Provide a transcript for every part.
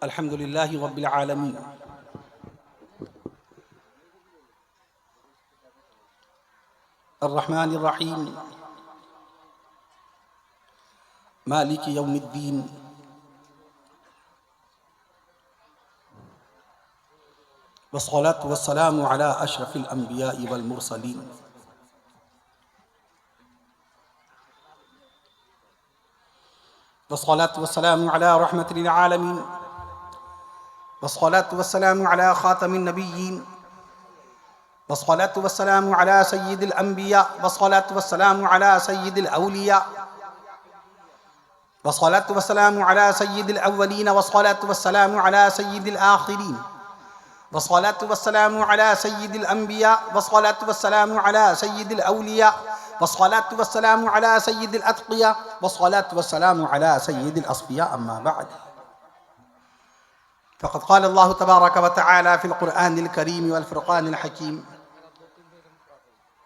الحمد للہ رب العالمین الرحمن الرحیم مالک یوم الدین والصلاة والسلام على أشرف الأنبياء والمرسلين والصلاة والسلام على رحمة للعالمين والصلاة والسلام على خاتم النبيين والصلاة والسلام على سيد الأنبياء والصلاة والسلام على سيد الأولياء والصلاة والسلام على سيد الأولين والصلاة والسلام على سيد الآخرين والصلاة والسلام على سيد الأنبياء والصلاة والسلام على سيد الأولياء والصلاة والسلام على سيد الأتقياء والصلاة والسلام على سيد الأصفياء أما بعد فقد قال الله تبارك وتعالى في القرآن الكريم والفرقان الحكيم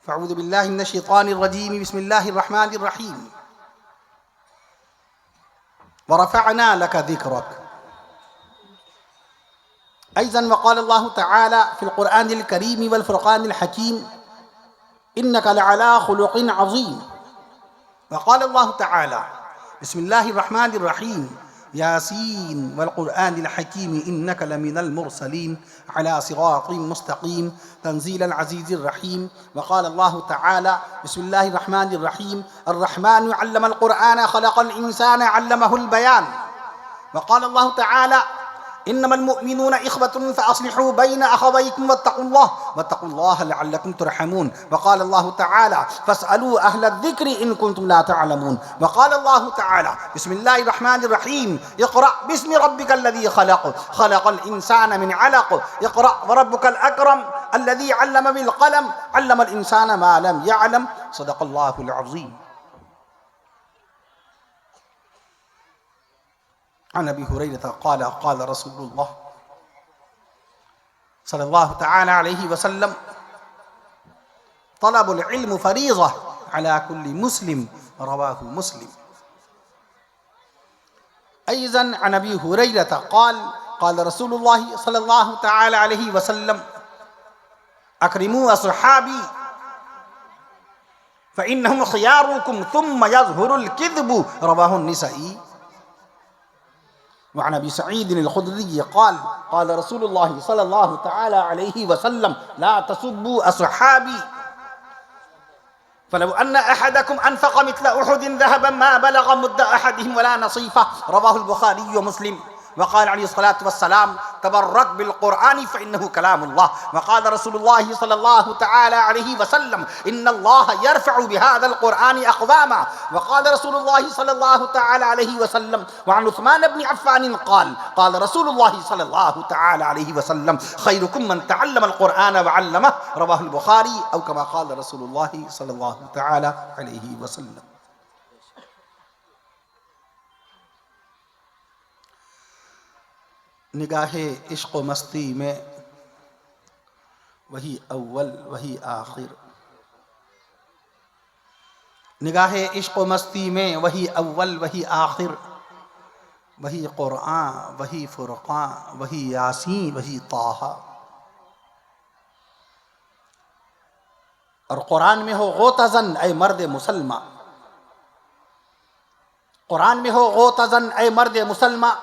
فأعوذ بالله من الشيطان الرجيم بسم الله الرحمن الرحيم ورفعنا لك ذكرك أيضا وقال الله تعالى في القرآن الكريم والفرقان الحكيم إنك لعلى خلق عظيم وقال الله تعالى بسم الله الرحمن الرحيم ياسين والقرآن الحكيم إنك لمن المرسلين على صراط مستقيم تنزيل العزيز الرحيم وقال الله تعالى بسم الله الرحمن الرحيم الرحمن علم القرآن خلق الإنسان علمه البيان وقال الله تعالى إنما المؤمنون إخوة فأصلحوا بين أخويكم واتقوا الله لعلكم ترحمون وقال الله تعالى فاسألوا أهل الذكر إن كنتم لا تعلمون وقال الله تعالى بسم الله الرحمن الرحيم اقرأ باسم ربك الذي خلق الإنسان من علق اقرأ وربك الأكرم الذي علم بالقلم علم الإنسان ما لم يعلم صدق الله العظيم عن أبي هريرة قال قال رسول الله صلى الله تعالى عليه وسلم طلب العلم فريضة على كل مسلم رواه مسلم أيضا عن أبي هريرة قال قال رسول الله صلى الله تعالى عليه وسلم أكرموا أصحابي فإنهم خياركم ثم يظهر الكذب رواه النسائي وعن أبي سعيد الخدري قال قال رسول الله صلى الله تعالى عليه وسلم لا تسبوا أصحابي فلو أن أحدكم أنفق مثل أحد ذهبا ما بلغ مد أحدهم ولا نصيفه رواه البخاري ومسلم وقال عليه الصلاة والسلام تبرك بالقرآن فإنه كلام الله وقال رسول الله صلى الله تعالى عليه وسلم إن الله يرفع بهذا القرآن أقواما وقال رسول الله صلى الله تعالى عليه وسلم وعن عثمان بن عفان قال قال رسول الله صلى الله تعالى عليه وسلم خيركم من تعلم القرآن وعلمه رواه البخاري أو كما قال رسول الله صلى الله تعالى عليه وسلم نگاہ عشق و مستی میں وہی اول وہی آخر نگاہ عشق و مستی میں وہی اول وہی آخر وہی قرآن وہی فرقان وہی یاسین وہی طٰہٰ اور قرآن میں ہو غوطہ-زن اے مرد مسلمہ قرآن میں ہو غوطہ-زن اے مرد مسلمہ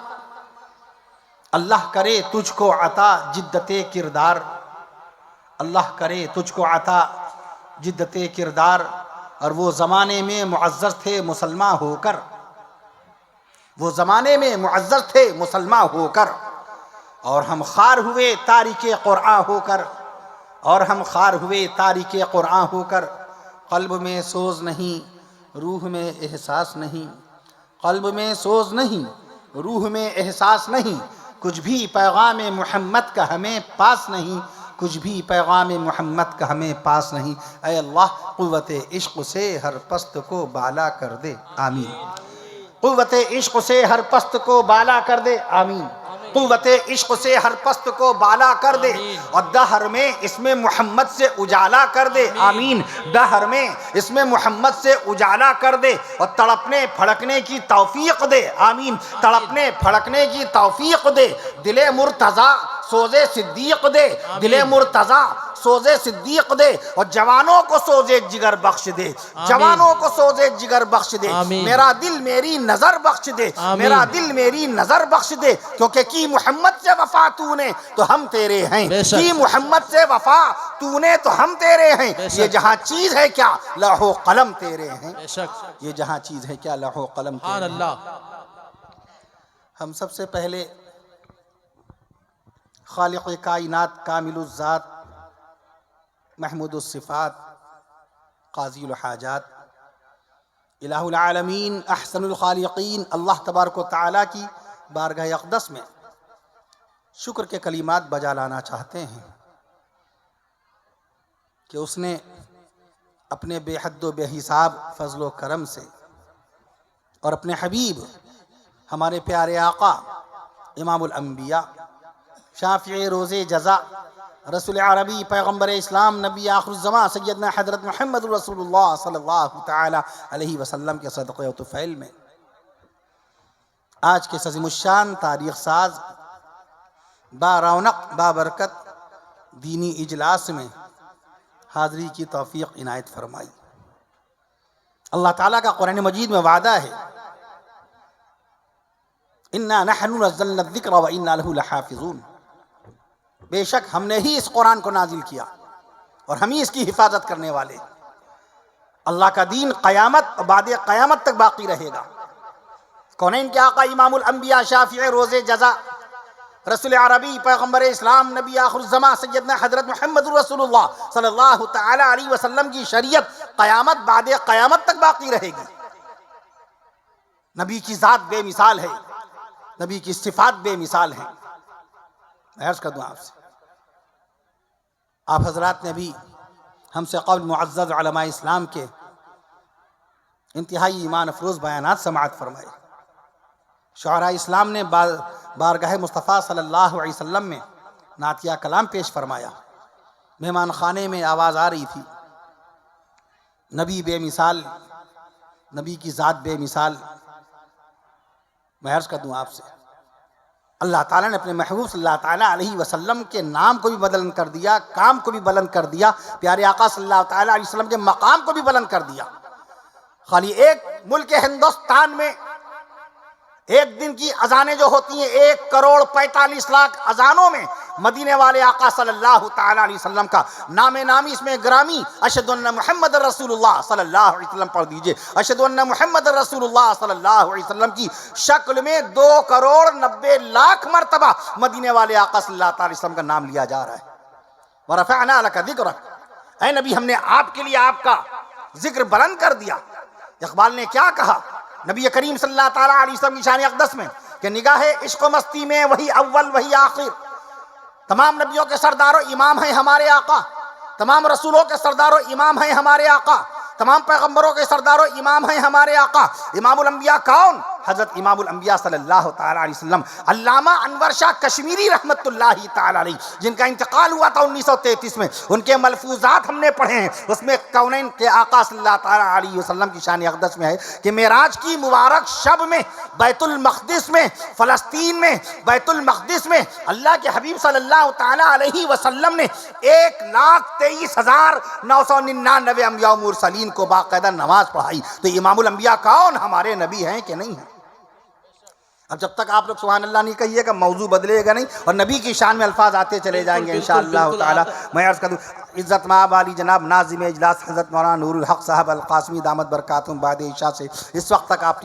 اللہ کرے تجھ کو عطا جدت کردار اللہ کرے تجھ کو عطا جدت کردار اور وہ زمانے میں معزز تھے مسلمان ہو کر وہ زمانے میں معزز تھے مسلمان ہو کر اور ہم خوار ہوئے تارک قرآن ہو کر اور ہم خوار ہوئے تارک قرآن ہو کر قلب میں سوز نہیں روح میں احساس نہیں قلب میں سوز نہیں روح میں احساس نہیں کچھ بھی پیغام محمد کا ہمیں پاس نہیں کچھ بھی پیغام محمد کا ہمیں پاس نہیں اے اللہ قوت عشق سے ہر پست کو بالا کر دے آمین قوت عشق سے ہر پست کو بالا کر دے آمین قوت عشق سے ہر پست کو بالا کر دے اور دہر میں اس میں محمد سے اجالا کر دے. آمین. دہر میں اس میں محمد سے اجالا کر دے اور تڑپنے پھڑکنے کی توفیق دے. آمین. تڑپنے پھڑکنے کی توفیق دے. دل مرتضی سوز صدیق دے. دل مرتضی سوز صدیق دے اور جوانوں کو سوز جگر بخش دے. جوانوں کو سوز جگر بخش دے. میرا دل میری نظر بخش دے. میرا دل میری نظر بخش دے. کیونکہ کی محمد سے وفا تو نے تو ہم تیرے ہیں. کی محمد سے وفا تو نے تو ہم تیرے ہیں. یہ جہاں چیز ہے کیا لوح و قلم تیرے ہیں. یہ جہاں چیز ہے کیا لوح و قلم تیرے ہیں. ہم سب سے پہلے خالق کائنات کامل الذات محمود الصفات قاضی الحاجات الہ العالمین احسن الخالقین اللہ تبارک و تعالیٰ کی بارگاہ اقدس میں شکر کے کلمات بجا لانا چاہتے ہیں کہ اس نے اپنے بے حد و بے حساب فضل و کرم سے اور اپنے حبیب ہمارے پیارے آقا امام الانبیاء شافع روز جزا رسول عربی پیغمبر اسلام نبی آخر الزمان سیدنا حضرت محمد رسول اللہ صلی اللہ تعالی علیہ وسلم کے صدقے و طفیل میں آج کے عظیم الشان تاریخ ساز با رونق با برکت دینی اجلاس میں حاضری کی توفیق عنایت فرمائی. اللہ تعالیٰ کا قرآن مجید میں وعدہ ہے اِنَّا نَحْنُ نَزَّلْنَا الذِّكْرَ وَإِنَّا لَهُ لَحَافِظُونَ. بے شک ہم نے ہی اس قرآن کو نازل کیا اور ہم ہی اس کی حفاظت کرنے والے. اللہ کا دین قیامت اور بعد قیامت تک باقی رہے گا. کونین کے آقا امام الانبیاء شافع روز جزا رسول عربی پیغمبر اسلام نبی آخر الزمان سیدنا حضرت محمد رسول اللہ صلی اللہ تعالی علیہ وسلم کی شریعت قیامت بعد قیامت تک باقی رہے گی. نبی کی ذات بے مثال ہے. نبی کی صفات بے مثال ہیں. میں عرض کر دوں آپ سے آپ حضرات نے بھی ہم سے قبل معزز علماء اسلام کے انتہائی ایمان افروز بیانات سماعت فرمائے. شعراء اسلام نے بارگاہ مصطفیٰ صلی اللہ علیہ وسلم میں نعتیہ کلام پیش فرمایا. مہمان خانے میں آواز آ رہی تھی نبی بے مثال نبی کی ذات بے مثال. میں عرض کر دوں آپ سے اللہ تعالیٰ نے اپنے محبوب صلی اللہ تعالیٰ علیہ وسلم کے نام کو بھی بلند کر دیا, کام کو بھی بلند کر دیا, پیارے آقا صلی اللہ تعالیٰ علیہ وسلم کے مقام کو بھی بلند کر دیا. خالی ایک ملک ہندوستان میں ایک دن کی اذانیں جو ہوتی ہیں 1,45,00,000 اذانوں میں مدینے والے آقا صلی اللہ تعالیٰ علیہ وسلم کا نام نامی اس میں گرامی اشہد ان محمد رسول اللہ صلی اللہ علیہ وسلم پڑھ دیجئے. اشہد ان محمد رسول اللہ صلی اللہ علیہ وسلم کی شکل میں 2,90,00,000 مرتبہ مدینے والے آقا صلی اللہ تعالیٰ علیہ وسلم کا نام لیا جا رہا ہے. وَرَفَعْنَا لَكَ ذِكْرَكَ. اے نبی ہم نے آپ کے لیے آپ کا ذکر بلند کر دیا. اقبال نے کیا کہا نبی کریم صلی اللہ تعالیٰ علیہ وسلم کی شان اقدس میں کہ نگاہ عشق و مستی میں وہی اول وہی آخر. تمام نبیوں کے سردار و امام ہیں ہمارے آقا. تمام رسولوں کے سردار و امام ہیں ہمارے آقا. تمام پیغمبروں کے سردار و امام ہیں ہمارے آقا. امام الانبیاء کون؟ حضرت امام الانبیاء صلی اللہ تعالیٰ علیہ وسلم علامہ انور شاہ کشمیری رحمت اللہ تعالیٰ علیہ جن کا انتقال ہوا تھا 1933 میں. ان کے ملفوظات ہم نے پڑھے ہیں. اس میں کونین کے آقا صلی اللہ تعالیٰ علیہ وسلم کی شان اقدس میں ہے کہ معراج کی مبارک شب میں بیت المقدس میں فلسطین میں بیت المقدس میں اللہ کے حبیب صلی اللہ تعالیٰ علیہ وسلم نے 1,23,999 انبیاء و مرسلین کو باقاعدہ نماز پڑھائی. تو امام الانبیاء کون؟ ہمارے نبی ہیں کہ نہیں ہیں؟ اب جب تک آپ لوگ سبحان اللہ نہیں کہیے گا موضوع بدلے گا نہیں اور نبی کی شان میں الفاظ آتے چلے جائیں گے انشاءاللہ تعالی. میں عرض کروں عزت مآب علی جناب ناظم اجلاس حضرت مولانا نور الحق صاحب القاسمی دامت برکاتہم بعد عشاء سے اس وقت تک آپ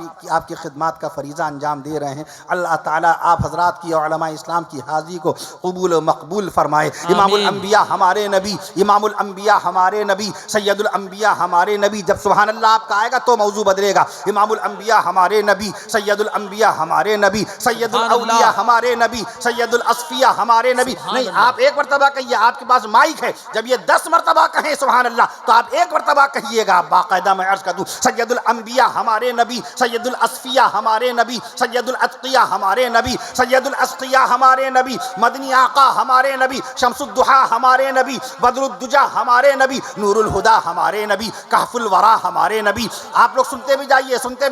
کی خدمات کا فریضہ انجام دے رہے ہیں. اللہ تعالیٰ آپ حضرات کی اور علماء اسلام کی حاضری کو قبول و مقبول فرمائے. امام الانبیاء ہمارے نبی, امام الانبیاء ہمارے نبی, سید الانبیاء ہمارے نبی. جب سبحان اللہ آپ کا آئے گا تو موضوع بدلے گا. امام الانبیاء ہمارے نبی, سید الانبیاء ہمارے نبی, سید الاولیاء ہمارے نبی, سید الاصفیاء ہمارے نبی. نہیں آپ ایک مرتبہ کہیے, آپ کے پاس مائک ہے. جب یہ 10 مرتبہ کہیں سبحان اللہ تو آپ 1 مرتبہ کہیے گا باقاعدہ. میں عرض کر دوں سید الانبیاء ہمارے نبی، سید الاسفیاء ہمارے نبی، سید الاتقیاء ہمارے نبی، سید الاسقیاء ہمارے نبی، مدنی آقا ہمارے نبی، شمس الضحیٰ ہمارے نبی، بدر الدجا ہمارے نبی، نور الہدا ہمارے نبی، کہف الورا ہمارے نبی. آپ لوگ سنتے بھی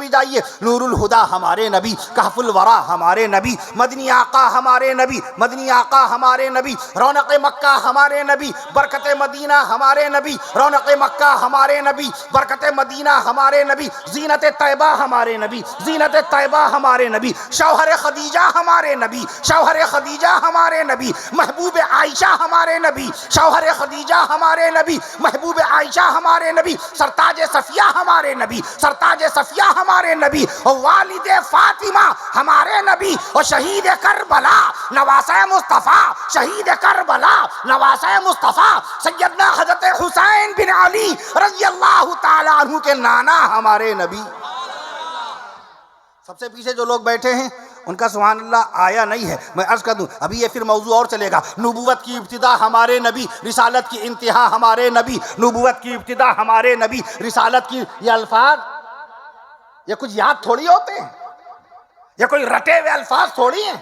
جائیے. نور الہدا ہمارے نبی، کہف الورا ہمارے نبی، مدنی آقا ہمارے نبی، مدنی آقا ہمارے نبی، رونق مکہ ہمارے نبی، برکت مدینہ ہمارے نبی، رونق مکہ ہمارے نبی، برکت مدینہ ہمارے نبی، زینت طیبہ ہمارے نبی، زینت طیبہ ہمارے نبی، شوہر خدیجہ ہمارے نبی، شوہر خدیجہ ہمارے نبی، محبوب عائشہ ہمارے نبی، شوہر خدیجہ ہمارے نبی، محبوب عائشہ ہمارے نبی، سرتاج صفیہ ہمارے نبی، سرتاج صفیہ ہمارے نبی، والد فاطمہ ہمارے نبی، اور شہید کربلا نواسہ مصطفیٰ، شہید کربلا نواسہ مصطفیٰ سیدنا حضرت حسین بن علی رضی اللہ تعالیٰ عنہ کے نانا ہمارے نبی. سب سے پیچھے جو لوگ بیٹھے ہیں ان کا سبحان اللہ آیا نہیں ہے. میں عرض کر دوں ابھی یہ پھر موضوع اور چلے گا. نبوت کی ابتدا ہمارے نبی، رسالت کی انتہا ہمارے نبی. نبوت کی ابتدا ہمارے نبی، رسالت کی. یہ الفاظ یہ کچھ یاد تھوڑی ہوتے ہیں، یہ کوئی رٹے ہوئے الفاظ تھوڑی ہیں.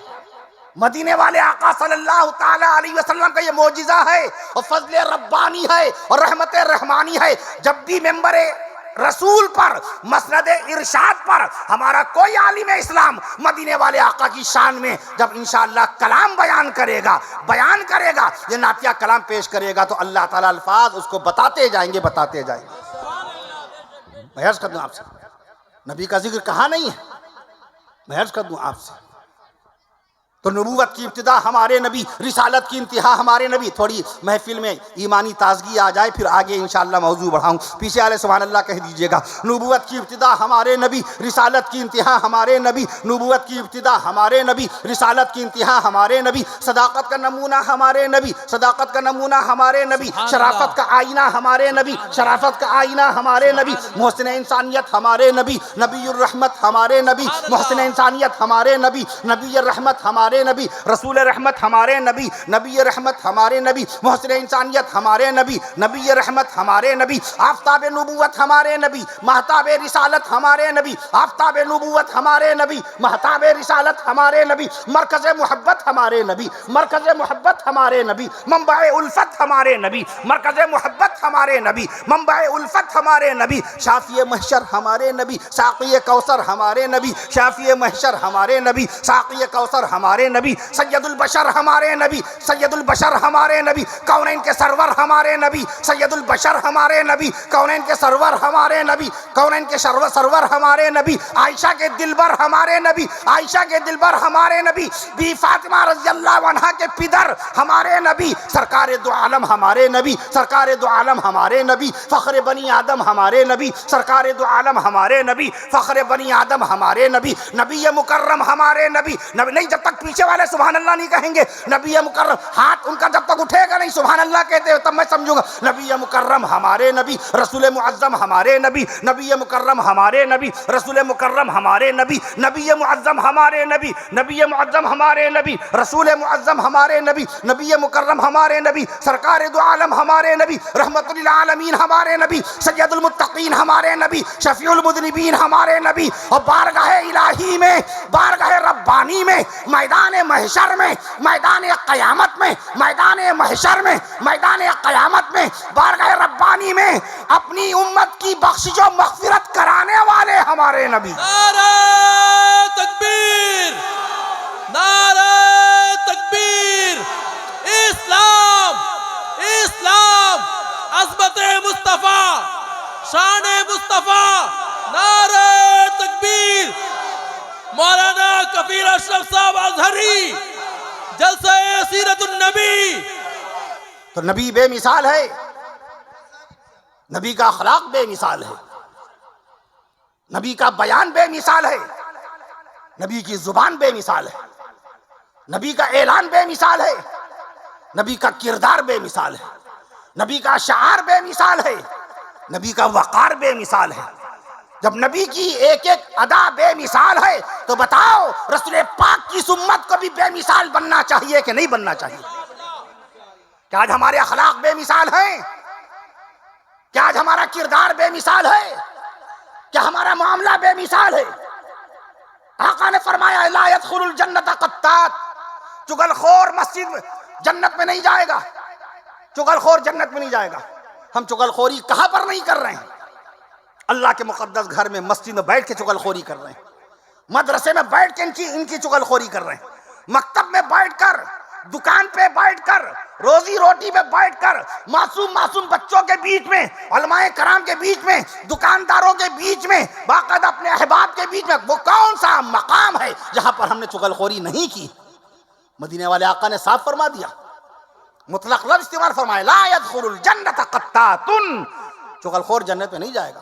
مدینے والے آقا صلی اللہ تعالیٰ علیہ وسلم کا یہ معجزہ ہے اور فضل ربانی ہے اور رحمت رحمانی ہے. جب بھی ممبر رسول پر، مسند ارشاد پر ہمارا کوئی عالم اسلام مدینے والے آقا کی شان میں جب انشاءاللہ کلام بیان کرے گا، یہ نعتیہ کلام پیش کرے گا تو اللہ تعالیٰ الفاظ اس کو بتاتے جائیں گے. میں عرض کر دوں آپ سے نبی کا ذکر کہاں نہیں ہے. میں عرض کر دوں آپ سے تو نبوت کی ابتدا ہمارے نبی، رسالت کی انتہا ہمارے نبی. تھوڑی محفل میں ایمانی تازگی آ جائے پھر آگے انشاءاللہ موضوع بڑھاؤں. پیچھے والے سبحان اللہ کہہ دیجئے گا. نبوت کی ابتدا ہمارے نبی، رسالت کی انتہا ہمارے نبی. نبوت کی ابتدا ہمارے نبی، رسالت کی انتہا ہمارے نبی. صداقت کا نمونہ ہمارے نبی، صداقت کا نمونہ ہمارے نبی. شرافت کا آئینہ ہمارے نبی، شرافت کا آئینہ ہمارے نبی. محسن انسانیت ہمارے نبی، نبی الرحمت ہمارے نبی. محسن انسانیت ہمارے نبی، نبی الرحمت ہمارے نبی. رسول رحمت ہمارے نبی، نبی رحمت ہمارے نبی. محسن انسانیت ہمارے نبی، نبی رحمت ہمارے نبی. آفتاب نبوت ہمارے نبی، مہتاب رسالت ہمارے نبی. آفتاب نبوت ہمارے نبی، مہتاب رسالت ہمارے نبی. مرکز محبت ہمارے نبی، مرکز محبت ہمارے نبی. منبع الفت ہمارے نبی، مرکز محبت ہمارے نبی. منبع الفت ہمارے نبی. شافی محشر ہمارے نبی، ساقی کوثر ہمارے نبی. شافی محشر ہمارے نبی، ساقی کوثر ہمارے نبی. سید البشر ہمارے نبی، سید البشر ہمارے نبی. کونین کے سرور ہمارے نبی، سید البشر ہمارے نبی. کونین کے سرور ہمارے نبی، کونین کے سرور ہمارے نبی. عائشہ کے دلبر ہمارے نبی، عائشہ کے دلبر ہمارے نبی. بی فاطمہ رضی اللہ عنہا کے پدر ہمارے نبی. سرکار دو عالم ہمارے نبی، سرکار دو عالم ہمارے نبی. فخر بنی آدم ہمارے نبی، سرکار دو عالم ہمارے نبی. فخر بنی آدم ہمارے نبی. نبی مکرم ہمارے نبی. نہیں جب تک پیچھے والے سبحان اللہ نہیں کہیں گے نبی مکرم، ہاتھ ان کا جب تک اٹھے گا نہیں سبحان اللہ کہتے ہو تب میں سمجھوں گا. نبی مکرم ہمارے نبی، رسول معظم ہمارے نبی. نبی مکرم ہمارے نبی، رسول مکرم ہمارے نبی. نبی معظم ہمارے نبی، نبی معظم ہمارے نبی. رسول معظم ہمارے نبی، نبی مکرم ہمارے نبی. سرکار دو عالم ہمارے نبی، رحمت للعالمین ہمارے نبی. سید المتقین ہمارے نبی، شفیع المذنبین ہمارے نبی. اور بارگاہ الہی میں، بارگاہ ربانی میں، میدان محشر میں، میدان قیامت میں، میدان محشر میں، میدان قیامت میں، بارگاہ ربانی میں اپنی امت کی بخشش و مغفرت کرانے والے ہمارے نبی. نعرہ تکبیر، نعرہ تکبیر. اسلام، اسلام، عظمت مصطفیٰ، شان مصطفیٰ. نعرہ تکبیر. مولانا کفیل اشرف صاحب ازہری، جلسہ سیرت النبی. تو نبی بے مثال ہے، نبی کا اخلاق بے مثال ہے، نبی کا بیان بے مثال ہے، نبی کی زبان بے مثال ہے، نبی کا اعلان بے مثال ہے، نبی کا کردار بے مثال ہے، نبی کا شعار بے مثال ہے، نبی کا وقار بے مثال ہے. جب نبی کی ایک ایک ادا بے مثال ہے تو بتاؤ رسول پاک کی امت کو بھی بے مثال بننا چاہیے کہ نہیں بننا چاہیے؟ کہ آج ہمارے اخلاق بے مثال ہیں؟ کیا آج ہمارا کردار بے مثال ہے؟ کیا ہمارا معاملہ بے مثال ہے؟ آقا نے فرمایا لا يدخل الجنت قطات، چغل خور مسجد جنت میں نہیں جائے گا، چغل خور جنت میں نہیں جائے گا۔ ہم چغل خوری کہاں پر نہیں کر رہے ہیں؟ اللہ کے مقدس گھر میں مسجد میں بیٹھ کے چغل خوری کر رہے ہیں، مدرسے میں بیٹھ کے ان کی چغل خوری کر رہے ہیں، مکتب میں بیٹھ کر، دکان پہ بیٹھ کر، روزی روٹی پہ بیٹھ کر، معصوم بچوں کے بیچ میں، علماء کرام کے بیچ میں، دکانداروں کے بیچ میں، باقاعدہ اپنے احباب کے بیچ میں، وہ کون سا مقام ہے جہاں پر ہم نے چغل خوری نہیں کی؟ مدینے والے آقا نے صاف فرما دیا، مطلق لفظ استعمال فرمایا لا يدخل الجنت قطات، چغل خور جنت میں نہیں جائے گا۔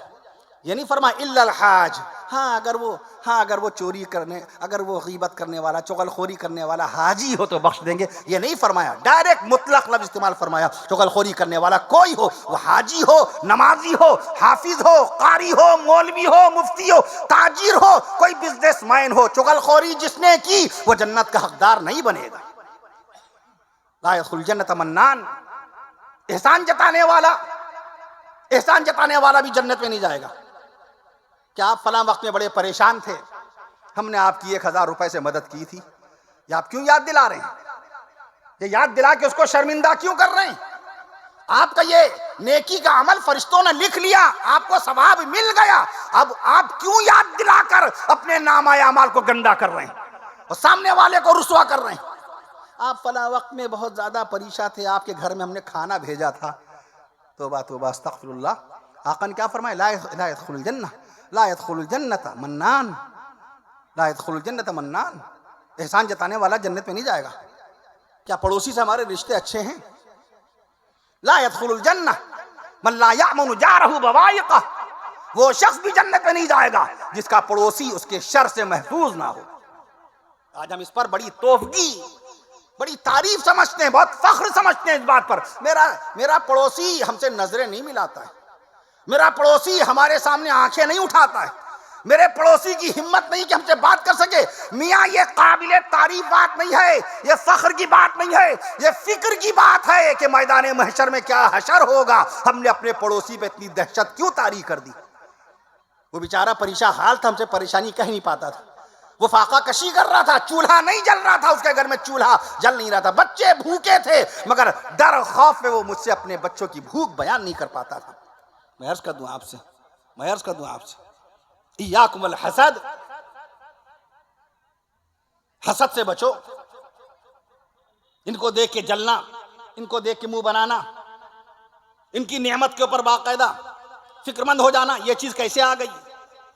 یہ نہیں فرمایا الا الحاج، اگر وہ چوری کرنے، اگر وہ غیبت کرنے والا، چغل خوری کرنے والا حاجی ہو تو بخش دیں گے، یہ نہیں فرمایا، ڈائریکٹ مطلق لفظ استعمال فرمایا، چغل خوری کرنے والا کوئی ہو، وہ حاجی ہو، نمازی ہو، حافظ ہو، قاری ہو، مولوی ہو، مفتی ہو، تاجر ہو، کوئی بزنس مین ہو، چغل خوری جس نے کی وہ جنت کا حقدار نہیں بنے گا۔ لا يدخل الجنت منان، احسان جتانے والا بھی جنت میں نہیں جائے گا۔ کیا آپ فلاں وقت میں بڑے پریشان تھے، ہم نے آپ کی 1000 روپے سے مدد کی تھی، یہ آپ کیوں یاد دلا رہے ہیں؟ یہ یاد دلا کے اس کو شرمندہ کیوں کر رہے ہیں؟ آپ کا یہ نیکی کا عمل فرشتوں نے لکھ لیا، آپ کو ثواب مل گیا، اب آپ کیوں یاد دلا کر اپنے نامہ اعمال کو گندا کر رہے ہیں اور سامنے والے کو رسوا کر رہے ہیں؟ آپ فلاں وقت میں بہت زیادہ پریشان تھے، آپ کے گھر میں ہم نے کھانا بھیجا تھا، توبہ توبہ استغفر اللہ۔ آقا نے کیا فرمایا؟ لا يدخل الجنہ، لا يدخل الجنت منان، لا يدخل الجنت منان، احسان جتانے والا جنت میں نہیں جائے گا۔ کیا پڑوسی سے ہمارے رشتے اچھے ہیں؟ لا يدخل الجنہ من لا يأمن جارہ بوائقہ، وہ شخص بھی جنت میں نہیں جائے گا جس کا پڑوسی اس کے شر سے محفوظ نہ ہو۔ آج ہم اس پر بڑی توفگی، بڑی تعریف سمجھتے ہیں، بہت فخر سمجھتے ہیں اس بات پر، میرا پڑوسی ہم سے نظریں نہیں ملاتا ہے، میرا پڑوسی ہمارے سامنے آنکھیں نہیں اٹھاتا ہے، میرے پڑوسی کی ہمت نہیں کہ ہم سے بات کر سکے۔ میاں یہ قابل تعریف بات نہیں ہے، یہ فخر کی بات نہیں ہے، یہ فکر کی بات ہے کہ میدان محشر میں کیا حشر ہوگا، ہم نے اپنے پڑوسی پہ اتنی دہشت کیوں طاری کر دی۔ وہ بیچارہ پریشان حال تھا، ہم سے پریشانی کہہ نہیں پاتا تھا، وہ فاقہ کشی کر رہا تھا، چولہا نہیں جل رہا تھا، اس کے گھر میں چولہا جل نہیں رہا تھا، بچے بھوکے تھے، مگر ڈر خوف میں وہ مجھ سے اپنے بچوں کی بھوک بیان نہیں کر پاتا تھا۔ میں عرض کر دوں آپ سے ایاکم الحسد، حسد سے بچو، ان کو دیکھ کے جلنا، ان کو دیکھ کے منہ بنانا، ان کی نعمت کے اوپر باقاعدہ فکر مند ہو جانا، یہ چیز کیسے آ گئی،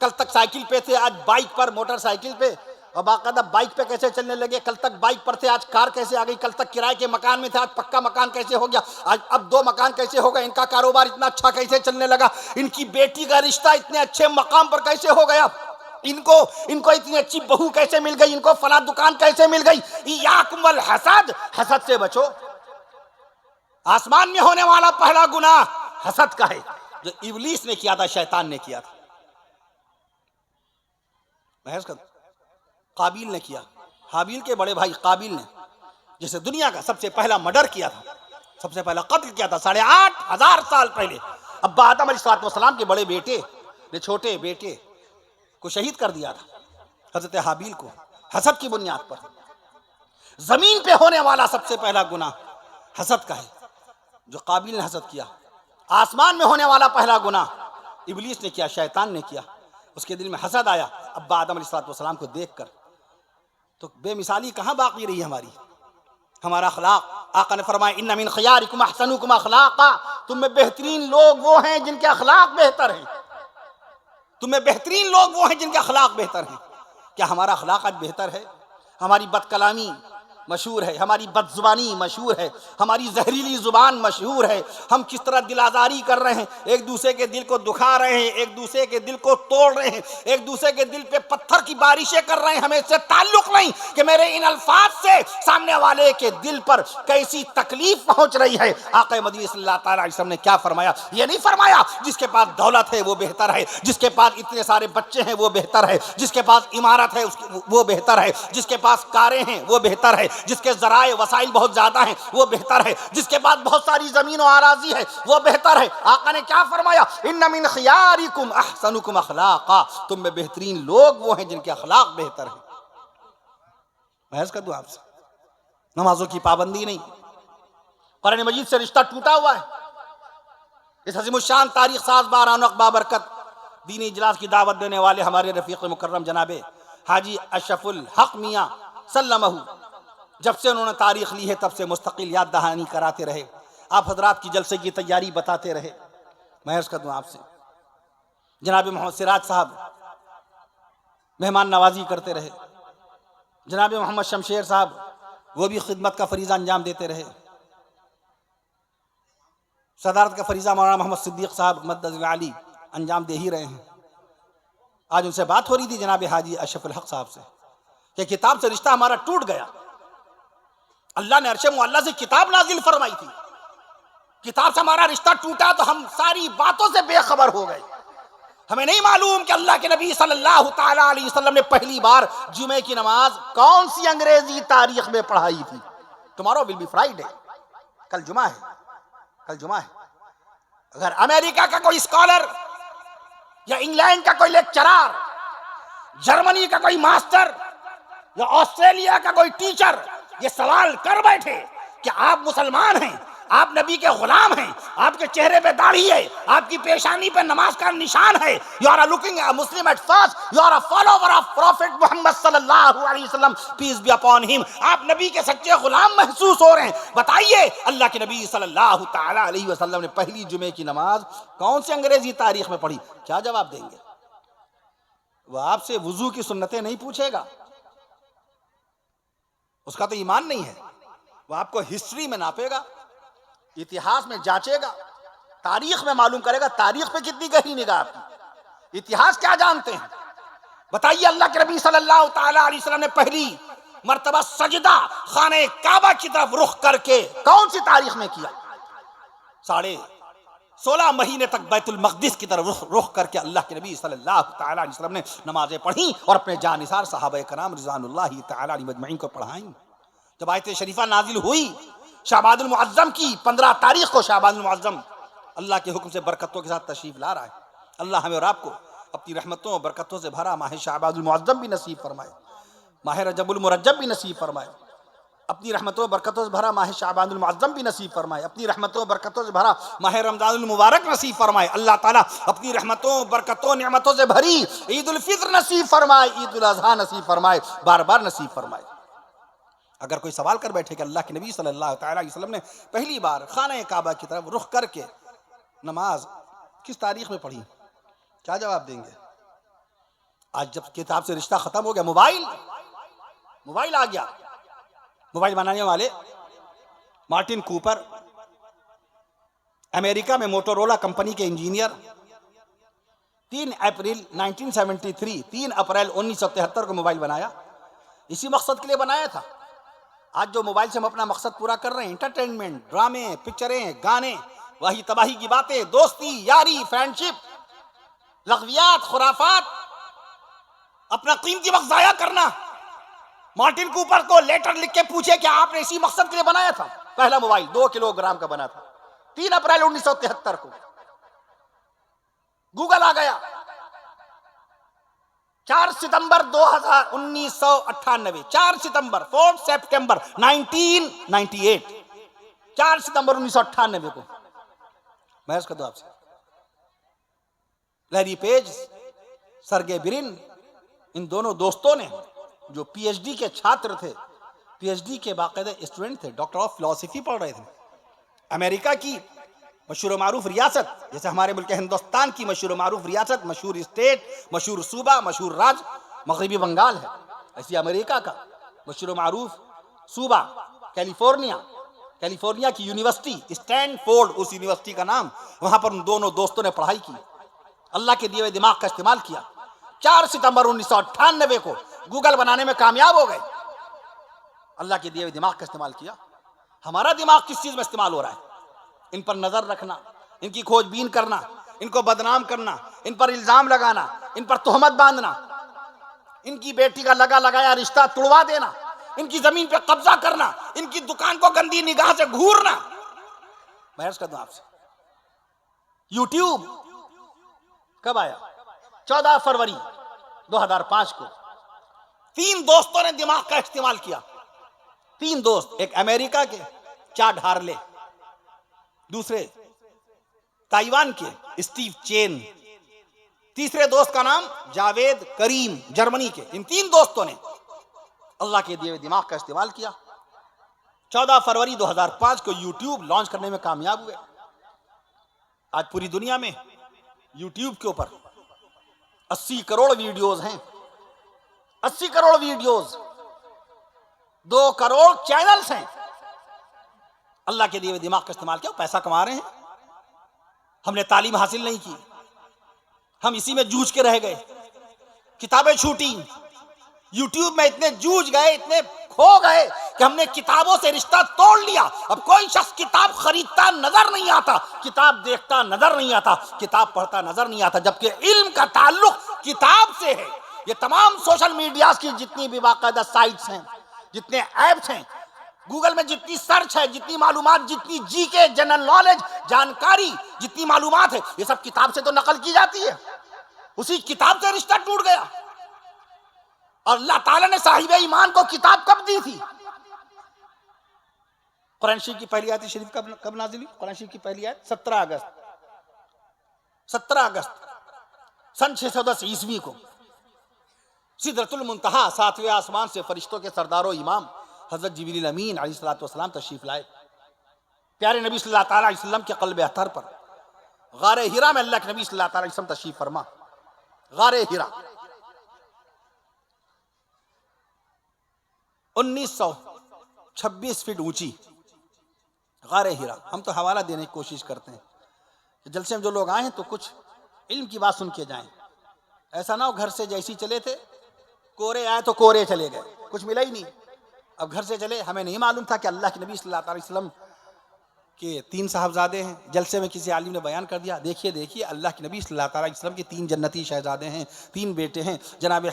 کل تک سائیکل پہ تھے آج بائک پر، موٹر سائیکل پہ، اور باقاعدہ بائک پہ کیسے چلنے لگے، کل تک بائک پر تھے آج کار کیسے آ گئی، کل تک کرائے کے مکان میں تھے آج پکا مکان کیسے ہو گیا، آج اب 2 مکان کیسے ہو گئے، ان کا کاروبار اتنا اچھا کیسے چلنے لگا، ان کی بیٹی کا رشتہ اتنے اچھے مقام پر کیسے ہو گیا، ان کو اتنی اچھی بہو کیسے مل گئی، ان کو فلاں دکان کیسے مل گئی۔ ایاکم الحسد، حسد سے بچو۔ آسمان میں ہونے والا پہلا گناہ حسد کا ہے، جو ابلیس نے کیا تھا، شیطان نے کیا تھا۔ قابیل نے کیا، حابیل کے بڑے بھائی قابیل نے، جسے دنیا کا سب سے پہلا مرڈر کیا تھا، سب سے پہلا قتل کیا تھا 8,500 سال پہلے، ابا آدم علیہ السلام کے بڑے بیٹے نے چھوٹے بیٹے کو شہید کر دیا تھا، حضرت حابیل کو، حسد کی بنیاد پر۔ زمین پہ ہونے والا سب سے پہلا گناہ حسد کا ہے، جو قابیل نے حسد کیا۔ آسمان میں ہونے والا پہلا گناہ ابلیس نے کیا، شیطان نے کیا، اس کے دل میں حسد آیا ابا آدم علیہ السلام کو دیکھ کر، تو بے مثالی کہاں باقی رہی ہمارا اخلاق۔ آقا نے فرمایا ان من خیارکم احسنکم اخلاقا، تم میں بہترین لوگ وہ ہیں جن کے اخلاق بہتر ہیں، تم میں بہترین لوگ وہ ہیں جن کے اخلاق بہتر ہیں۔ کیا ہمارا اخلاق آج بہتر ہے؟ ہماری بد کلامی مشہور ہے، ہماری بد زبانی مشہور ہے، ہماری زہریلی زبان مشہور ہے، ہم کس طرح دل آزاری کر رہے ہیں، ایک دوسرے کے دل کو دکھا رہے ہیں، ایک دوسرے کے دل کو توڑ رہے ہیں، ایک دوسرے کے دل پہ پتھر کی بارشیں کر رہے ہیں۔ ہمیں اس سے تعلق نہیں کہ میرے ان الفاظ سے سامنے والے کے دل پر کیسی تکلیف پہنچ رہی ہے۔ آقا مدنی صلی اللہ تعالیٰ علیہ وسلم نے کیا فرمایا؟ یہ نہیں فرمایا جس کے پاس دولت ہے وہ بہتر ہے، جس کے پاس اتنے سارے بچے ہیں وہ بہتر ہے، جس کے پاس عمارت ہے وہ بہتر ہے، جس کے پاس کاریں ہیں وہ بہتر ہے، جس کے ذرائع وسائل بہت زیادہ ہیں وہ بہتر ہے، جس کے بعد بہت ساری زمین و اراضی ہے وہ بہتر ہے۔ آقا نے کیا فرمایا؟ ان من خیارکم احسنکم اخلاقا، تم میں بہترین لوگ وہ ہیں جن کے اخلاق بہتر ہیں۔ میں عرض کر دوں آپ سے، نمازوں کی پابندی نہیں، قرآن مجید سے رشتہ ٹوٹا ہوا ہے۔ اس عظیم الشان تاریخ ساز بارانق بابرکت دینی اجلاس کی دعوت دینے والے ہمارے رفیق مکرم جناب حاجی اشرف الحق میاں سلمہ، جب سے انہوں نے تاریخ لی ہے تب سے مستقل یاد دہانی کراتے رہے، آپ حضرات کی جلسے کی تیاری بتاتے رہے۔ میں عرض کر دوں آپ سے، جناب محمد سراج صاحب مہمان نوازی کرتے رہے، جناب محمد شمشیر صاحب وہ بھی خدمت کا فریضہ انجام دیتے رہے، صدارت کا فریضہ مولانا محمد صدیق صاحب مدد العالی انجام دے ہی رہے ہیں۔ آج ان سے بات ہو رہی تھی جناب حاجی اشرف الحق صاحب سے کہ کتاب سے رشتہ ہمارا ٹوٹ گیا۔ اللہ نے عرش معلیٰ سے کتاب نازل فرمائی تھی، کتاب سے ہمارا رشتہ ٹوٹا تو ہم ساری باتوں سے بے خبر ہو گئے۔ ہمیں نہیں معلوم کہ اللہ کے نبی صلی اللہ تعالیٰ علیہ وسلم نے پہلی بار جمعے کی نماز کون سی انگریزی تاریخ میں پڑھائی تھی۔ ٹمارو ول بی فرائیڈے، کل جمعہ ہے، کل جمعہ ہے۔ اگر امریکہ کا کوئی اسکالر یا انگلینڈ کا کوئی لیکچرار، جرمنی کا کوئی ماسٹر یا آسٹریلیا کا کوئی ٹیچر یہ سوال کر بیٹھے کہ آپ مسلمان ہیں، آپ نبی کے غلام ہیں، آپ کے چہرے پہ داڑھی ہے، آپ کی پیشانی پہ نماز کا نشان ہے، you are looking a Muslim at first, you are a follower of Prophet Muhammad صلی اللہ علیہ وسلم, peace be upon him, آپ نبی کے سچے غلام محسوس ہو رہے ہیں۔ بتائیے اللہ کے نبی صلی اللہ تعالیٰ علیہ وسلم نے پہلی جمعے کی نماز کون سی انگریزی تاریخ میں پڑھی؟ کیا جواب دیں گے؟ وہ آپ سے وضو کی سنتیں نہیں پوچھے گا، اس کا تو ایمان نہیں ہے، وہ آپ کو ہسٹری میں ناپے گا، اتہاس میں جانچے گا، تاریخ میں معلوم کرے گا تاریخ پہ کتنی گہری نگاہ آپ کی، اتہاس کیا جانتے ہیں۔ بتائیے اللہ کے نبی صلی اللہ تعالیٰ علیہ وسلم نے پہلی مرتبہ سجدہ خانہ کعبہ کی طرف رخ کر کے کون سی تاریخ میں کیا؟ 16.5 مہینے تک بیت المقدس کی طرف رخ کر کے اللہ کے نبی صلی اللہ تعالیٰ علیہ وسلم نے نمازیں پڑھیں اور اپنے جانثار صحابہ کرام رضوان اللہ تعالیٰ علیہ مجمعین کو پڑھائیں۔ جب آیت شریفہ نازل ہوئی شعبان المعظم کی 15 تاریخ کو، شعبان المعظم اللہ کے حکم سے برکتوں کے ساتھ تشریف لا رہا ہے، اللہ ہمیں اور آپ کو اپنی رحمتوں اور برکتوں سے بھرا ماہ شعبان المعظم بھی نصیب فرمائے، ماہ رجب المرجب بھی نصیب فرمائے، اپنی رحمتوں اور برکتوں سے بھرا ماہ شعبان المعظم بھی نصیب فرمائے، اپنی رحمتوں اور برکتوں سے بھرا ماہ رمضان المبارک نصیب فرمائے۔ اللہ تعالیٰ اپنی رحمتوں برکتوں نعمتوں سے بھری عید الفطر نصیب فرمائے، عید الاضحیٰ نصیب فرمائے، بار بار نصیب فرمائے۔ اگر کوئی سوال کر بیٹھے کہ اللہ کے نبی صلی اللہ تعالیٰ علیہ وسلم نے پہلی بار خانہ کعبہ کی طرف رخ کر کے نماز کس تاریخ میں پڑھی، کیا جواب دیں گے؟ آج جب کتاب سے رشتہ ختم ہو گیا، موبائل آ گیا، موبائل بنانے والے مارٹن کوپر، امریکہ میں موٹورولا کمپنی کے انجینئر، 3 اپریل 1973 کو موبائل بنایا، اسی مقصد کے لیے بنایا تھا۔ آج جو موبائل سے ہم اپنا مقصد پورا کر رہے ہیں، انٹرٹینمنٹ، ڈرامے، پکچریں، گانے، وہی تباہی کی باتیں، دوستی، یاری، فرینڈشپ، لغویات، خرافات، اپنا قیمتی وقت ضائع کرنا۔ مارٹن کوپر کو لیٹر لکھ کے پوچھے کہ آپ نے اسی مقصد کے لیے بنایا تھا؟ پہلا موبائل 2 کلو گرام کا بنا تھا، 3 اپریل 1973 کو۔ گوگل آ گیا 4 ستمبر 1998، 4 ستمبر 4 سپٹمبر 1998، 4 ستمبر 1998 کو۔ میں اس کا دو آپ سے لیری پیج، سرگے برن، ان دونوں دوستوں نے جو پی ایچ ڈی کے چھاتر تھے، پی ایچ ڈی کے باقاعدہ اسٹوڈنٹ تھے، ڈاکٹر آف فلسفی پڑھ رہے تھے، امریکہ کی مشہور و معروف ریاست، جیسے ہمارے ملک ہندوستان کی مشہور و معروف ریاست، مشہور اسٹیٹ، مشہور صوبہ، مشہور راج مغربی بنگال ہے، ایسی امریکہ کا مشہور و معروف صوبہ کیلیفورنیا کی یونیورسٹی اسٹینفورڈ، اس یونیورسٹی کا نام، وہاں پر ان دونوں دوستوں نے پڑھائی کی، اللہ کے دیے ہوئے دماغ کا استعمال کیا۔ 4 ستمبر 1998 کو گوگل بنانے میں کامیاب ہو گئے، اللہ کے دیے ہوئے دماغ کا استعمال کیا۔ ہمارا دماغ کس چیز میں استعمال ہو رہا ہے؟ ان پر نظر رکھنا، ان کی کھوج بین کرنا، ان کو بدنام کرنا، ان پر الزام لگانا، ان پر تہمت باندھنا، ان کی بیٹی کا لگا لگایا رشتہ توڑوا دینا، ان کی زمین پہ قبضہ کرنا، ان کی دکان کو گندی نگاہ سے گھورنا. میں عرض کر دوں آپ سے، یوٹیوب کب آیا؟ 14 فروری 2005 کو 3 دوستوں نے دماغ کا استعمال کیا. 3 دوست، ایک امریکہ کے چاڈ ہارلے، دوسرے تائیوان کے اسٹیو چین، تیسرے دوست کا نام جاوید کریم جرمنی کے. ان 3 دوستوں نے اللہ کے دیے دماغ کا استعمال کیا. 14 فروری 2005 کو یوٹیوب لانچ کرنے میں کامیاب ہوئے. آج پوری دنیا میں یوٹیوب کے اوپر 80 کروڑ ویڈیوز ہیں. 80 کروڑ ویڈیوز، 2 کروڑ چینلز ہیں. اللہ کے دیے دماغ کا استعمال کیا، پیسہ کما رہے ہیں. ہم نے تعلیم حاصل نہیں کی، ہم اسی میں جوجھ کے رہ گئے. کتابیں چھوٹی، یوٹیوب میں اتنے جوجھ گئے، اتنے کھو گئے کہ ہم نے کتابوں سے رشتہ توڑ لیا. اب کوئی شخص کتاب خریدتا نظر نہیں آتا، کتاب دیکھتا نظر نہیں آتا، کتاب پڑھتا نظر نہیں آتا، جبکہ علم کا تعلق کتاب سے ہے. یہ تمام سوشل میڈیاز کی جتنی بھی باقاعدہ سائٹس ہیں، جتنے ایپس ہیں، گوگل میں جتنی سرچ ہے، جتنی معلومات، جتنی جی کے جنرل نالج جانکاری، جتنی معلومات ہے، یہ سب کتاب سے تو نقل کی جاتی ہے. اسی کتاب سے رشتہ ٹوٹ گیا. اور اللہ تعالیٰ نے صاحب ایمان کو کتاب کب دی تھی؟ قرآن شریف کی پہلی آیت شریف کب نازل ہوئی؟ قرآن شریف کی پہلی آیت 17 اگست سن 610 عیسوی کو سدرۃ المنتہا 7ویں آسمان سے فرشتوں کے سردار و امام حضرت جبریل امین علیہ الصلوۃ والسلام تشریف لائے. پیارے نبی صلی اللہ تعالیٰ علیہ وسلم کے قلب اطہر پر غار حرا میں اللہ کے نبی صلی اللہ تعالیٰ علیہ وسلم تشریف فرما. غار حرا 1926 فٹ اونچی غار حرا. ہم تو حوالہ دینے کی کوشش کرتے ہیں کہ جلسے میں جو لوگ آئے ہیں تو کچھ علم کی بات سن کے جائیں. ایسا نہ ہو گھر سے جیسی چلے تھے، کورے آئے تو کورے چلے گئے، کچھ ملا ہی نہیں. اب گھر سے چلے، ہمیں نہیں معلوم تھا کہ اللہ کے نبی صلی اللہ علیہ وسلم کہ 3 صاحبزادے ہیں. جلسے میں کسی عالم نے بیان کر دیا، دیکھیے اللہ کے نبی صلی اللہ تعالیٰ علیہ وسلم کے 3 جنتی شہزادے ہیں، 3 بیٹے ہیں. جناب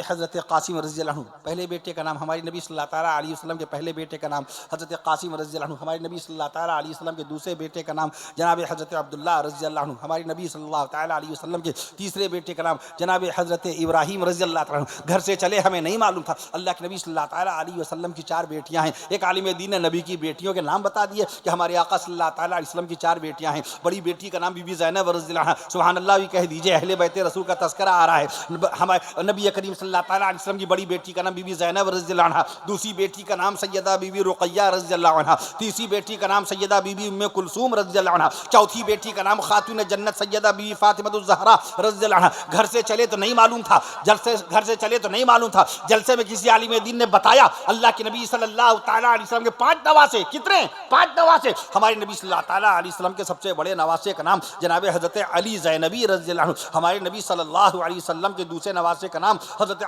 حضرت قاسم رضی اللہ عنہ پہلے بیٹے کا نام، ہمارے نبی صلی اللہ تعالیٰ علیہ وسلم کے پہلے بیٹے کا نام حضرت قاسم رضی اللہ عنہ. ہمارے نبی صلی اللہ تعالیٰ علیہ وسلم کے دوسرے بیٹے کا نام جناب حضرت عبداللہ رضی اللہ عنہ. ہمارے نبی صلی اللہ تعالیٰ علیہ وسلم کے تیسرے بیٹے کا نام جناب حضرت ابراہیم رضی اللہ تعالیٰ عنہ. گھر سے چلے، ہمیں نہیں معلوم تھا اللہ کے نبی صلی اللہ تعالیٰ علیہ وسلم کی 4 بیٹیاں ہیں. ایک عالم دین نے نبی کی بیٹیوں کے نام بتا دیے کہ ہمارے آقا صلی اللہ تعالیٰ علیہ وسلم کی 4 بیٹیاں ہیں. بڑی بیٹی کا نام بی بی زینب رضی اللہ عنہ. سبحان اللہ بھی کہہ دیجئے، اہل بیت رسول کا تذکرہ آ رہا ہے. ہمارے نبی کریم صلی اللہ تعالیٰ علیہ وسلم کی بڑی بیٹی کا نام بی بی زینب رضی اللہ عنہ، دوسری بیٹی کا نام سیدہ بی بی رقیہ رضی اللہ عنہ، تیسری بیٹی کا نام سیدہ بی بی ام کلثوم رضی اللہ عنہ، چوتھی بیٹی کا نام خاتون جنت سیدہ بی بی فاطمہ الزہرا رضی اللہ عنہ. گھر سے چلے تو نہیں معلوم تھا، جلسے میں کسی عالم دین نے بتایا اللہ کے نبی صلی اللہ تعالیٰ علیہ وسلم کے 5 نواسے. کتنے؟ 5 نواسے. ہمارے نبی صلی اللہ تعالیٰ علیہ وسلم کے سب سے بڑے نواسے کا نام جناب حضرت علی زینبی رضی اللہ عنہ. ہمارے نبی صلی اللہ علیہ وسلم کے دوسرے نواسے کا نام حضرت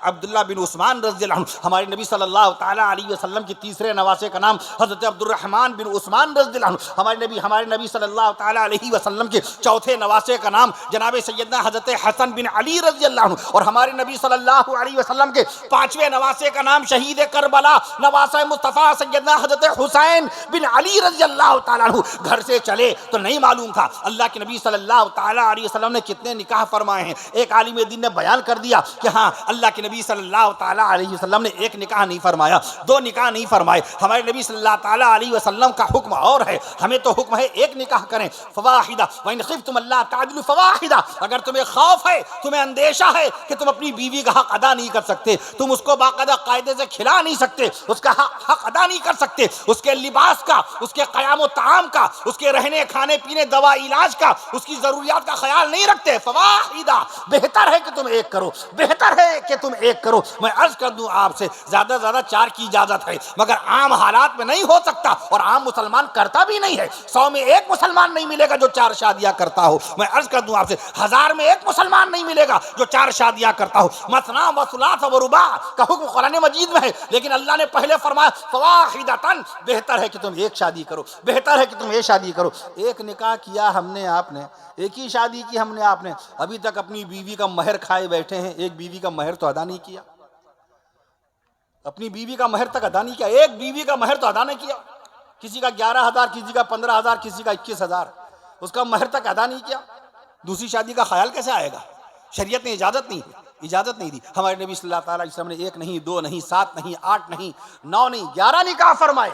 عبداللہ بن عثمان رضی اللہ عنہ. ہمارے نبی صلی اللہ تعالیٰ علیہ وسلم کے تیسرے نواسے کا نام حضرت عبد الرحمن بن عثمان رضی اللہ عنہ. ہمارے نبی صلی اللہ تعالیٰ علیہ وسلم کے چوتھے نواسے کا نام جناب سیدنا حضرت حسن بن علی رضی اللہ عنہ. اور ہمارے نبی صلی اللہ علیہ وسلم کے 5ویں نواسے کا نام شہید کربلا نواسہ مصطفیٰ سیدنا حضرت حسین بن علی رضی اللہ تعالیٰ عنہ. گھر سے چلے تو نہیں معلوم تھا اللہ کے نبی صلی اللہ تعالیٰ علیہ وسلم نے کتنے نکاح فرمائے ہیں. ایک عالم دین نے بیان کر دیا کہ ہاں اللہ کے نبی صلی اللہ تعالیٰ علیہ وسلم نے 1 نکاح نہیں فرمایا، 2 نکاح نہیں فرمائے. ہمارے نبی صلی اللہ تعالیٰ علیہ وسلم کا حکم اور ہے، ہمیں تو حکم ہے 1 نکاح کریں. فواحدہ وَإِنْ خِفْتُمْ أَلَّا تَعْدِلُوا فَوَاحِدَةً. اگر تمہیں خوف ہے، تمہیں اندیشہ ہے کہ تم اپنی بیوی کا حق ادا نہیں کر سکتے، تم اس کو باقاعدہ قاعدے سے کھلا نہیں سکتے، اس کا حق ادا نہیں کر سکتے، اس کے لباس کا، اس کے قیام و طعام کا، اس کے رہنے کھانے پینے دوا علاج کا، اس کی ضروریات کا خیال نہیں رکھتے، فواحدہ، بہتر ہے کہ تم 1 کرو، بہتر ہے کہ تم 1 کرو. میں عرض کر دوں آپ سے، زیادہ سے زیادہ 4 کی اجازت ہے، مگر عام حالات میں نہیں ہو سکتا، اور عام مسلمان کرتا بھی نہیں ہے. 100 میں 1 مسلمان نہیں ملے گا جو 4 شادیاں کرتا ہو. میں عرض کر دوں آپ سے، 1000 میں 1 مسلمان نہیں ملے گا جو 4 شادیاں کرتا ہو. مثنا و ثلاث و رباع کا حکم قرآن مجید میں ہے، لیکن اللہ نے پہلے فرمایا فواحدۃ، بہتر ہے کہ تم 1 شادی کرو، بہتر ہے کہ تم 1 شادی کرو. 1 نکاح کیا ہم نے، آپ نے 1 ہی شادی کی ہم نے، آپ نے ابھی تک اپنی بیوی کا مہر کھائے بیٹھے ہیں، 1 بیوی کا مہر تو ادا نہیں کیا. اپنی بیوی کا مہر تک ادا نہیں کیا. ایک بیوی کا مہر تو ادا نہیں کیا. کسی کا 11,000، کسی کا 15,000، کسی کا 21,000. اس کا مہر تک ادا نہیں کیا. دوسری شادی کا خیال کیسے آئے گا؟ شریعت نے اجازت نہیں دی. ہمارے نبی صلی اللہ تعالیٰ علیہ وسلم نے 1 نہیں، 2 نہیں، 7 نہیں، 8 نہیں، 9 نہیں، 11 نکاح فرمائے.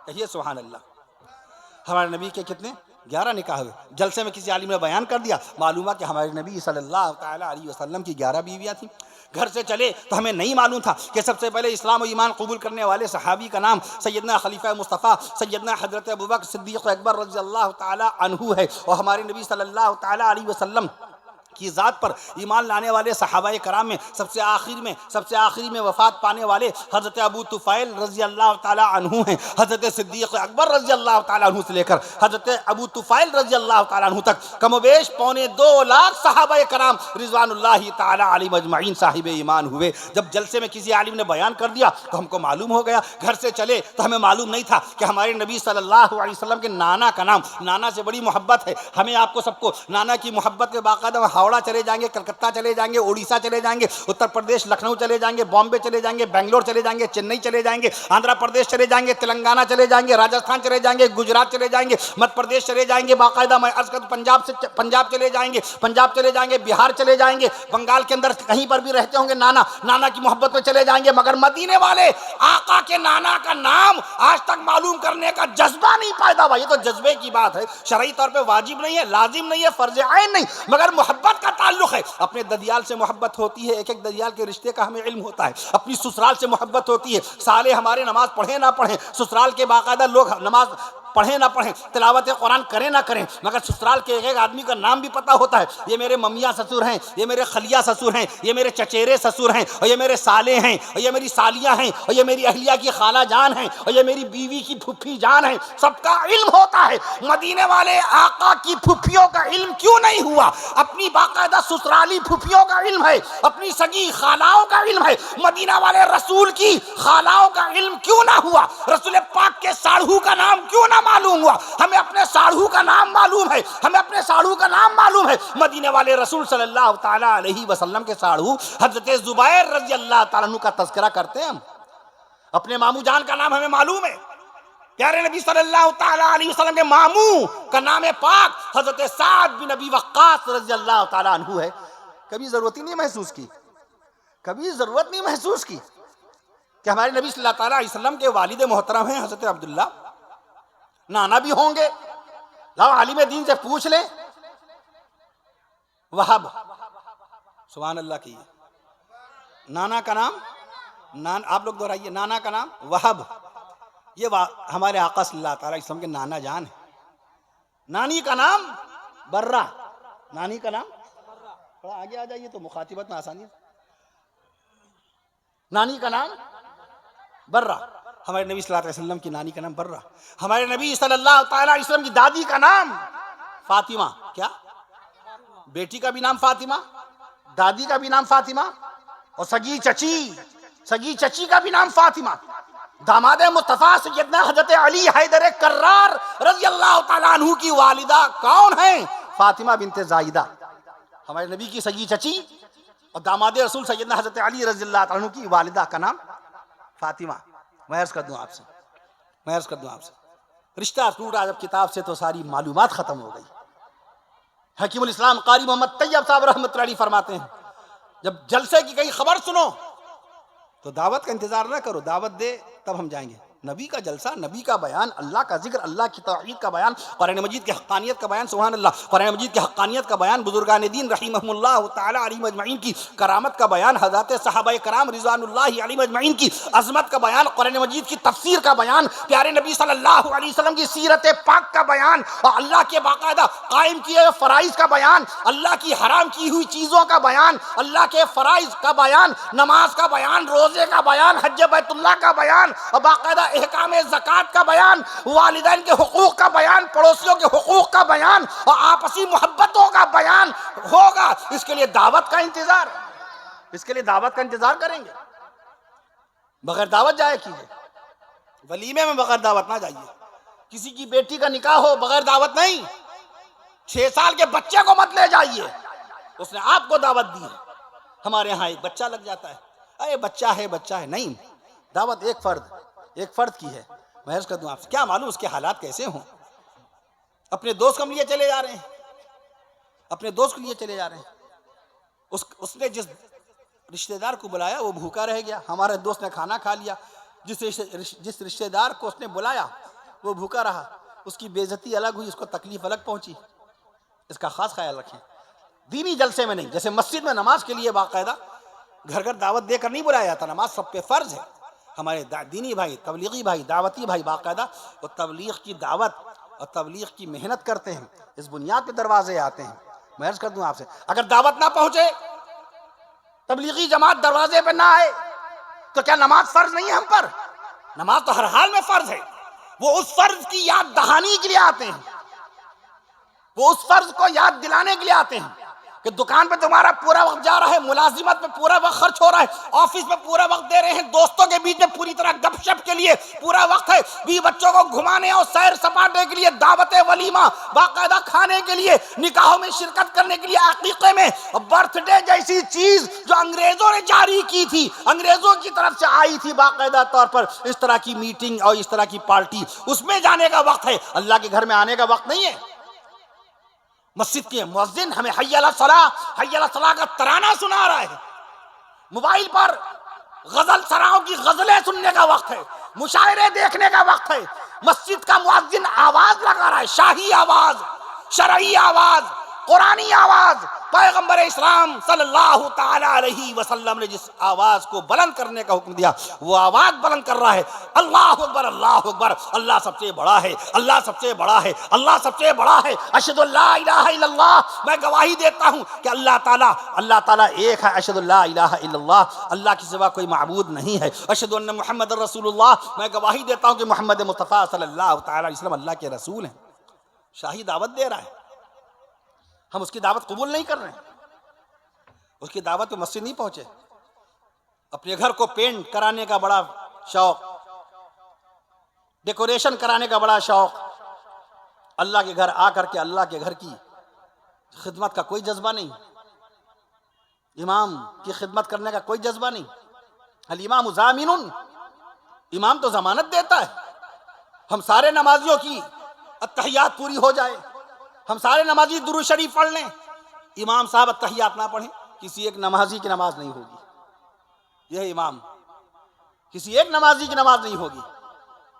کہیے سبحان اللہ. ہمارے نبی کے کتنے؟ 11 نکاح ہوئے. جلسے میں کسی عالم نے بیان کر دیا، معلوم ہے کہ ہمارے نبی صلی اللہ تعالیٰ علیہ وسلم کی 11 بیویاں تھیں. گھر سے چلے تو ہمیں نہیں معلوم تھا کہ سب سے پہلے اسلام و ایمان قبول کرنے والے صحابی کا نام سیدنا خلیفہ مصطفیٰ سیدنا حضرت ابوبکر صدیق اکبر رضی اللہ تعالیٰ عنہ ہے. اور ہمارے نبی صلی اللہ تعالیٰ علیہ وسلم کی ذات پر ایمان لانے والے صحابہ کرام میں سب سے آخری میں وفات پانے والے حضرت ابو طفیل رضی اللہ تعالیٰ عنہ ہیں. حضرت صدیق اکبر رضی اللہ تعالیٰ عنہ سے لے کر حضرت ابو طفیل رضی اللہ تعالیٰ عنہ تک کم و بیش 2.25 لاکھ صحابہ کرام رضوان اللہ تعالیٰ علیہم اجمعین صاحب ایمان ہوئے. جب جلسے میں کسی عالم نے بیان کر دیا تو ہم کو معلوم ہو گیا. گھر سے چلے تو ہمیں معلوم نہیں تھا کہ ہمارے نبی صلی اللہ علیہ وسلم کے نانا کا نام، نانا سے بڑی محبت ہے ہمیں، آپ کو سب کو. نانا کی محبت کے باقاعدہ ہاوڑہ چلے جائیں گے، کلکتہ چلے جائیں گے، اڑیسہ چلے جائیں گے، اتر پردیش لکھنؤ چلے جائیں گے، بامبے چلے جائیں گے، بنگلور چلے جائیں گے، چنئی چلے جائیں گے، آندھرا پردیش چلے جائیں گے، تلنگانہ چلے جائیں گے، راجستھان چلے جائیں گے، گجرات چلے جائیں گے، مدھیہ پردیش چلے جائیں گے، باقاعدہ میں عرض کرتا پنجاب چلے جائیں گے، بہار چلے جائیں گے، بنگال کے اندر کہیں پر بھی رہتے ہوں گے نانا کی محبت میں چلے جائیں گے. مگر مدینے والے آقا کے نانا کا نام آج تک معلوم کرنے کا جذبہ نہیں پیدا ہوا. یہ تو جذبے کی بات ہے، شرعی طور پہ واجب نہیں ہے، لازم نہیں ہے، فرض عین نہیں، مگر محبت کا تعلق ہے. اپنے ددیال سے محبت ہوتی ہے، ایک ددیال کے رشتے کا ہمیں علم ہوتا ہے. اپنی سسرال سے محبت ہوتی ہے. سالے ہمارے نماز پڑھیں نہ پڑھیں، سسرال کے باقاعدہ لوگ نماز پڑھیں نہ پڑھیں، تلاوت قرآن کریں نہ کریں، مگر سسرال کے ایک آدمی کا نام بھی پتہ ہوتا ہے. یہ میرے ممیاں سسر ہیں، یہ میرے خلیہ سسر ہیں، یہ میرے چچیرے سسر ہیں، اور یہ میرے سالے ہیں، اور یہ میری سالیاں ہیں، اور یہ میری اہلیہ کی خالہ جان ہیں، اور یہ میری بیوی کی پھپھی جان ہیں. سب کا علم ہوتا ہے. مدینے والے آقا کی پھپھیوں کا علم کیوں نہیں ہوا؟ اپنی باقاعدہ سسرالی پھپھیوں کا علم ہے، اپنی سگی خالاؤں کا علم ہے. مدینہ والے رسول کی خالاؤں کا علم کیوں نہ ہوا؟ رسول پاک کے ساڑھو کا نام کیوں نہ معلوم ہوا؟ ہمیں اپنے ساڑھو کا نام معلوم ہے، ہمیں اپنے ساڑھو کا نام معلوم ہے. مدینے والے رسول صلی اللہ تعالیٰ علیہ وسلم کے ساڑھو حضرت زبیر رضی اللہ تعالیٰ عنہ کا تذکرہ کرتے ہیں. ہم اپنے ماموں جان کا نام ہمیں معلوم ہے. پیارے نبی صلی اللہ تعالیٰ علیہ وسلم کے ماموں کا نام پاک حضرت سعد بن ابی وقاص رضی اللہ تعالیٰ عنہ ہے. کبھی ضرورت ہی نہیں محسوس کی کہ ہمارے نبی صلی اللہ تعالیٰ علیہ وسلم کے والد محترم ہیں حضرت عبداللہ، نانا بھی ہوں گے. لاؤ عالم دین سے پوچھ لیں. وہب، سبحان اللہ کی نانا کا نام، آپ لوگ دہرائیے، نانا کا نام وہب. یہ ہمارے آقا صلی اللہ تعالیٰ علیہ وسلم کے نانا جان ہے. نانی کا نام برہ، نانی کا نام، تھوڑا آگے آ جائیے تو مخاطبت میں آسانی ہے. نانی کا نام برہ. ہمارے نبی صلی اللہ علیہ وسلم کی نانی کا نام برہ. ہمارے نبی صلی اللہ تعالیٰ علیہ وسلم کی دادی کا نام فاطمہ. کیا؟ بیٹی کا بھی نام فاطمہ، دادی کا بھی نام فاطمہ، اور سگی چچی کا بھی نام فاطمہ. داماد مصطفیٰ سیدنا حضرت علی حیدر کرار رضی اللہ تعالیٰ عنہ کی والدہ کون ہیں؟ فاطمہ بنت زائدہ. ہمارے نبی کی سگی چچی اور داماد رسول سیدنا حضرت علی رضی اللہ تعالیٰ عنہ کی والدہ کا نام فاطمہ. میں عرض کر دوں آپ سے رشتہ ٹوٹا جب کتاب سے تو ساری معلومات ختم ہو گئی. حکیم الاسلام قاری محمد طیب صاحب رحمۃ اللہ علیہ فرماتے ہیں جب جلسے کی کئی خبر سنو تو دعوت کا انتظار نہ کرو، دعوت دے تب ہم جائیں گے. نبی کا جلسہ، نبی کا بیان، اللہ کا ذکر، اللہ کی توحید کا بیان، قرآن مجید کی حقانیت کا بیان، سبحان اللہ، قرآن مجید کی حقانیت کا بیان، بزرگان دین رحمہم اللہ تعالی علیہم اجمعین کی کرامت کا بیان، حضرات صحابہ کرام رضوان اللہ علیہم اجمعین کی عظمت کا بیان، قرآن مجید کی تفسیر کا بیان، پیارے نبی صلی اللہ علیہ وسلم کی سیرت پاک کا بیان، اور اللہ کے باقاعدہ قائم کیے ہوئے فرائض کا بیان، اللہ کی حرام کی ہوئی چیزوں کا بیان، اللہ کے فرائض کا بیان، نماز کا بیان، روزے کا بیان، حج بیت اللہ کا بیان، اور باقاعدہ احکام زکوٰۃ کا بیان، والدین کے حقوق کا بیان، پڑوسیوں کے حقوق کا بیان، اور آپسی محبتوں کا بیان ہوگا. اس کے لیے دعوت کا انتظار کریں گے. بغیر دعوت جائے کیجیے، ولیمے میں بغیر دعوت نہ جائیے. کسی کی بیٹی کا نکاح ہو بغیر دعوت نہیں. 6 سال کے بچے کو مت لے جائیے، اس نے آپ کو دعوت دی ہے. ہمارے ہاں ایک بچہ لگ جاتا ہے، ارے بچہ ہے نہیں. دعوت ایک فرد کی ہے. میں عرض کر دوں آپ سے، کیا معلوم اس کے حالات کیسے ہوں. اپنے دوست کے لیے چلے جا رہے ہیں، اپنے دوست کے لیے چلے جا رہے ہیں. اس نے جس رشتہ دار کو بلایا وہ بھوکا رہ گیا. ہمارے دوست نے کھانا کھا لیا. جس رشتہ دار کو اس نے بلایا وہ بھوکا رہا. اس کی بے عزتی الگ ہوئی، اس کو تکلیف الگ پہنچی. اس کا خاص خیال رکھیں. دینی جلسے میں نہیں، جیسے مسجد میں نماز کے لیے باقاعدہ گھر گھر دعوت دے کر نہیں بلایا جاتا. نماز سب پہ فرض ہے. ہمارے دینی بھائی، تبلیغی بھائی، دعوتی بھائی باقاعدہ وہ تبلیغ کی دعوت اور تبلیغ کی محنت کرتے ہیں. اس بنیاد پہ دروازے آتے ہیں. میں عرض کر دوں آپ سے، اگر دعوت نہ پہنچے، تبلیغی جماعت دروازے پہ نہ آئے، تو کیا نماز فرض نہیں ہے ہم پر؟ نماز تو ہر حال میں فرض ہے. وہ اس فرض کی یاد دہانی کے لیے آتے ہیں، وہ اس فرض کو یاد دلانے کے لیے آتے ہیں کہ دکان پہ تمہارا پورا وقت جا رہا ہے، ملازمت میں پورا وقت خرچ ہو رہا ہے، آفس میں پورا وقت دے رہے ہیں، دوستوں کے بیچ میں پوری طرح گپ شپ کے لیے پورا وقت ہے، بھی بچوں کو گھمانے اور سیر سپاٹے کے لیے، دعوت ولیمہ باقاعدہ کھانے کے لیے، نکاحوں میں شرکت کرنے کے لیے، عقیقے میں، برتھ ڈے جیسی چیز جو انگریزوں نے جاری کی تھی، انگریزوں کی طرف سے آئی تھی باقاعدہ طور پر، اس طرح کی میٹنگ اور اس طرح کی پارٹی، اس میں جانے کا وقت ہے. اللہ کے گھر میں آنے کا وقت نہیں ہے. مسجد کے مؤذن ہمیں حی علی الصلاۃ، حی علی الصلاۃ کا ترانہ سنا رہا ہے. موبائل پر غزل سراؤں کی غزلیں سننے کا وقت ہے، مشاعرے دیکھنے کا وقت ہے. مسجد کا مؤذن آواز لگا رہا ہے، شاہی آواز، شرعی آواز، قرآنی آواز. پیغمبر اسلام صلی اللہ تعالی علیہ وسلم نے جس آواز کو بلند کرنے کا حکم دیا وہ آواز بلند کر رہا ہے. اللہ اکبر، اللہ اکبر، اللہ سب سے بڑا ہے، اللہ سب سے بڑا ہے، اللہ سب سے بڑا ہے. اشہد ان لا الہ الا اللہ، میں گواہی دیتا ہوں کہ اللہ تعالیٰ ایک ہے. اشہد ان لا الہ الا اللہ، اللہ کے سوا کوئی معبود نہیں ہے. اشہد ان محمد رسول اللہ، میں گواہی دیتا ہوں کہ محمد مصطفیٰ صلی اللہ تعالی علیہ وسلم اللہ کے رسول ہیں. شاہی دعوت دے رہا ہے، ہم اس کی دعوت قبول نہیں کر رہے ہیں. اس کی دعوت پہ مسجد نہیں پہنچے. اپنے گھر کو پینٹ کرانے کا بڑا شوق، ڈیکوریشن کرانے کا بڑا شوق، اللہ کے گھر آ کر کے اللہ کے گھر کی خدمت کا کوئی جذبہ نہیں، امام کی خدمت کرنے کا کوئی جذبہ نہیں. الامام ضامن، امام تو ضمانت دیتا ہے. ہم سارے نمازیوں کی التحیات پوری ہو جائے، ہم سارے نمازی درود شریف پڑھ لیں، امام صاحب التحیات نہ پڑھیں، کسی ایک نمازی کی نماز نہیں ہوگی. یہ امام، کسی ایک نمازی کی نماز نہیں ہوگی.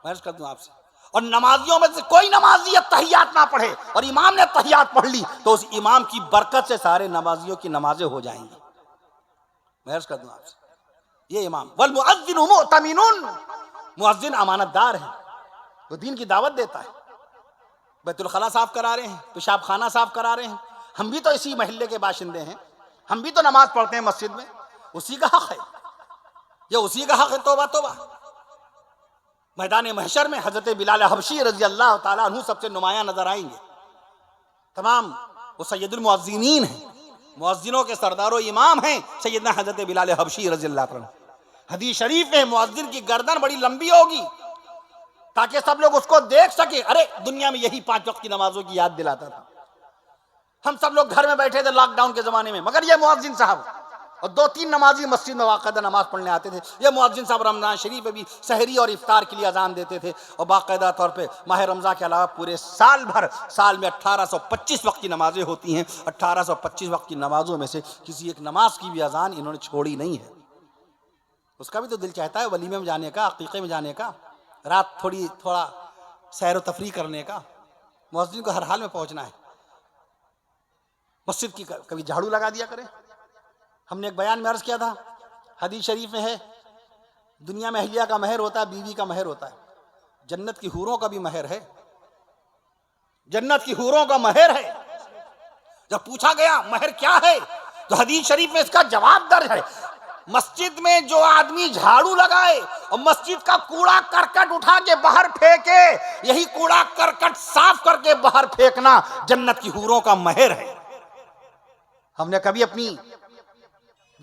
میں عرض کر دوں آپ سے، اور نمازیوں میں سے کوئی نمازی التحیات نہ پڑھے اور امام نے التحیات پڑھ لی تو اس امام کی برکت سے سارے نمازیوں کی نمازیں ہو جائیں گی. میں عرض کر دوں آپ سے، یہ امام. والمؤذن مؤتمن، مؤذن امانت دار ہے، وہ دین کی دعوت دیتا ہے. بیت الخلا صاف کرا رہے ہیں، پیشاب خانہ صاف کرا رہے ہیں. ہم بھی تو اسی محلے کے باشندے ہیں، ہم بھی تو نماز پڑھتے ہیں مسجد میں. اسی کا حق ہے، یہ اسی کا حق ہے. توبہ توبہ. میدان محشر میں حضرت بلال حبشی رضی اللہ تعالیٰ عنہ سب سے نمایاں نظر آئیں گے. تمام وہ سید المؤذنین ہیں، مؤذنوں کے سردار و امام ہیں سیدنا حضرت بلال حبشی رضی اللہ تعالیٰ عنہ. حدیث شریف میں مؤذن کی گردن بڑی لمبی ہوگی تاکہ سب لوگ اس کو دیکھ سکیں. ارے دنیا میں یہی 5 وقت کی نمازوں کی یاد دلاتا تھا. ہم سب لوگ گھر میں بیٹھے تھے لاک ڈاؤن کے زمانے میں، مگر یہ مؤذن صاحب اور 2-3 نمازی مسجد میں باقاعدہ نماز پڑھنے آتے تھے. یہ مؤذن صاحب رمضان شریف میں بھی سحری اور افطار کے لیے اذان دیتے تھے، اور باقاعدہ طور پہ ماہ رمضان کے علاوہ پورے سال بھر، سال میں 1825 وقت کی نمازیں ہوتی ہیں. 1825 وقت کی نمازوں میں سے کسی ایک نماز کی بھی اذان انہوں نے چھوڑی نہیں ہے. اس کا بھی تو دل چاہتا ہے ولیمے میں جانے کا، عقیقے میں جانے کا، رات تھوڑا سیر و تفریح کرنے کا. مؤذن کو ہر حال میں پہنچنا ہے. مسجد کی کبھی جھاڑو لگا دیا کریں. ہم نے ایک بیان میں عرض کیا تھا، حدیث شریف میں ہے دنیا میں اہلیہ کا مہر ہوتا ہے، بیوی کا مہر ہوتا ہے، جنت کی حوروں کا بھی مہر ہے. جنت کی حوروں کا مہر ہے. جب پوچھا گیا مہر کیا ہے تو حدیث شریف میں اس کا جواب درج ہے. مسجد میں جو آدمی جھاڑو لگائے اور مسجد کا کوڑا کرکٹ اٹھا کے باہر پھینکے، یہی کوڑا کرکٹ صاف کر کے باہر پھینکنا جنت کی حوروں کا مہر ہے. ہم نے کبھی اپنی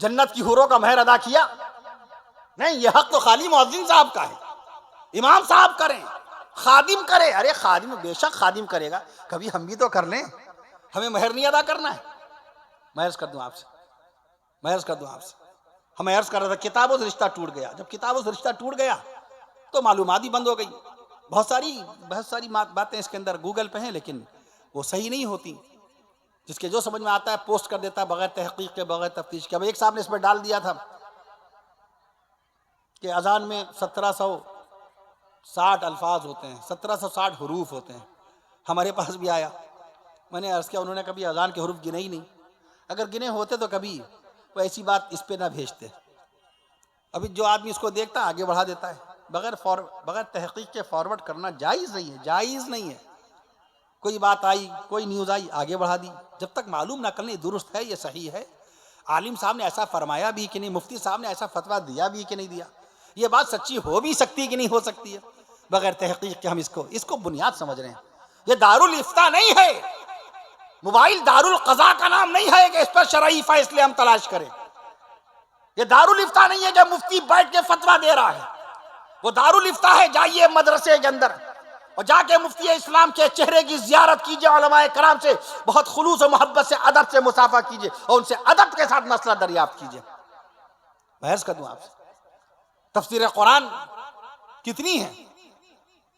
جنت کی حوروں کا مہر ادا کیا؟ نہیں. یہ حق تو خالی مؤذن صاحب کا ہے. امام صاحب کریں، خادم کرے. ارے خادم بے شک خادم کرے گا، کبھی ہم بھی تو کر لیں. ہمیں مہر نہیں ادا کرنا ہے. میں عرض کر دوں آپ سے، ہمیں عرض کر رہا تھا کتابوں سے رشتہ ٹوٹ گیا. جب کتابوں سے رشتہ ٹوٹ گیا تو معلومات ہی بند ہو گئی. بہت ساری باتیں اس کے اندر گوگل پہ ہیں لیکن وہ صحیح نہیں ہوتی. جس کے جو سمجھ میں آتا ہے پوسٹ کر دیتا ہے بغیر تحقیق کے, بغیر تفتیش کے. اب ایک صاحب نے اس پہ ڈال دیا تھا کہ اذان میں 1760 الفاظ ہوتے ہیں, 1760 حروف ہوتے ہیں. ہمارے پاس بھی آیا, میں نے عرض کیا انہوں نے کبھی اذان کے حروف گنے ہی نہیں. اگر گنے ہوتے تو کبھی وہ ایسی بات اس پہ نہ بھیجتے. ابھی جو آدمی اس کو دیکھتا ہے آگے بڑھا دیتا ہے. بغیر تحقیق کے فارورڈ کرنا جائز نہیں ہے, جائز نہیں ہے. کوئی بات آئی, کوئی نیوز آئی, آگے بڑھا دی. جب تک معلوم نہ کر لیں درست ہے یہ صحیح ہے, عالم صاحب نے ایسا فرمایا بھی کہ نہیں, مفتی صاحب نے ایسا فتویٰ دیا بھی کہ نہیں دیا, یہ بات سچی ہو بھی سکتی کہ نہیں ہو سکتی ہے, بغیر تحقیق کے ہم اس کو بنیاد سمجھ رہے ہیں. یہ دارالافتاء نہیں ہے, موبائل دارالقضاء کا نام نہیں ہے کہ اس پر شرعی فیصلے ہم تلاش کریں. یہ دارالافتاء نہیں ہے کہ مفتی بیٹھ کے فتویٰ دے رہا ہے. وہ دارالافتاء ہے جائیے مدرسے کے اندر اور جا کے مفتی اسلام کے چہرے کی زیارت کیجئے, علماء کرام سے بہت خلوص و محبت سے ادب سے مصافحہ کیجئے اور ان سے ادب کے ساتھ مسئلہ دریافت کیجئے. میں عرض کر دوں آپ سے تفسیر قرآن کتنی ہے,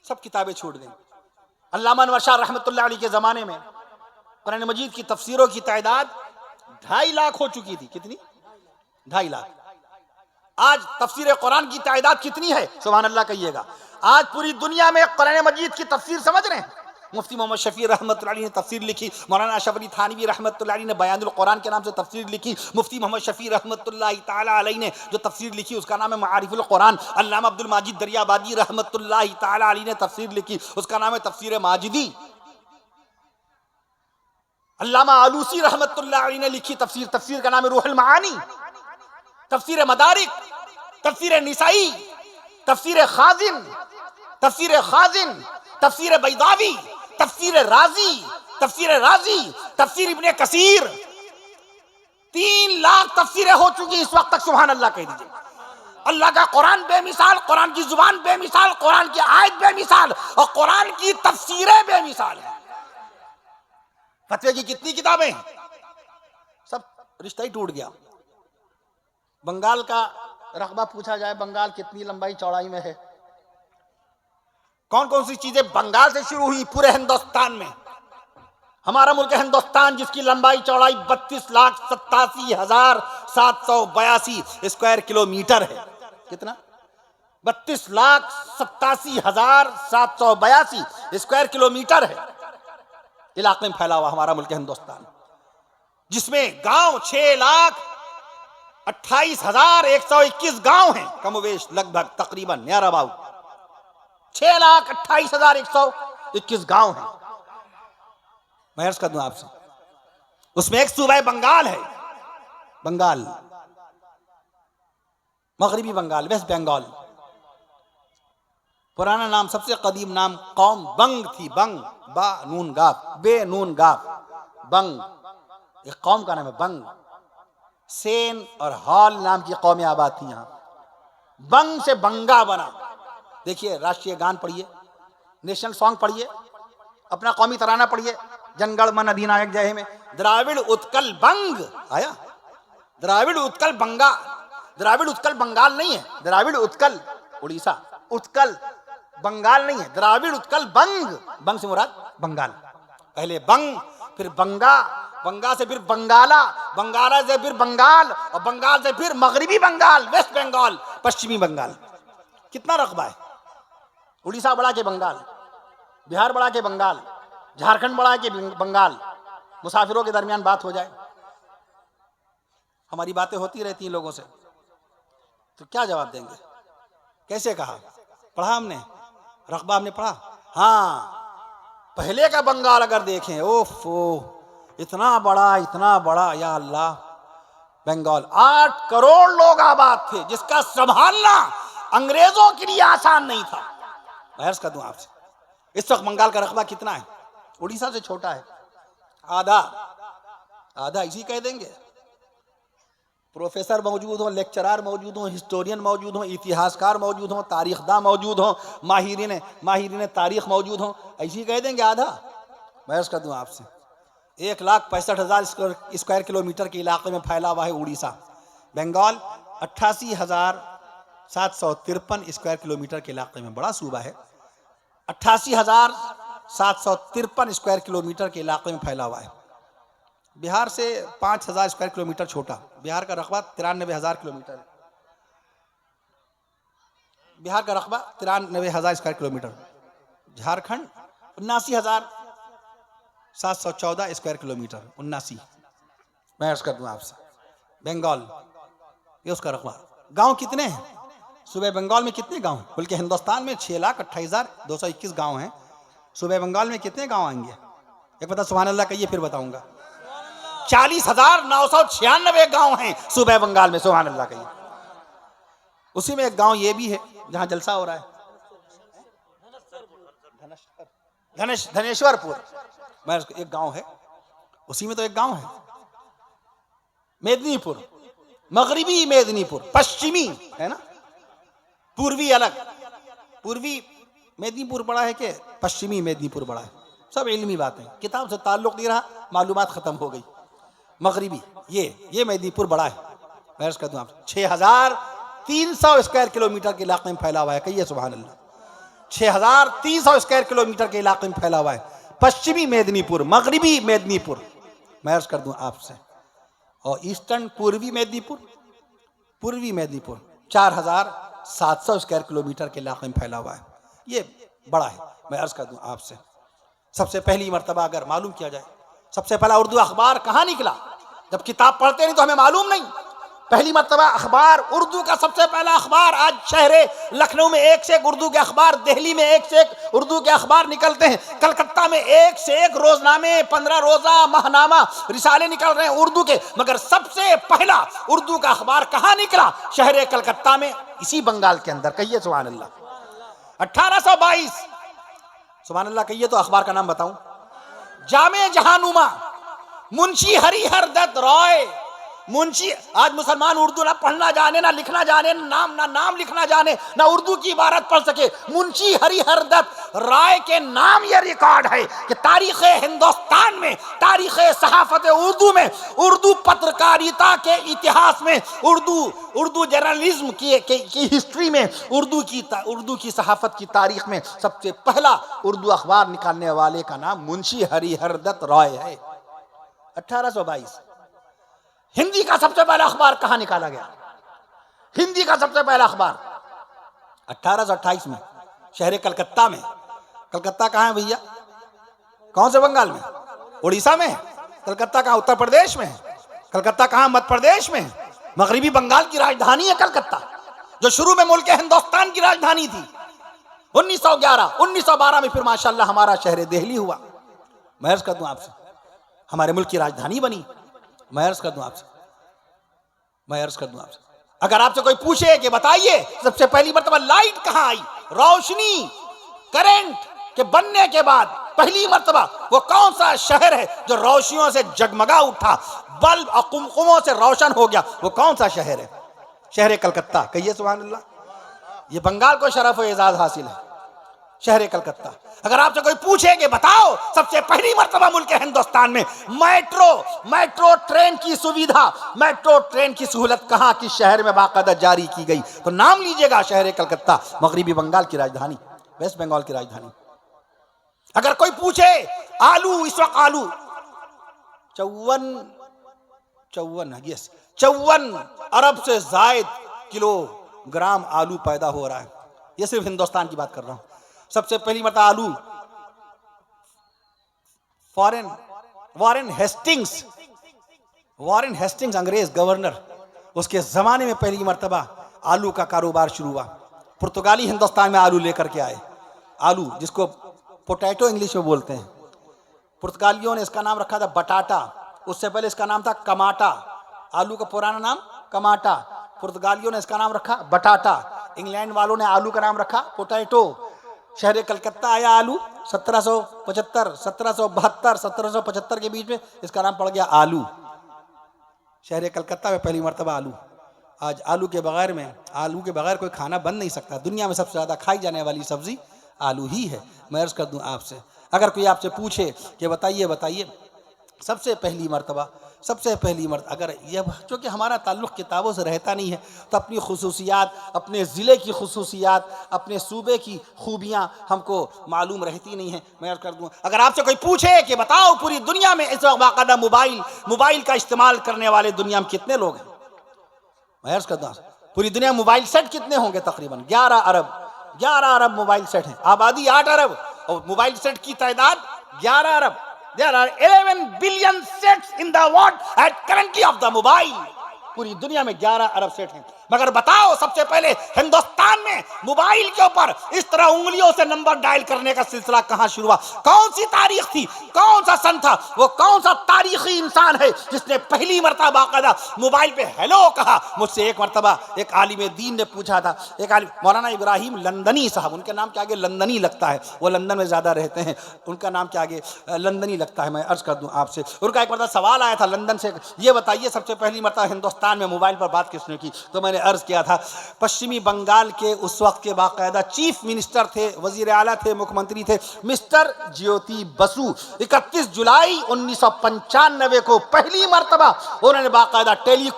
سب کتابیں چھوٹ گئیں. علامہ انور شاہ رحمۃ اللہ علیہ کے زمانے میں قرآن مجید کی تفسیروں کی تعداد 2.5 لاکھ ہو چکی تھی. کتنی؟ 2.5 لاکھ. آج تفسیر قرآن کی تعداد کتنی ہے؟ سبحان اللہ کہیے گا. آج پوری دنیا میں قرآن مجید کی تفسیر سمجھ رہے ہیں. مفتی محمد شفیع رحمۃ اللہ علیہ نے تفسیر لکھی, مولانا اشرف علی تھانوی رحمۃ اللہ علیہ نے بیان القرآن کے نام سے تفسیر لکھی, مفتی محمد شفیع رحمۃ اللہ تعالی علیہ نے جو تفسیر لکھی اس کا نام ہے معارف القرآن, علامہ عبد الماجد دریابادی رحمۃ اللہ تعالی علیہ نے تفسیر لکھی اس کا نام ہے تفسیر ماجدی, علامہ آلوسی رحمۃ اللہ علیہ نے لکھی تفسیر کا نام ہے روح المعانی, تفسیر مدارک, تفسیر نسائی, تفسیر خازن, تفسیر بیضاوی, تفسیر رازی, تفسیر ابن کثیر. 3 لاکھ تفسیریں ہو چکی اس وقت تک. سبحان اللہ کہہ دیجئے. اللہ کا قرآن بے مثال, قرآن کی زبان بے مثال, قرآن کی آیت بے مثال اور قرآن کی تفسیریں بے مثال ہیں. فتوے کی کتنی کتابیں ہیں, سب رشتہ ہی ٹوٹ گیا. بنگال کا رقبہ پوچھا جائے, بنگال کتنی لمبائی چوڑائی میں ہے, کون کون سی چیزیں بنگال سے شروع ہوئی پورے ہندوستان میں. ہمارا ملک ہندوستان جس کی لمبائی چوڑائی 32,87,782 اسکوائر کلومیٹر ہے. کتنا؟ 32,87,782 اسکوائر کلومیٹر ہے علاقے میں پھیلا ہوا ہمارا ملک ہندوستان, جس میں گاؤں 6,28,121 گاؤں ہیں کم و بیش, لگ بھگ تقریباً نیار اباؤٹ 6,28,121 گاؤں ہیں. میں عرض کر دوں آپ سے اس میں ایک صوبہ بنگال ہے, بنگال, مغربی بنگال, ویسٹ بنگال. پرانا نام, سب سے قدیم نام قوم بنگ تھی. بنگ, با نون گاف, بے نون گاف, بنگ ایک قوم کا نام ہے. بنگ, سین اور ہال نام کی قومیں آباد تھی یہاں. بنگ سے بنگا بنا. دیکھیے راشٹریہ گان پڑھیے, نیشنل سانگ پڑھیے, اپنا قومی ترانہ پڑھیے, جنگڑ من ادھینائک جے میں دراوڑ اتکل بنگ آیا. دراوڑ اتکل بنگا, دراوڑ اتکل بنگال نہیں ہے, دراوڑ اتکل اڑیسہ, اتکل بنگال نہیں ہے, دراوڑ اتکل بنگ, بنگ سے مراد بنگال. پہلے بنگ, پھر بنگا, بنگا سے پھر بنگالا, بنگالا سے پھر بنگال, اور بنگال سے پھر مغربی بنگال, ویسٹ بنگال, پشچمی بنگال. کتنا رقبہ ہے؟ اڑیسہ بڑا کہ بنگال, بہار بڑا کہ بنگال, جھارکھنڈ بڑا کہ بنگال. مسافروں کے درمیان بات ہو جائے, ہماری باتیں ہوتی رہتی ہیں لوگوں سے, تو کیا جواب دیں گے؟ کیسے کہا؟ پڑھا ہم نے, رقبہ ہم نے پڑھا. ہاں پہلے کا بنگال اگر دیکھیں, اوفو اتنا بڑا, یا اللہ, بنگال 8 کروڑ لوگ آباد تھے, جس کا سنبھالنا انگریزوں کے لیے آسان نہیں تھا. میں عرض کر دوں آپ سے اس وقت بنگال کا رقبہ کتنا ہے؟ اڑیسہ سے چھوٹا ہے, آدھا اسی کہہ دیں گے. پروفیسر موجود ہوں, لیکچرار موجود ہوں, ہسٹورین موجود ہوں, اتہاسکار موجود ہوں, تاریخ داں موجود ہوں, ماہرین تاریخ موجود ہوں, ایسی کہہ دیں گے آدھا. میں عرض کر دوں آپ سے 1,65,000 اسکوائر کلومیٹر کے علاقے میں پھیلا ہوا ہے اڑیسہ. بنگال 88,753 اسکوائر کلومیٹر کے علاقے میں بڑا صوبہ ہے. 88,753 اسکوائر کلومیٹر کے علاقے میں پھیلا ہوا ہے. بہار سے 5,000 اسکوائر کلومیٹر چھوٹا. بہار کا رقبہ 93,000 کلومیٹر ہے. بہار کا رقبہ 93,000 square kilometre. Jharkhand 79,714 square kilometre. 79 میں عرض کر دوں آپ سے. بنگال یہ اس کا رقبہ. گاؤں کتنے ہیں صوبہ بنگال میں؟ کتنے گاؤں؟ بلکہ ہندوستان میں 6,28,221 گاؤں ہیں. صوبہ بنگال میں کتنے گاؤں آئیں گے؟ ایک بتا سبحان اللہ کہیے پھر بتاؤں گا. 40,996 گاؤں ہیں صوبہ بنگال میں. سبحان اللہ کہیے. اسی میں ایک گاؤں یہ بھی ہے جہاں جلسہ ہو رہا ہے, دھنیشور پور. ایک گاؤں ہے اسی میں. تو ایک گاؤں ہے میدنی پور. مغربی میدنی پور, پشچمی ہے نا, پوروی الگ. پوروی میدنی پور بڑا ہے کہ پشچمی میدنی پور بڑا ہے؟ سب علمی باتیں, کتاب سے تعلق نہیں رہا, معلومات ختم ہو گئی. مغربی یہ میدنی پور بڑا ہے. میں عرض کرتا ہوں 6,300 اسکوائر کلومیٹر کے علاقے میں پھیلا ہوا ہے. کہیے سبحان اللہ. 6,300 اسکوائر کلومیٹر کے علاقے میں پھیلا ہوا ہے. پشچمی میدنی پور, مغربی میدنی پور. میں عرض کر دوں آپ سے. اور ایسٹرن پوروی میدنی پور, پوروی میدنی پور 4,700 اسکوائر کلومیٹر کے علاقے میں پھیلا ہوا ہے. یہ بڑا ہے. میں عرض کر دوں آپ سے, سب سے پہلی مرتبہ اگر معلوم کیا جائے, سب سے پہلا اردو اخبار کہاں نکلا؟ جب کتاب پڑھتے نہیں تو ہمیں معلوم نہیں. پہلی مرتبہ اخبار, اردو کا سب سے پہلا اخبار. آج شہر لکھنؤ میں ایک سے ایک اردو کے اخبار, دہلی میں ایک سے ایک اردو کے اخبار نکلتے ہیں, کلکتہ میں ایک سے ایک روزنامے, 15 روزہ, ماہنامہ, رسالے نکل رہے ہیں اردو کے. مگر سب سے پہلا اردو کا اخبار کہاں نکلا؟ شہر کلکتہ میں, اسی بنگال کے اندر. کہیے سبحان اللہ. 1822. سبحان اللہ کہیے تو اخبار کا نام بتاؤں. جامع جہانما, منشی ہری ہر دت رائے. منشی, آج مسلمان اردو نہ پڑھنا جانے, نہ لکھنا جانے, نہ نام لکھنا جانے, نہ اردو کی عبارت پڑھ سکے. منشی ہری ہر دت رائے کے نام یہ ریکارڈ ہے کہ تاریخ ہندوستان میں, تاریخ صحافت اردو میں, اردو پترکاریتا کے اتہاس میں, اردو جرنلزم کی ہسٹری میں, اردو کی صحافت کی تاریخ میں سب سے پہلا اردو اخبار نکالنے والے کا نام منشی ہری ہر دت رائے ہے. 1822. ہندی کا سب سے پہلا اخبار کہاں نکالا گیا؟ ہندی کا سب سے پہلا اخبار 1828 میں شہر کلکتہ میں. کلکتہ کہاں ہے بھیا؟ کون سے بنگال میں؟ اڑیسہ میں. کلکتہ کہاں؟ اتر پردیش میں. کلکتہ کہاں؟ مدھیہ پردیش میں. مغربی بنگال کی راجدھانی ہے کلکتہ, جو شروع میں ملک ہندوستان کی راجدھانی تھی. 1911 1912 میں پھر ماشاءاللہ ہمارا شہر دہلی ہوا. میں عرض کر دوں آپ سے, ہمارے ملک کی راجدھانی بنی. میں عرض کر دوں آپ سے, اگر آپ سے کوئی پوچھے کہ بتائیے سب سے پہلی مرتبہ لائٹ کہاں آئی, روشنی, کرنٹ کے بننے کے بعد پہلی مرتبہ وہ کون سا شہر ہے جو روشنیوں سے جگمگا اٹھا, بلب اور قمقموں سے روشن ہو گیا, وہ کون سا شہر ہے؟ شہر کلکتہ. کہیے سبحان اللہ. یہ بنگال کو شرف و اعزاز حاصل ہے, شہر کلکتہ. اگر آپ سے کوئی پوچھے کہ بتاؤ سب سے پہلی مرتبہ ملک ہندوستان میں میٹرو ٹرین کی سویدھا, میٹرو ٹرین کی سہولت کہاں کس شہر میں باقاعدہ جاری کی گئی, تو نام لیجئے گا شہر کلکتہ, مغربی بنگال کی راجدھانی, ویسٹ بنگال کی راجدھانی. اگر کوئی پوچھے آلو, اس وقت آلو 54 ارب سے زائد کلو گرام آلو پیدا ہو رہا ہے. یہ صرف ہندوستان کی بات کر رہا ہوں. سب سے پہلی مرتبہ آلو وارن ہیسٹنگز انگریز گورنر, اس کے زمانے میں پہلی مرتبہ آلو کا کاروبار شروع ہوا. پرتگالی ہندوستان میں آلو لے کر کے آئے. آلو جس کو پوٹیٹو انگلش میں بولتے ہیں, پرتگالیوں نے اس کا نام رکھا تھا بٹاٹا. اس سے پہلے اس کا نام تھا کماٹا. آلو کا پرانا نام کماٹا, پرتگالیوں نے اس کا نام رکھا بٹاٹا. انگلینڈ والوں نے آلو کا نام رکھا پوٹیٹو. شہر کلکتہ آیا آلو 1775 1772 1775 کے بیچ میں, اس کا نام پڑ گیا آلو. شہر کلکتہ میں پہلی مرتبہ آلو. آج آلو کے بغیر کوئی کھانا بن نہیں سکتا. دنیا میں سب سے زیادہ کھائی جانے والی سبزی آلو ہی ہے. میں عرض کر دوں آپ سے, اگر کوئی آپ سے پوچھے کہ بتائیے سب سے پہلی مرتبہ سب سے پہلی مرتبہ اگر یہ چونکہ ہمارا تعلق کتابوں سے رہتا نہیں ہے تو اپنی خصوصیات، اپنے ضلع کی خصوصیات، اپنے صوبے کی خوبیاں ہم کو معلوم رہتی نہیں ہیں. میں عرض کر دوں اگر آپ سے کوئی پوچھے کہ بتاؤ پوری دنیا میں اس وقت باقاعدہ موبائل کا استعمال کرنے والے دنیا میں کتنے لوگ ہیں، میں عرض کرتا ہوں پوری دنیا موبائل سیٹ کتنے ہوں گے؟ تقریباً 11 ارب موبائل سیٹ ہیں. آبادی 8 ارب اور موبائل سیٹ کی تعداد 11 ارب. There are 11 billion sets in the world at currently of the mobile. پوری دنیا میں 11 ارب سیٹ ہیں. مگر بتاؤ سب سے پہلے ہندوستان میں موبائل کے اوپر اس طرح انگلیوں سے نمبر ڈائل کرنے کا سلسلہ کہاں شروع ہوا؟ کون سی تاریخ تھی؟ کون سا سن تھا؟ وہ کون سا تاریخی انسان ہے جس نے پہلی مرتبہ باقاعدہ موبائل پہ ہیلو کہا؟ مجھ سے ایک مرتبہ ایک عالم دین نے پوچھا تھا، ایک عالم مولانا ابراہیم لندنی صاحب، ان کے نام کے آگے لندنی لگتا ہے، وہ لندن میں زیادہ رہتے ہیں، ان کا نام کے آگے لندنی لگتا ہے. میں عرض کر دوں آپ سے، ان کا ایک مرتبہ سوال آیا تھا لندن سے، یہ بتائیے سب سے پہلی مرتبہ ہندوستان میں موبائل پر بات کس نے کی؟ تو میں نے عرض کیا تھا پشچمی بنگال کے اس وقت کے باقاعدہ چیف منسٹر تھے، وزیر اعلیٰ تھے، مکھ منتری تھے، مسٹر جیوتی بسو. 31 جولائی 1995 کو پہلی مرتبہ انہوں نے باقاعدہ ٹیلی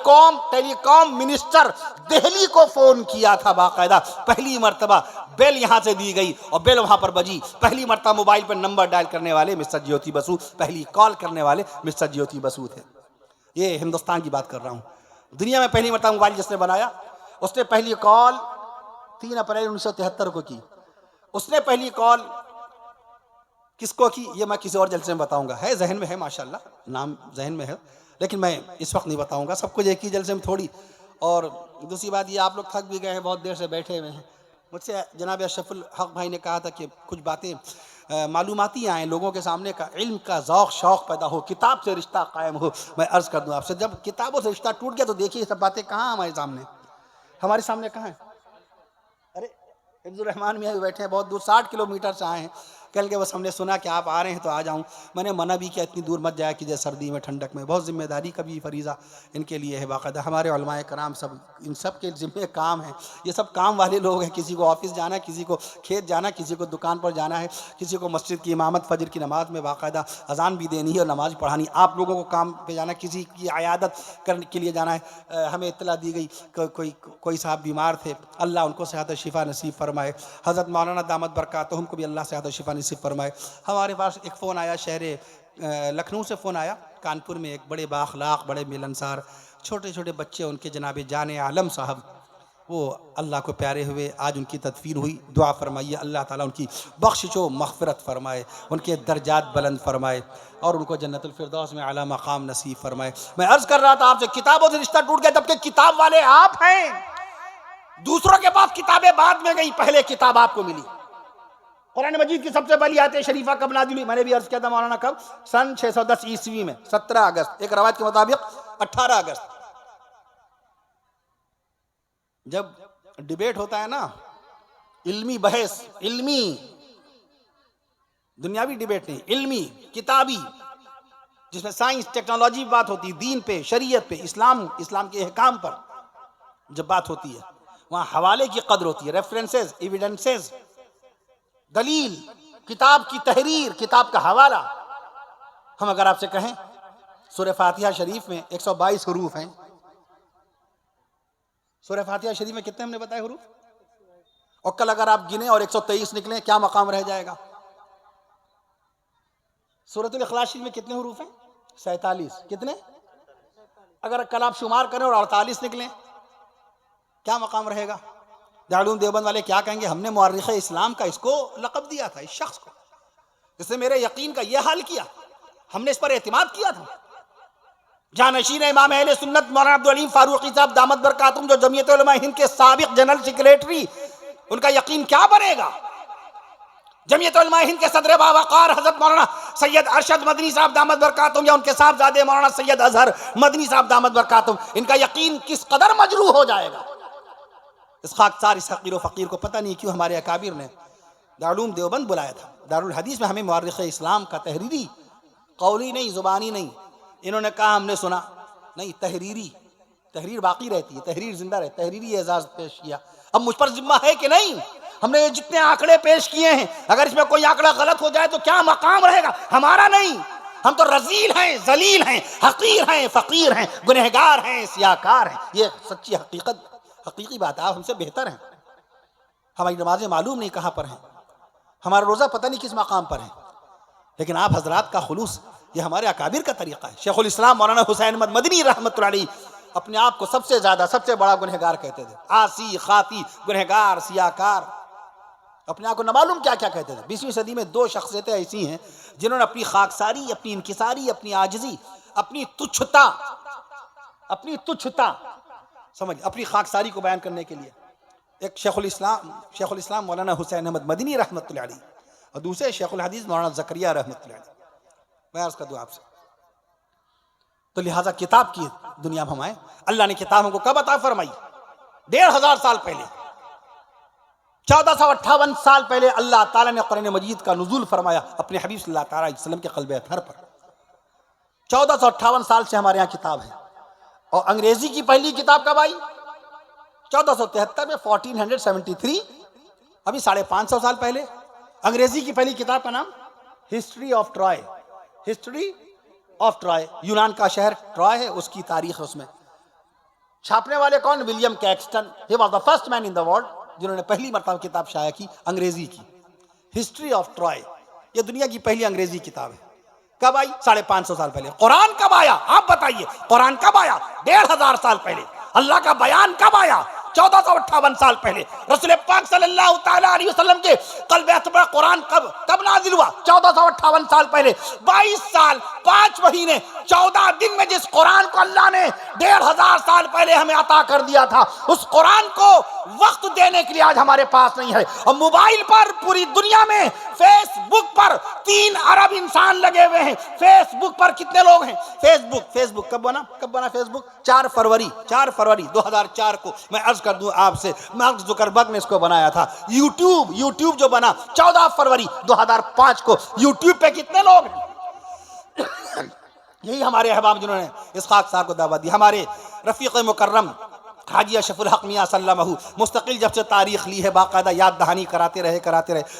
کام منسٹر دہلی کو فون کیا تھا. باقاعدہ پہلی مرتبہ بیل یہاں سے دی گئی اور بیل وہاں پر بجی. پہلی مرتبہ موبائل پر نمبر ڈائل کرنے والے مسٹر جیوتی بسو، پہلی کال کرنے والے مسٹر جیوتی بسو تھے. یہ ہندوستان کی بات کر رہا ہوں. دنیا میں پہلی مرتبہ موبائل جس نے بنایا، اس نے پہلی کال 3 اپریل 1973 کو کی. اس نے پہلی کال کس کو کی یہ میں کسی اور جلسے میں بتاؤں گا، ہے ذہن میں ہے ماشاءاللہ، نام ذہن میں ہے، لیکن میں اس وقت نہیں بتاؤں گا، سب کچھ ایک ہی جلسے میں تھوڑی. اور دوسری بات یہ آپ لوگ تھک بھی گئے ہیں، بہت دیر سے بیٹھے ہوئے ہیں. مجھ سے جناب اشرف الحق بھائی نے کہا تھا کہ کچھ باتیں معلوماتی آئیں، لوگوں کے سامنے کا علم کا ذوق شوق پیدا ہو، کتاب سے رشتہ قائم ہو. میں عرض کر دوں آپ سے، جب کتابوں سے رشتہ ٹوٹ گیا تو دیکھیے یہ سب باتیں کہاں ہمارے سامنے کہاں ہیں؟ ارے عبد الرحمان میاں بھی بیٹھے ہیں، بہت دور 60 کلومیٹر سے آئے ہیں. کل کے بس ہم نے سنا کہ آپ آ رہے ہیں تو آ جاؤں. میں نے منع بھی کیا اتنی دور مت جایا کیجیے سردی میں ٹھنڈک میں، بہت ذمہ داری کا بھی فریضہ ان کے لیے ہے. باقاعدہ ہمارے علماء کرام سب ان سب کے ذمہ کام ہیں، یہ سب کام والے لوگ ہیں. کسی کو آفس جانا ہے، کسی کو کھیت جانا ہے، کسی کو دکان پر جانا ہے، کسی کو مسجد کی امامت فجر کی نماز میں باقاعدہ اذان بھی دینی ہے اور نماز پڑھانی. آپ لوگوں کو کام پہ جانا ہے، کسی کی عیادت کرنے کے لیے جانا ہے. ہمیں اطلاع دی گئی کوئی صاحب بیمار تھے، اللہ ان کو صحت و شفا نصیب فرمائے. حضرت مولانا دامت برکاتہم کو بھی اللہ صحت و شفا نصیب فرمائے. ہمارے پاس ایک فون آیا شہر لکھنؤ سے، فون آیا کانپور میں ایک بڑے بااخلاق بڑے ملنسار چھوٹے چھوٹے بچے، ان کے جناب جان عالم صاحب، وہ اللہ کو پیارے ہوئے. آج ان کی تدفین ہوئی. دعا فرمائیے اللہ تعالیٰ ان کی بخشش و مغفرت فرمائے، ان کے درجات بلند فرمائے اور ان کو جنت الفردوس میں اعلیٰ مقام نصیب فرمائے. میں عرض کر رہا تھا آپ سے، کتابوں سے رشتہ ٹوٹ گیا جبکہ کتاب والے آپ ہیں. دوسروں کے پاس کتابیں بعد میں گئی، پہلے کتاب آپ کو ملی. قرآن مجید کی سب سے پہلی آیت شریفہ کب نازل ہوئی؟ میں نے بھی عرض کیا تھا مولانا، کب؟ سن 610 عیسوی میں 17 اگست، ایک روایت کے مطابق 18 اگست. جب ڈیبیٹ ہوتا ہے نا، علمی بحث، علمی دنیاوی ڈیبیٹ نہیں، علمی کتابی، جس میں سائنس ٹیکنالوجی بات ہوتی ہے، دین پہ، شریعت پہ، اسلام کے احکام پر جب بات ہوتی ہے، وہاں حوالے کی قدر ہوتی ہے، ریفرنسز، ایویڈنسز، دلیل، کتاب کی تحریر، کتاب کا حوالہ. ہم اگر آپ سے کہیں سورہ فاتحہ شریف میں 122 حروف ہیں، سورہ فاتحہ شریف میں کتنے ہم نے بتائے حروف؟ اور کل اگر آپ گنیں اور 123 نکلیں کیا مقام رہ جائے گا؟ سورۃ الاخلاص شریف میں کتنے حروف ہیں؟ 47. کتنے؟ اگر کل آپ شمار کریں اور 48 نکلیں کیا مقام رہے گا؟ دارالعلوم دیوبند والے کیا کہیں گے؟ ہم نے مورخ اسلام کا اس کو لقب دیا تھا، اس شخص کو، جس نے میرے یقین کا یہ حال کیا، ہم نے اس پر اعتماد کیا تھا. جانشین امام اہل سنت مولانا عبدالعلیم فاروقی صاحب دامت برکاتہم، جو جمعیت علماء ہند کے سابق جنرل سیکریٹری، ان کا یقین کیا بنے گا؟ جمعیت علماء ہند کے صدر باوقار حضرت مولانا سید ارشد مدنی صاحب دامت برکاتہم، یا ان کے صاحبزادے مولانا سید اظہر مدنی صاحب دامت برکاتہم، ان کا یقین کس قدر مجروح ہو جائے گا؟ اس خاکسار اس حقیر و فقیر کو پتہ نہیں کیوں ہمارے اکابر نے دارالعلوم دیوبند بلایا تھا. دارالحدیث میں ہمیں مورخ اسلام کا تحریری، قولی نہیں، زبانی نہیں، انہوں نے کہا ہم نے سنا نہیں، تحریر باقی رہتی ہے، تحریر زندہ رہتی ہے، تحریری اعزاز پیش کیا. اب مجھ پر ذمہ ہے کہ نہیں؟ ہم نے جتنے آنکڑے پیش کیے ہیں، اگر اس میں کوئی آنکڑا غلط ہو جائے تو کیا مقام رہے گا؟ ہمارا نہیں، ہم تو رذیل ہیں، ذلیل ہیں، حقیر ہیں، فقیر ہیں، گنہگار ہیں، سیاہکار ہیں. یہ سچی حقیقی بات ہے. آپ ہم سے بہتر ہیں. ہماری نمازیں معلوم نہیں کہاں پر ہیں، ہمارا روزہ پتہ نہیں کس مقام پر ہے، لیکن آپ حضرات کا خلوص یہ ہمارے اکابر کا طریقہ ہے. شیخ الاسلام مولانا حسین احمد مدنی رحمۃ اللہ علیہ اپنے آپ کو سب سے زیادہ، سب سے بڑا گنہگار کہتے تھے. عاصی، خاطی، گنہگار، سیاہکار، اپنے آپ کو نہ معلوم کیا کیا کہتے تھے. 20ویں صدی میں 2 شخصیتیں ایسی ہیں جنہوں نے اپنی خاکساری، اپنی انکساری، اپنی عاجزی، اپنی تچھتا سمجھ، اپنی خاکساری کو بیان کرنے کے لیے، ایک شیخ الاسلام مولانا حسین احمد مدنی رحمۃ اللہ علیہ اور دوسرے شیخ الحدیث مولانا زکریا رحمۃ اللہ علیہ. میں عرض کر دوں آپ سے، تو لہٰذا کتاب کی دنیا میں ہم آئے. اللہ نے کتاب ہم کو کب عطا فرمائی؟ 1500 سال پہلے، 1458 سال پہلے اللہ تعالیٰ نے قرآن مجید کا نزول فرمایا اپنے حبیب صلی اللہ تعالیٰ علیہ وسلم کے قلب اطہر پر. 1458 سال سے ہمارے یہاں کتاب ہے. اور انگریزی کی پہلی کتاب کب آئی؟ 1473 میں، 1473، ابھی 550 سال پہلے. انگریزی کی پہلی کتاب کا نام history of try. History of try, یونان کا شہر ٹرائے ہے، اس کی تاریخ ہے. اس میں چھاپنے والے کون؟ William Caxton. He was the first man in the world جنہوں نے پہلی مرتبہ کتاب شائع کی انگریزی کی. ہسٹری آف ٹرائے یہ دنیا کی پہلی انگریزی کتاب ہے. کب آئی؟ 550 سال پہلے. قرآن کب آیا؟ آپ بتائیے. قرآن کب آیا؟ 1500 سال پہلے. اللہ کا بیان کب آیا؟ 1458 سال پہلے. رسول پاک صلی اللہ تعالیٰ علیہ وسلم کے قلب اطہر پر قرآن کب نازل ہوا؟ 1458 سال پہلے. 22 سال 5 مہینے 14 دن میں جس قرآن کو اللہ نے 1500 سال پہلے ہمیں عطا کر دیا تھا، اس قرآن کو وقت دینے کے لیے آج ہمارے پاس نہیں ہے. اور موبائل پر پوری دنیا میں فیس بک پر 3 ارب انسان لگے ہوئے ہیں. فیس بک پر کتنے لوگ ہیں؟ فیس بک کب بنا فیس بک؟ 4 فروری 2004 کو. میں عرض کر دوں آپ سے، مارک زکربرگ نے اس کو بنایا تھا. یوٹیوب جو بنا 14 فروری 2005 کو. یوٹیوب پہ کتنے لوگ ہیں؟ یہی ہمارے احباب جنہوں نے اس خاکسار کو دعوت دی. ہمارے رفیق مکرم حاجی اشرف الحق میاں سلمہ مستقل جب سے تاریخ لی ہے، باقاعدہ یاد دہانی کراتے رہے.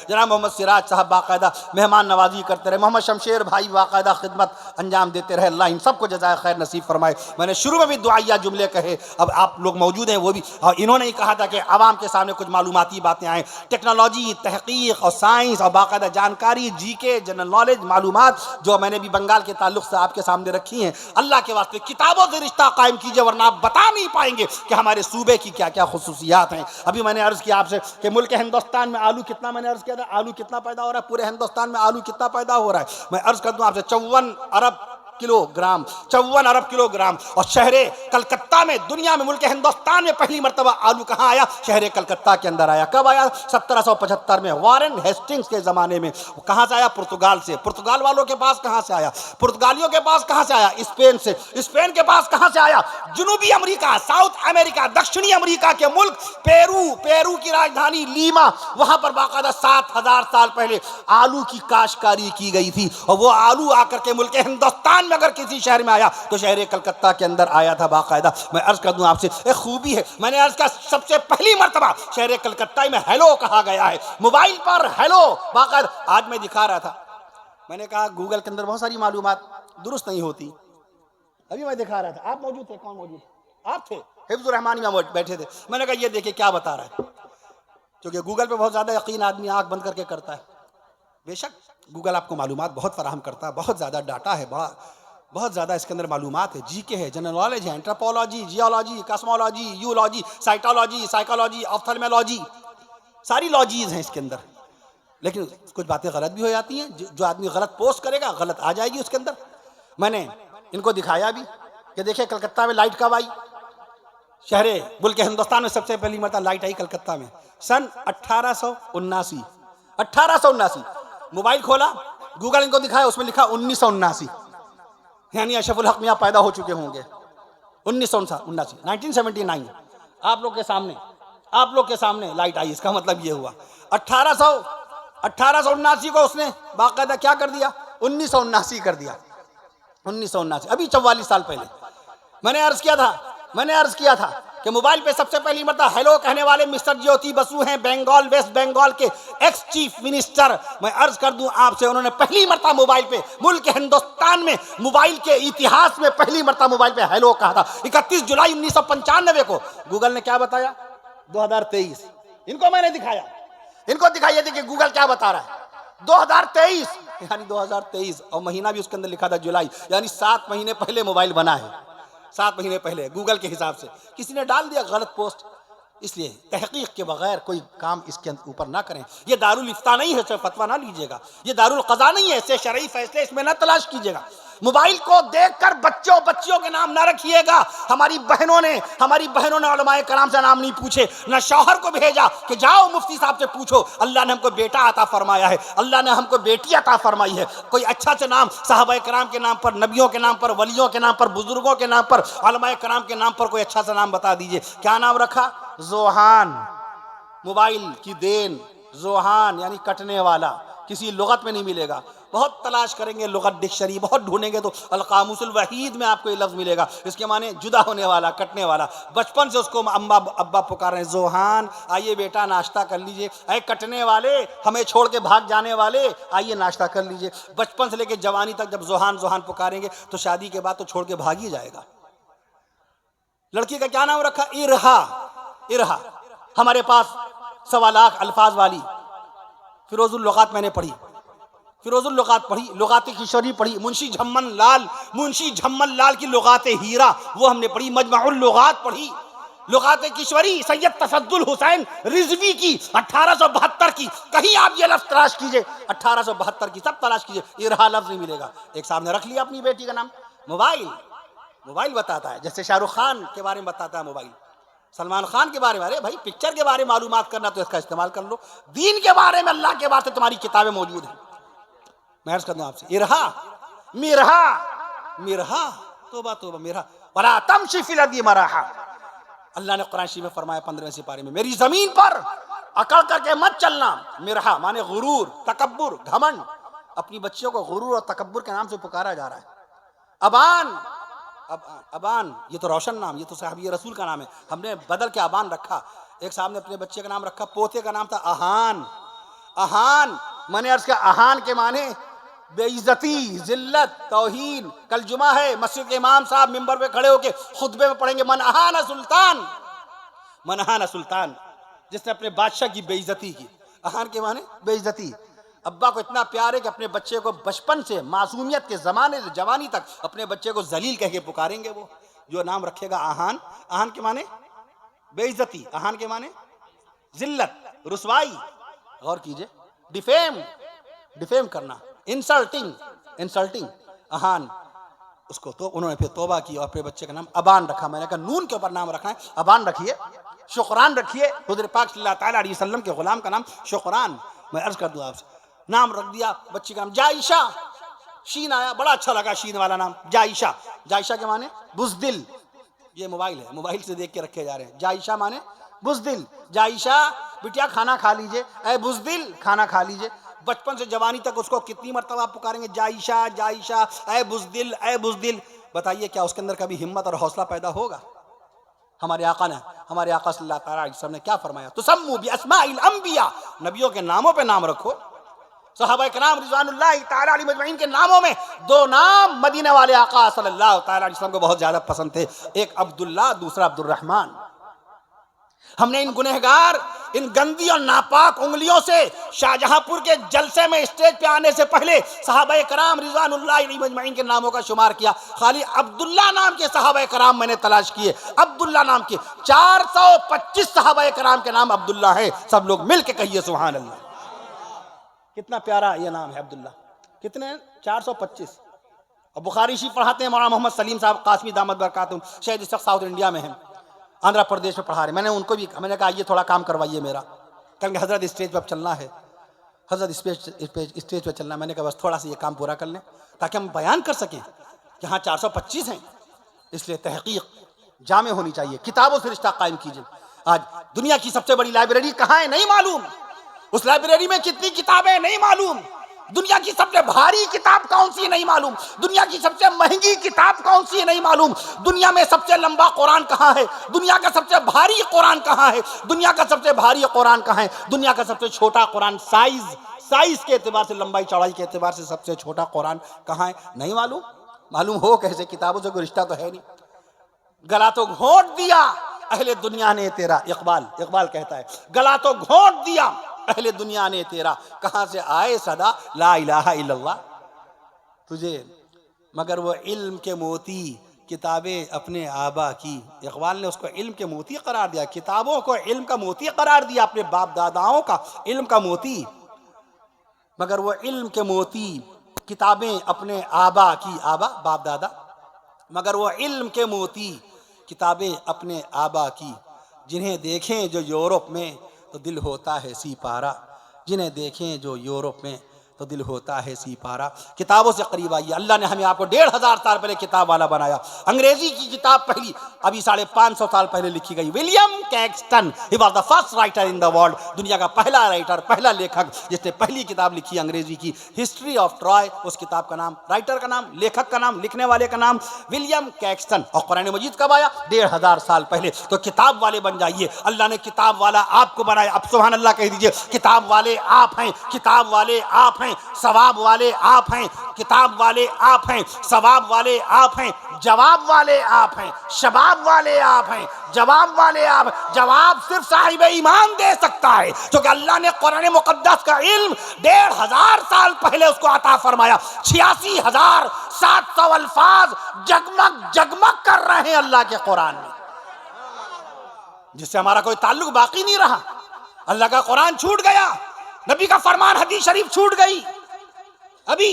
جناب محمد سراج صاحب باقاعدہ مہمان نوازی کرتے رہے. محمد شمشیر بھائی باقاعدہ خدمت انجام دیتے رہے. اللہ ان سب کو جزائے خیر نصیب فرمائے. میں نے شروع میں بھی دعائیہ جملے کہے، اب آپ لوگ موجود ہیں وہ بھی، اور انہوں نے ہی کہا تھا کہ عوام کے سامنے کچھ معلوماتی باتیں آئیں. ٹیکنالوجی، تحقیق اور سائنس اور باقاعدہ جانکاری، جی کے، جنرل نالج، معلومات جو میں نے بھی بنگال کے تعلق سے آپ کے سامنے رکھی ہیں. اللہ کے واسطے کتابوں سے رشتہ قائم کیجئے، ورنہ آپ بتا نہیں پائیں گے کہ ہمارے صوبے کی کیا کیا خصوصیات ہیں. ابھی میں نے عرض کیا آپ سے کہ ملک ہندوستان میں آلو کتنا، میں نے عرض کیا تھا آلو کتنا پیدا ہو رہا ہے، پورے ہندوستان میں آلو کتنا پیدا ہو رہا ہے. میں عرض کر دوں آپ سے 54 ارب کلو گرام. اور شہر کلکتہ میں، دنیا میں، ملک ہندوستان میں پہلی مرتبہ آلو کہاں آیا؟ شہر کلکتہ کے اندر آیا. کب آیا؟ 1775 میں، وارن ہیسٹنگز کے زمانے میں. کہاں سے آیا؟ پرتگال سے. پرتگال والوں کے پاس کہاں سے آیا؟ پرتگالیوں کے پاس کہاں سے آیا؟ اسپین سے. اسپین کے پاس کہاں سے آیا؟ جنوبی امریکہ، ساؤتھ امریکہ، دکشنی امریکہ کے ملک پیرو کی راجدھانی لیما، وہاں پر باقاعدہ 7000 سال پہلے آلو کی کاشتکاری کی گئی تھی. اور وہ آلو آ کر کے ملک ہندوستان میں اگر کسی شہر میں آیا تو شہر کلکتہ کے اندر آیا تھا باقاعدہ. میں عرض کر دوں آپ سے ایک خوبی ہے، میں نے عرض کیا سب سے پہلی مرتبہ شہر کلکتہ میں ہیلو کہا گیا ہے. موبائل پر ہیلو باقاعدہ. آج میں دکھا رہا تھا، میں نے کہا گوگل کے اندر بہت ساری معلومات درست نہیں ہوتی. ابھی میں دکھا رہا تھا، آپ موجود تھے؟ کون موجود؟ آپ تھے، حفظ الرحمانی میں بیٹھے تھے. میں نے کہا یہ دیکھیں کیا بتا رہا ہے، کیونکہ گوگل پہ بہت زیادہ یقین آدمی آنکھ بند کر کے کرتا ہے. بے شک گوگل آپ کو معلومات بہت فراہم کرتا ہے، بہت زیادہ ڈاٹا ہے، بہت زیادہ اس کے اندر معلومات ہے. جی کے ہے، جنرل نالج ہے، انٹروپولوجی، جیولوجی، کاسمولوجی، یولوجی، سائیکالوجی، سائیکالوجی، آپتھلمولوجی، ساری لاجیز ہیں اس کے اندر. لیکن کچھ باتیں غلط بھی ہو جاتی ہیں. جو آدمی غلط پوسٹ کرے گا غلط آ جائے گی اس کے اندر. میں نے ان کو دکھایا بھی کہ دیکھیں کلکتہ میں لائٹ کب آئی. شہر ملک ہندوستان میں سب سے پہلی مرتبہ لائٹ آئی کلکتہ میں سن 1879. موبائل کھولا، گوگل ان کو دکھایا، اس میں لکھا 1979، یعنی اشرف الحق میاں پیدا ہو چکے ہوں گے. 1979 آپ لوگ کے سامنے لائٹ آئی. اس کا مطلب یہ ہوا 1879 کو اس نے باقاعدہ کیا کر دیا؟ 1979 کر دیا. 1979 ابھی 44 سال پہلے. میں نے عرض کیا تھا کہ موبائل پہ سب سے پہلی مرتبہ ہیلو کہنے والے مسٹر جیوتی بسو ہیں، بنگال ویسٹ بنگال کے ایکس چیف منسٹر. میں عرض کر دوں آپ سے، انہوں نے پہلی مرتبہ موبائل پہ ملک ہندوستان میں موبائل کے اتہاس میں پہلی مرتبہ موبائل پہ ہیلو کہا تھا 31 جولائی 1995 کو. گوگل نے کیا بتایا؟ 2023. ان کو میں نے دکھایا، ان کو دکھائیے تھے کہ گوگل کیا بتا رہا ہے. 2023 یعنی 2023 اور مہینہ بھی اس کے اندر لکھا تھا جولائی، یعنی 7 مہینے پہلے موبائل بنا ہے. 7 مہینے پہلے گوگل کے حساب سے کسی نے ڈال دیا غلط پوسٹ. اس لیے تحقیق کے بغیر کوئی کام اس کے اوپر نہ کریں. یہ دارالفتاء نہیں ہے، اسے فتویٰ نہ لیجیے گا. یہ دارالقضاء نہیں ہے، اسے شرعی فیصلے اس میں نہ تلاش کیجیے گا. موبائل کو دیکھ کر بچیوں کے نام نہ رکھیے گا. ہماری بہنوں نے علماء کرام سے نام نہیں پوچھے، نہ شوہر کو بھیجا کہ جاؤ مفتی صاحب سے پوچھو. اللہ نے ہم کو بیٹا عطا فرمایا ہے، اللہ نے ہم کو بیٹی عطا فرمائی ہے. کوئی اچھا سے نام صحابہ کرام کے نام پر، نبیوں کے نام پر، ولیوں کے نام پر، بزرگوں کے نام پر، علماء کرام کے نام پر کوئی اچھا سا نام بتا دیجئے. کیا نام رکھا؟ ذوحان. موبائل کی دین، ذوحان یعنی کٹنے والا. کسی لغت میں نہیں ملے گا. بہت تلاش کریں گے لغت ڈکشنری، بہت ڈھونڈیں گے تو القاموس الوحید میں آپ کو یہ لفظ ملے گا. اس کے معنی جدا ہونے والا، کٹنے والا. بچپن سے اس کو ابا پکار رہے ہیں، ذوحان آئیے بیٹا ناشتہ کر لیجئے. اے کٹنے والے، ہمیں چھوڑ کے بھاگ جانے والے، آئیے ناشتہ کر لیجئے. بچپن سے لے کے جوانی تک جب ذوحان ذوحان پکاریں گے تو شادی کے بعد تو چھوڑ کے بھاگ ہی جائے گا. لڑکی کا کیا نام رکھا؟ ارہا. ہمارے پاس 1.25 لاکھ الفاظ والی فیروز اللغات میں نے پڑھی، فیروز اللغات پڑھی، لغات کشوری پڑھی، منشی جھمن لال کی لغات ہیرا وہ ہم نے پڑھی، مجمع اللغات پڑھی، لغات کشوری سید تفضل حسین رضوی کی 1872 کی. کہیں آپ یہ لفظ تلاش کیجئے 1872 کی، سب تلاش کیجئے، ارہا لفظ نہیں ملے گا. ایک صاحب نے رکھ لیا اپنی بیٹی کا نام. موبائل بتاتا ہے، جیسے شاہ رخ خان کے بارے میں بتاتا ہے موبائل، سلمان خان کے بارے میں. ارے بھائی پکچر کے بارے میں معلومات کرنا تو اس کا استعمال کر لو. دین کے بارے میں اللہ کے واسطے تمہاری کتابیں موجود ہیں. میں عرض کرتا ہوں آپ سے، مرہا توبہ مرہا ولا تمشی فی الارض مرحا. اللہ نے قرآن شریف میں فرمایا 15ویں سپارے میں، میری زمین پر اکڑ کر کے مت چلنا. مرہا مانے غرور، تکبر، گھمنڈ. اپنی بچیوں کو غرور اور تکبر کے نام سے پکارا جا رہا ہے. ابان یہ تو روشن نام، یہ تو صحابی رسول کا نام ہے، ہم نے بدل کے ابان رکھا. ایک صاحب نے اپنے بچے کا نام رکھا، پوتے کا نام تھا اہان. میں نے عرض کیا اہان کے معنی بے عزتی، ذلت، توہین. کل جمعہ ہے، مسجد کے امام صاحب منبر پہ کھڑے ہو کے خطبے میں پڑھیں گے من اہان سلطان، جس نے اپنے بادشاہ کی بے عزتی کی. اہان کے معنی بے عزتی. ابا کو اتنا پیار ہے کہ اپنے بچے کو بچپن سے معصومیت کے زمانے سے جوانی تک اپنے بچے کو ذلیل کہہ کے پکاریں گے. وہ جو نام رکھے گا اہان کے معنی بے عزتی، اہان کے معنی ذلت، رسوائی. غور کیجئے، ڈیفیم کرنا، انسلٹنگ اہان. اس کو تو انہوں نے پھر توبہ کی اور اپنے بچے کا نام ابان رکھا. میں نے کہا نون کے اوپر نام رکھنا ہے، ابان رکھیے. شقران رکھیے، حضور پاک صلی اللہ تعالیٰ علیہ وسلم کے غلام کا نام شقران. میں عرض کر دوں آپ سے، نام رکھ دیا بچی کا نام جائشہ. شین آیا، بڑا اچھا لگا شین والا نام جائشہ. جائشہ کے معنی بزدل. یہ موبائل ہے، موبائل سے دیکھ کے رکھے جا رہے ہیں. جائشہ معنی بزدل. جائشہ بٹیا کھانا کھا لیجئے، اے بزدل کھانا کھا لیجئے. بچپن سے جوانی تک اس کو کتنی مرتبہ آپ پکاریں گے جائشہ، اے بزدل. بتائیے کیا اس کے اندر کبھی ہمت اور حوصلہ پیدا ہوگا؟ ہمارے آقا صلی اللہ تعالیٰ علیہ وسلم نے کیا فرمایا؟ تسموا باسماء الانبیاء، نبیوں کے ناموں پہ نام رکھو. صحابہ کرام رضوان اللہ تعالیٰ علیہ مجمعین کے ناموں میں 2 نام مدینہ والے آقا صلی اللہ تعالیٰ علیہ وسلم کو بہت زیادہ پسند تھے. ایک عبداللہ، دوسرا عبد الرحمن. ہم نے ان گنہگار، ان گندی اور ناپاک انگلیوں سے شاہجہاں پور کے جلسے میں اسٹیج پہ آنے سے پہلے صحابہ کرام رضوان اللہ علیہ مجمعین کے ناموں کا شمار کیا. خالی عبداللہ نام کے صحابہ کرام میں نے تلاش کیے. عبداللہ نام کے 425 صحابہ کرام کے نام عبداللہ ہیں. سب لوگ مل کے کہیے سبحان اللہ. کتنا پیارا یہ نام ہے عبداللہ. کتنے ہیں؟ 425. اور بخاری شریف پڑھاتے ہیں مولانا محمد سلیم صاحب قاسمی دامت برکاتہم، شہید اس وقت ساؤتھ انڈیا میں ہیں، آندھرا پردیش میں پڑھا رہے ہیں. میں نے ان کو بھی میں نے کہا یہ تھوڑا کام کروائیے میرا، کیونکہ حضرت اسٹیج پہ اب چلنا ہے، حضرت اسٹیج پہ چلنا ہے. میں نے کہا بس تھوڑا سا یہ کام پورا کر لیں تاکہ ہم بیان کر سکیں کہ ہاں 425 ہیں. اس لیے تحقیق جامع ہونی چاہیے، کتابوں سے رشتہ قائم کیجیے. آج دنیا کی سب سے بڑی لائبریری کہاں ہے نہیں معلوم، اس لائبریری میں کتنی کتابیں نہیں معلوم. دنیا کی سب سے بھاری کتاب کون سی ہے نہیں معلوم، دنیا کی سب سے مہنگی کتاب کون سی ہے نہیں معلوم، دنیا میں سب سے لمبا قرآن کہاں ہے، دنیا کا سب سے بھاری قرآن کہاں ہے، دنیا کا سب سے بھاری قرآن کہاں ہے، دنیا کا سب سے چھوٹا قرآن سائز کے اعتبار سے، لمبائی چوڑائی کے اعتبار سے سب سے چھوٹا قرآن کہاں ہے نہیں معلوم۔ معلوم ہو کیسے، کتابوں سے کوئی رشتہ تو ہے نہیں۔ گلا تو گھونٹ دیا اہل دنیا نے تیرا، اقبال کہتا ہے گلا تو گھونٹ دیا اہل دنیا نے تیرا، کہاں سے آئے صدا لا الہ الا اللہ تجھے، مگر وہ علم کے موتی کتابیں اپنے آبا کی۔ اقبال نے اس کو علم کے موتی قرار دیا، کتابوں کو علم کا موتی قرار دیا، اپنے باپ داداؤں کا علم کا موتی، مگر وہ علم کے موتی کتابیں اپنے آبا کی، آبا باپ دادا، مگر وہ علم کے موتی کتابیں اپنے آبا کی، جنہیں دیکھیں جو یورپ میں تو دل ہوتا ہے سی پارا، جنہیں دیکھیں جو یورپ میں تو دل ہوتا ہے سی پارا۔ کتابوں سے قریب آئیے، اللہ نے ہمیں آپ کو 1500 سال پہلے کتاب والا بنایا۔ انگریزی کی کتاب پہلی ابھی 550 سال پہلے لکھی گئی، William Caxton, he was the first writer in the world, دنیا کا پہلا رائٹر، پہلا لیکھک جس نے پہلی کتاب لکھی انگریزی کی، ہسٹری آف ٹرائے، اس کتاب کا نام، رائٹر کا نام، لیکھک کا نام، لکھنے والے کا نام ولیم کیکسٹن۔ اور قرآن مجید کب آیا؟ 1500 سال پہلے۔ تو کتاب والے بن جائیے، اللہ نے کتاب والا آپ کو بنایا۔ اب سبحان اللہ کہہ دیجئے، کتاب والے آپ ہیں، کتاب والے آپ ہیں، ثواب والے آپ ہیں، کتاب والے آپ ہیں، ثواب والے آپ ہیں، جواب والے آپ ہیں، شباب والے آپ ہیں، جواب والے آپ ہیں۔ جواب صرف صاحب ایمان دے سکتا ہے، کیونکہ اللہ نے قرآن مقدس کا علم 1500 سال پہلے اس کو عطا فرمایا۔ 86,700 الفاظ جگمگ کر رہے ہیں اللہ کے قرآن میں، جس سے ہمارا کوئی تعلق باقی نہیں رہا۔ اللہ کا قرآن چھوٹ گیا، نبی کا فرمان حدیث شریف چھوٹ گئی۔ ابھی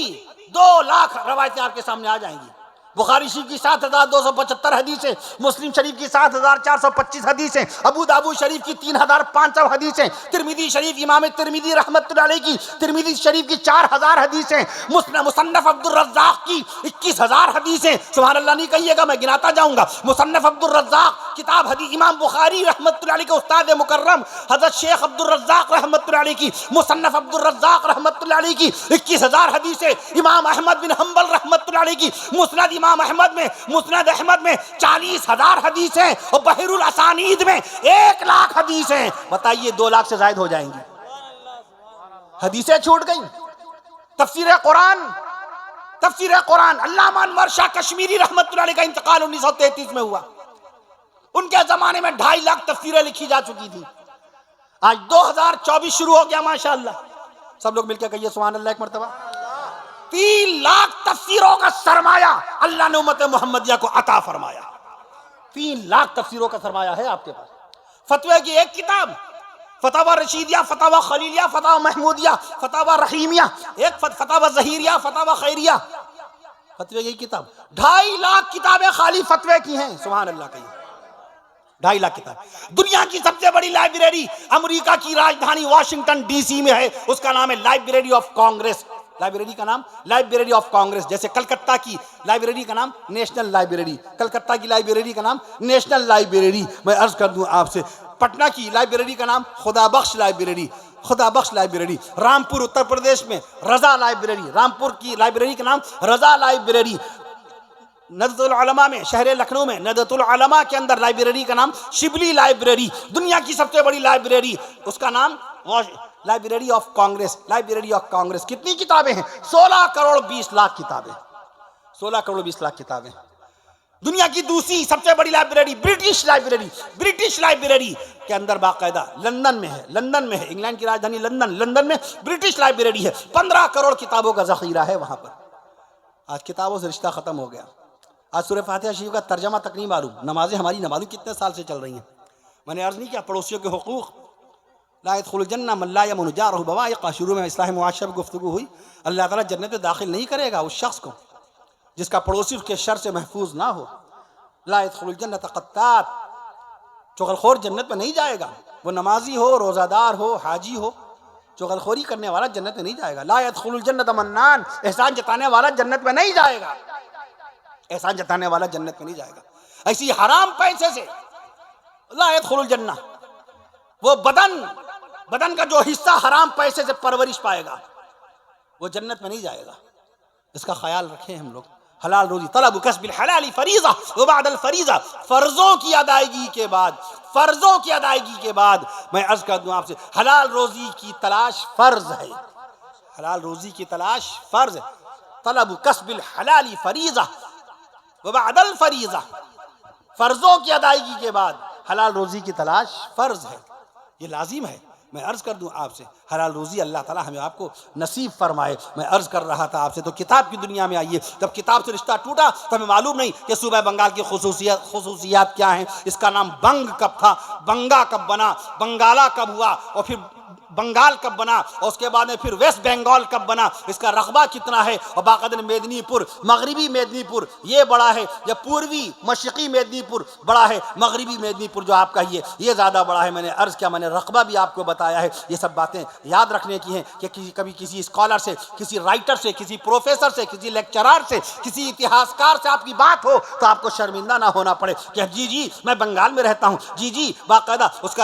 2 لاکھ روایتیں آپ کے سامنے آ جائیں گی۔ بخاری شریف کی 7275 حدیثیں، مسلم شریف کی 7425 حدیثیں، ابو داؤد شریف کی 3500 حدیثیں، ترمذی شریف امام ترمذی رحمۃ اللہ علیہ کی ترمذی شریف کی 4000 حدیثیں، مصنف عبد الرزاق کی 21000 حدیثیں۔ سبحان اللہ نہیں کہیے گا، میں گناتا جاؤں گا۔ مصنف عبد الرزاق کتاب حدیث، امام بخاری رحمۃ اللہ علیہ کے استاد مکرم حضرت شیخ عبد الرزاق رحمۃ اللہ علیہ کی مصنف عبد الرزاق رحمۃ اللہ علیہ کی 21000 حدیثیں، امام احمد بن حنبل رحمۃ اللہ علیہ کی مسند امام احمد میں، مسند احمد میں 40,000 حدیثیں، اور بحر الاسانید میں 1 لاکھ حدیثیں۔ بتائیے 2 لاکھ سے زائد ہو جائیں گی، حدیثیں چھوٹ گئیں۔ تفسیر قرآن علامہ انور شاہ کشمیری رحمۃ اللہ علیہ کا انتقال 1933 میں ہوا۔ ان کے زمانے میں 2.5 لاکھ تفسیریں لکھی جا چکی تھی۔ آج 2024 شروع ہو گیا، ماشاءاللہ۔ سب لوگ مل کے کہیے سبحان اللہ ایک مرتبہ۔ 3 لاکھ تفسیروں کا سرمایہ اللہ نے امت محمدیہ کو عطا فرمایا۔ 3 لاکھ تفسیروں کا سرمایہ ہے آپ کے پاس۔ فتوے کی ایک کتاب، فتاوی رشیدیہ، فتاوی خلیلیہ، فتاوی محمودیہ، فتاوی رحیمیہ، ایک فتاوی ظہیریہ، فتاوی خیریہ، فتوے کی کتاب۔ 2.5 لاکھ کتابیں خالی فتوے کی ہیں، سبحان اللہ کہیے۔ 2.5 لاکھ کتاب۔ دنیا کی سب سے بڑی لائبریری امریکہ کی راجدھانی واشنگٹن ڈی سی میں ہے، اس کا نام ہے لائبریری آف کانگریس۔ لائبریری کا نام لائبریری آف کانگریس، جیسے کلکتہ کی لائبریری کا نام نیشنل لائبریری، کلکتہ کی لائبریری کا نام نیشنل لائبریری۔ میں عرض کر دوں آپ سے، پٹنہ کی لائبریری کا نام خدا بخش لائبریری، خدا بخش لائبریری۔ رامپور اتر پردیش میں رضا لائبریری، رامپور کی لائبریری کا نام رضا لائبریری۔ ندوۃ العلماء میں، شہر لکھنؤ میں ندوۃ العلماء کے اندر لائبریری کا نام شبلی لائبریری۔ دنیا کی سب سے بڑی لائبریری، اس کا نام library of Congress, library of Congress. کتنی کتابیں ہیں؟ 16 کروڑ 20 لاکھ کتابیں، 16 کروڑ 20 لاکھ کتابیں۔ دنیا کی دوسری سب سے بڑی library British library, British library کے اندر باقاعدہ لندن میں ہے، لندن میں ہے، انگلینڈ کی راجدھانی لندن، لندن میں برٹش لائبریری ہے۔ 15 کروڑ کتابوں کا ذخیرہ ہے وہاں پر۔ آج کتابوں سے رشتہ ختم ہو گیا۔ آج سورہ فاتحہ شریف کا ترجمہ تک نہیں معلوم۔ نمازیں ہماری نمازیں کتنے سال سے چل رہی ہیں۔ میں نے عرض نہیں کیا پڑوسیوں کے حقوق، لا يدخل الجنہ من لا یمن جارہ بوائقہ، شروع میں اصلاح معاشرہ پر گفتگو ہوئی۔ اللہ تعالیٰ جنت میں داخل نہیں کرے گا اس شخص کو جس کا پڑوسی اس کے شر سے محفوظ نہ ہو۔ لا يدخل الجنہ قطات، چغل خور جنت میں نہیں جائے گا۔ وہ نمازی ہو، روزہ دار ہو، حاجی ہو، چغل خوری کرنے والا جنت میں نہیں جائے گا۔ لا يدخل الجنہ منان، احسان جتانے والا جنت میں نہیں جائے گا، احسان جتانے والا جنت میں نہیں جائے گا۔ ایسی حرام پیسے سے لا يدخل الجنہ، وہ بدن کا جو حصہ حرام پیسے سے پرورش پائے گا، وہ جنت میں نہیں جائے گا. اس کا خیال رکھیں ہم لوگ. حلال روزی طلب کسب الحلال فریضہ وبعد الفریضہ، فرضوں کی ادائیگی کے بعد، فرضوں کی ادائیگی کے بعد میں عرض کر دوں آپ سے حلال روزی کی تلاش فرض ہے. حلال روزی کی تلاش فرض ہے. طلب کسب الحلال فریضہ وبعد الفریضہ، فرضوں کی ادائیگی کے بعد حلال روزی کی تلاش فرض ہے. یہ لازم ہے. میں عرض کر دوں آپ سے حلال روزی اللہ تعالیٰ ہمیں آپ کو نصیب فرمائے. میں عرض کر رہا تھا آپ سے تو کتاب کی دنیا میں آئیے. جب کتاب سے رشتہ ٹوٹا تو ہمیں معلوم نہیں کہ صوبہ بنگال کی خصوصیات کیا ہیں. اس کا نام بنگ کب تھا، بنگا کب بنا، بنگالا کب ہوا، اور پھر بنگال کب بنا، اور اس کے بعد میں پھر ویسٹ بنگال کب بنا، اس کا رقبہ کتنا ہے، اور باقاعدہ میدنی پور، مغربی میدنی پور یہ بڑا ہے یا پوروی مشرقی میدنی پور بڑا ہے، مغربی میدنی پور جو آپ کہیے یہ زیادہ بڑا ہے. میں نے عرض کیا، میں نے رقبہ بھی آپ کو بتایا ہے. یہ سب باتیں یاد رکھنے کی ہیں کہ کبھی کسی اسکالر سے، کسی رائٹر سے، کسی پروفیسر سے، کسی لیکچرار سے، کسی اتہاسکار سے آپ کی بات ہو تو آپ کو شرمندہ نہ ہونا پڑے کہ جی میں بنگال میں رہتا ہوں، جی باقاعدہ اس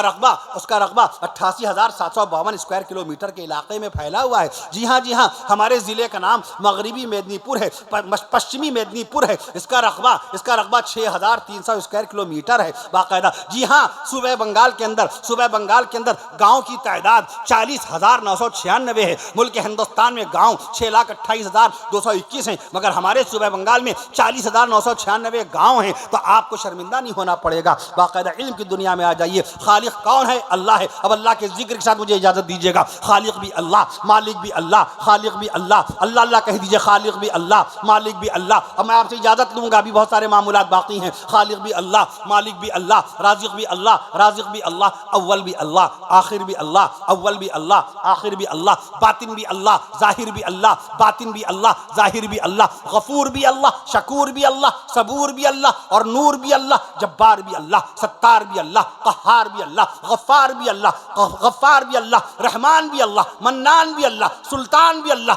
کا رقبہ 88,752 اسکوائر کلومیٹر کے علاقے میں پھیلا ہوا ہے. جی ہاں ہمارے ضلع کا نام مغربی میدنی پور ہے، پشچمی میدنی پور ہے. اس کا رقبہ 6,300 اسکوائر کلومیٹر ہے باقاعدہ. جی ہاں صوبہ بنگال کے اندر گاؤں کی تعداد 40,996 ہے. ملک ہندوستان میں گاؤں 6,28,221 ہیں، مگر ہمارے صوبہ بنگال میں 40,996 گاؤں ہیں. تو آپ کو شرمندہ نہیں ہونا پڑے گا. باقاعدہ علم کی دنیا میں آ جائیے. خالق کون ہے؟ اللہ ہے. اب اللہ کے ذکر کے ساتھ مجھے اجازت دیجیے گا. خالق بھی اللہ، مالک بھی اللہ، خالق بھی اللہ. اللہ کہہ دیجیے، خالق بھی اللہ، مالک بھی اللہ. اب میں آپ سے اجازت لوں گا، ابھی بہت سارے معمولات باقی ہیں. خالق بھی اللہ، مالک بھی اللہ، رازق بھی اللہ، اول بھی اللہ، آخر بھی اللہ، اول بھی اللہ، آخر بھی اللہ، باطن بھی اللہ، ظاہر بھی اللہ، باطن بھی اللہ، ظاہر بھی اللہ، غفور بھی اللہ، شکور بھی اللہ، صبور بھی اللہ، اور نور بھی اللہ، جبار بھی اللہ، ستار بھی اللہ، قہار بھی اللہ، غفار بھی اللہ، رحمان بھی اللہ، منان بھی اللہ، سلطان بھی اللہ،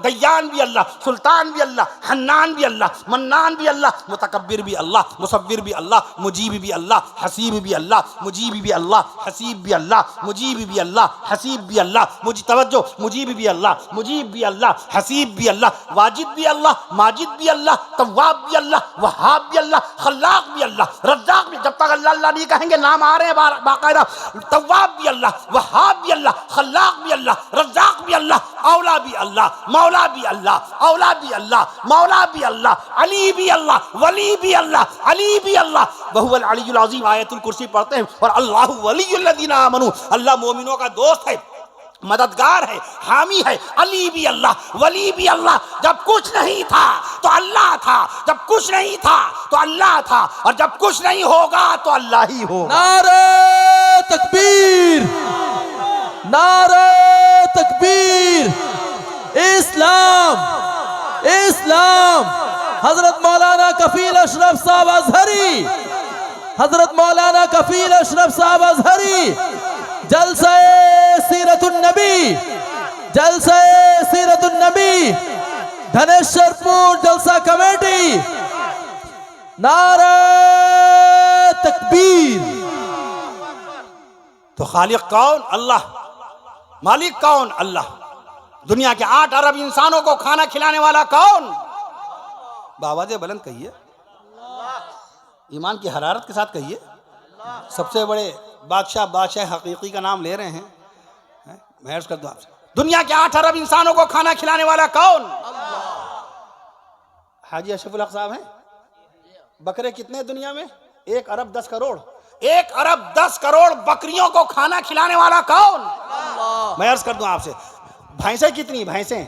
دیان بھی اللہ، سلطان بھی اللہ، حنان بھی اللہ، منان بھی اللہ، متکبر بھی اللہ، مصور بھی اللہ، مجیب بھی اللہ، حسیب بھی اللہ، مجیب بھی اللہ، حسیب بھی اللہ، مجیب بھی اللہ، حسیب بھی اللہ. توجہ، مجیب بھی اللہ، مجیب بھی اللہ، حسیب بھی اللہ، واجد بھی اللہ، ماجد بھی اللہ، تواب بھی اللہ، وہاب بھی اللہ، خلاق بھی اللہ، رزاق بھی. جب تک اللہ نہیں کہیں گے نام آ رہے ہیں باقاعدہ. تواب بھی اللہ، وہاب بھی اللہ، خلاق بھی اللہ، رزاق بھی اللہ، اولا بھی اللہ، مولا بھی اللہ، اولا بھی اللہ، مولا بھی اللہ، علی بھی اللہ، ولی بھی اللہ، علی بھی اللہ. وہو العلی العظیم آیت الکرسی پڑھتے ہیں. اور اللہ ولی الذین آمنوا، اللہ مومنوں کا دوست ہے، مددگار ہے، حامی ہے. علی بھی اللہ، ولی بھی اللہ. جب کچھ نہیں تھا تو اللہ تھا، جب کچھ نہیں تھا تو اللہ تھا، اور جب کچھ نہیں ہوگا تو اللہ ہی ہوگا. نعرہ تکبیر، نعرہ تکبیر. اسلام، اسلام. حضرت مولانا کفیل اشرف صاحب ازہری، حضرت مولانا کفیل اشرف صاحب ازہری، جلسہ سیرت النبی، جلسہ سیرت النبی، دھنیشور پور جلسہ کمیٹی. نعرہ تکبیر. تو خالق کون؟ اللہ. مالک کون؟ اللہ. دنیا کے 8 ارب انسانوں کو کھانا کھلانے والا کون؟ بآواز بلند کہیے، ایمان کی حرارت کے ساتھ کہیے. سب سے بڑے بادشاہ حقیقی کا نام لے رہے ہیں. میں عرض کر دوں آپ سے، دنیا کے 8 ارب انسانوں کو کھانا کھلانے والا کون؟ حاجی اشرف الحق صاحب ہیں. بکرے کتنے دنیا میں؟ 1 ارب 10 کروڑ. 1 ارب 10 کروڑ بکریوں کو کھانا کھلانے والا کون؟ میں عرض کر دوں آپ سے، بھینسیں کتنی؟ بھینسیں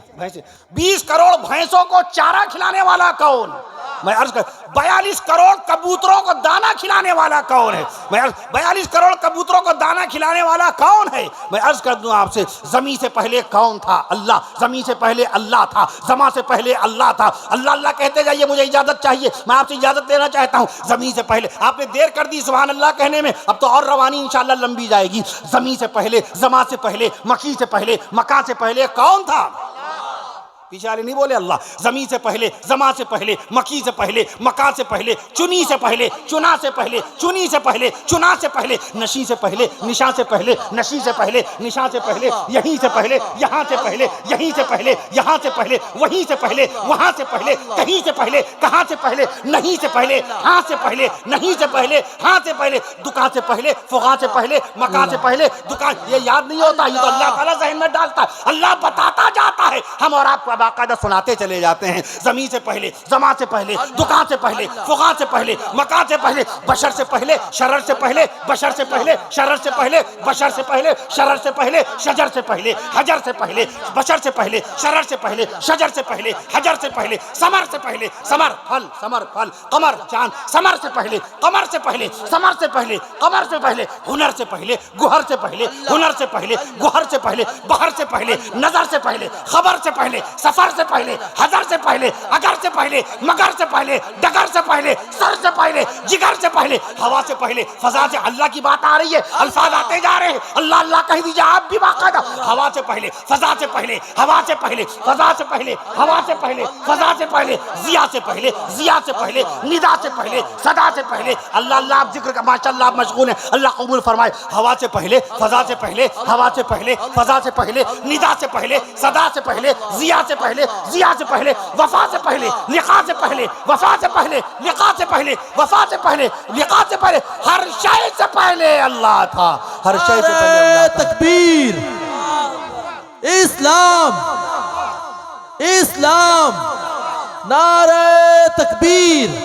20 کروڑ بھینسوں کو چارہ کھلانے والا کون؟ میں عرض کر 42 کروڑ کبوتروں کو دانا کھلانے والا کون ہے؟ میں 42 کروڑ کبوتروں کو دانا کھلانے والا کون ہے؟ میں عرض کر دوں آپ سے، زمین سے پہلے کون تھا؟ اللہ. زمین سے پہلے اللہ تھا، زماں سے پہلے اللہ تھا. اللہ کہتے جائیے، مجھے اجازت چاہیے، میں آپ سے اجازت دینا چاہتا ہوں. زمین سے پہلے آپ نے دیر کر دی سبحان اللہ کہنے میں، اب تو اور روانی انشاءاللہ لمبی جائے گی. زمین سے پہلے، زماں سے پہلے، مکی سے پہلے، مکان سے پہلے کون تھا؟ پیچھے والے نہیں بولے اللہ. زمین سے پہلے، زماں سے پہلے، مکی سے پہلے، مکان سے پہلے، چنی سے پہلے، چنا سے پہلے، چنی سے پہلے، چنا سے پہلے، نشی سے پہلے، نشاں سے پہلے، نشی سے پہلے، نشاں سے پہلے، یہیں سے پہلے، یہاں سے پہلے، یہیں سے پہلے، یہاں سے پہلے، وہیں سے پہلے، وہاں سے پہلے، کہیں سے پہلے، کہاں سے پہلے، نہیں سے پہلے، ہاں سے پہلے، نہیں سے پہلے، ہاں سے پہلے، دکان سے پہلے، فغاں سے پہلے، مکان سے پہلے، دکان. یہ یاد نہیں ہوتا، یہ تو اللہ تعالیٰ ذہن میں ڈالتا ہے. اللہ بتاتا جاتا ہے، ہم اور آپ کو باقاعدہ سناتے چلے جاتے ہیں. زمین سے پہلے، زمان سے پہلے، دکان سے پہلے، فغاں سے پہلے، مکان سے پہلے، بشر سے پہلے، شرر سے پہلے، بشر سے پہلے، شرر سے پہلے، بشر سے پہلے، شرر سے پہلے، شجر سے پہلے، حجر سے پہلے، بشر سے پہلے، شرر سے پہلے، شجر سے پہلے، حجر سے پہلے، ثمر سے پہلے، ثمر پھل، ثمر پھل، قمر چاند، ثمر سے پہلے، قمر سے پہلے، ثمر سے پہلے، قمر سے پہلے، ہنر سے پہلے، گوہر سے پہلے، ہنر سے پہلے، گوہر سے پہلے، بہر سے پہلے، نظر سے پہلے، خبر سے پہلے، سفر سے پہلے، حضر سے پہلے، اگر سے پہلے، مگر سے پہلے، ڈگر سے پہلے، سر سے پہلے، جگر سے پہلے، ہوا سے پہلے. فضا سے اللہ کی بات آ رہی ہے، الفاظ آتے جا رہے ہیں. اللہ اللہ کہہ دیجیے آپ بھی باقاعدہ. ہوا سے پہلے، فضا سے پہلے، ہوا سے پہلے، فضا سے پہلے، ہوا سے پہلے، فضا سے پہلے، ضیا سے پہلے، ضیا سے پہلے، ندا سے پہلے، صدا سے پہلے. اللہ اللہ آپ ذکر کا ماشاء اللہ آپ مشغول ہیں، اللہ قبول فرمائے. ہوا سے پہلے، فضا سے پہلے، ہوا سے پہلے، فضا سے پہلے، ندا سے پہلے، صدا سے پہلے، ضیا سے پہلے، ضیا سے پہلے، وفا سے پہلے، لقاء سے پہلے، وفا سے پہلے، لقاء سے پہلے، وفا سے پہلے، لقاء سے پہلے، ہر شے سے پہلے اللہ تھا. ہر شے سے پہلے اللہ تھا. تکبیر. اسلام، اسلام، نعرہ تکبیر.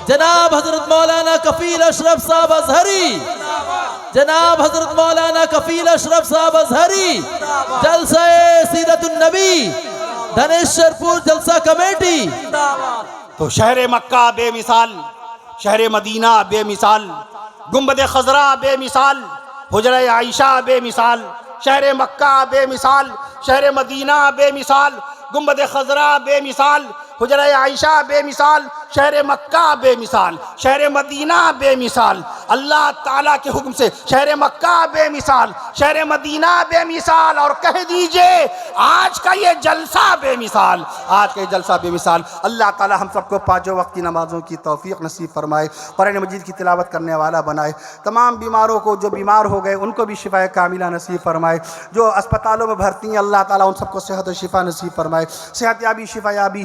جناب حضرت مولانا کفیل اشرف صاحب ازہری، جناب حضرت مولانا کفیل اشرف صاحب ازہری، جلسہ سیرت النبی دھنیشور پور جلسہ کمیٹی. تو شہر مکہ بے مثال، شہر مدینہ بے مثال، گنبد خضرا بے مثال، حجرہ عائشہ بے مثال. شہر مکہ بے مثال، شہر مدینہ بے مثال، گنبد خضرا بے مثال، حجرہ عائشہ بے مثال، شہر مکہ بے مثال، شہر مدینہ بے مثال. اللہ تعالیٰ کے حکم سے شہر مکہ بے مثال، شہر مدینہ بے مثال. اور کہہ دیجئے آج کا یہ جلسہ بے مثال، آج کا یہ جلسہ بے مثال. اللہ تعالیٰ ہم سب کو پانچوں وقت کی نمازوں کی توفیق نصیب فرمائے، قرآن مجید کی تلاوت کرنے والا بنائے. تمام بیماروں کو، جو بیمار ہو گئے ان کو بھی شفا کاملہ نصیب فرمائے. جو اسپتالوں میں بھرتی ہیں اللہ تعالیٰ ان سب کو صحت و شفا نصیب فرمائے. صحت یابی، شفا یابی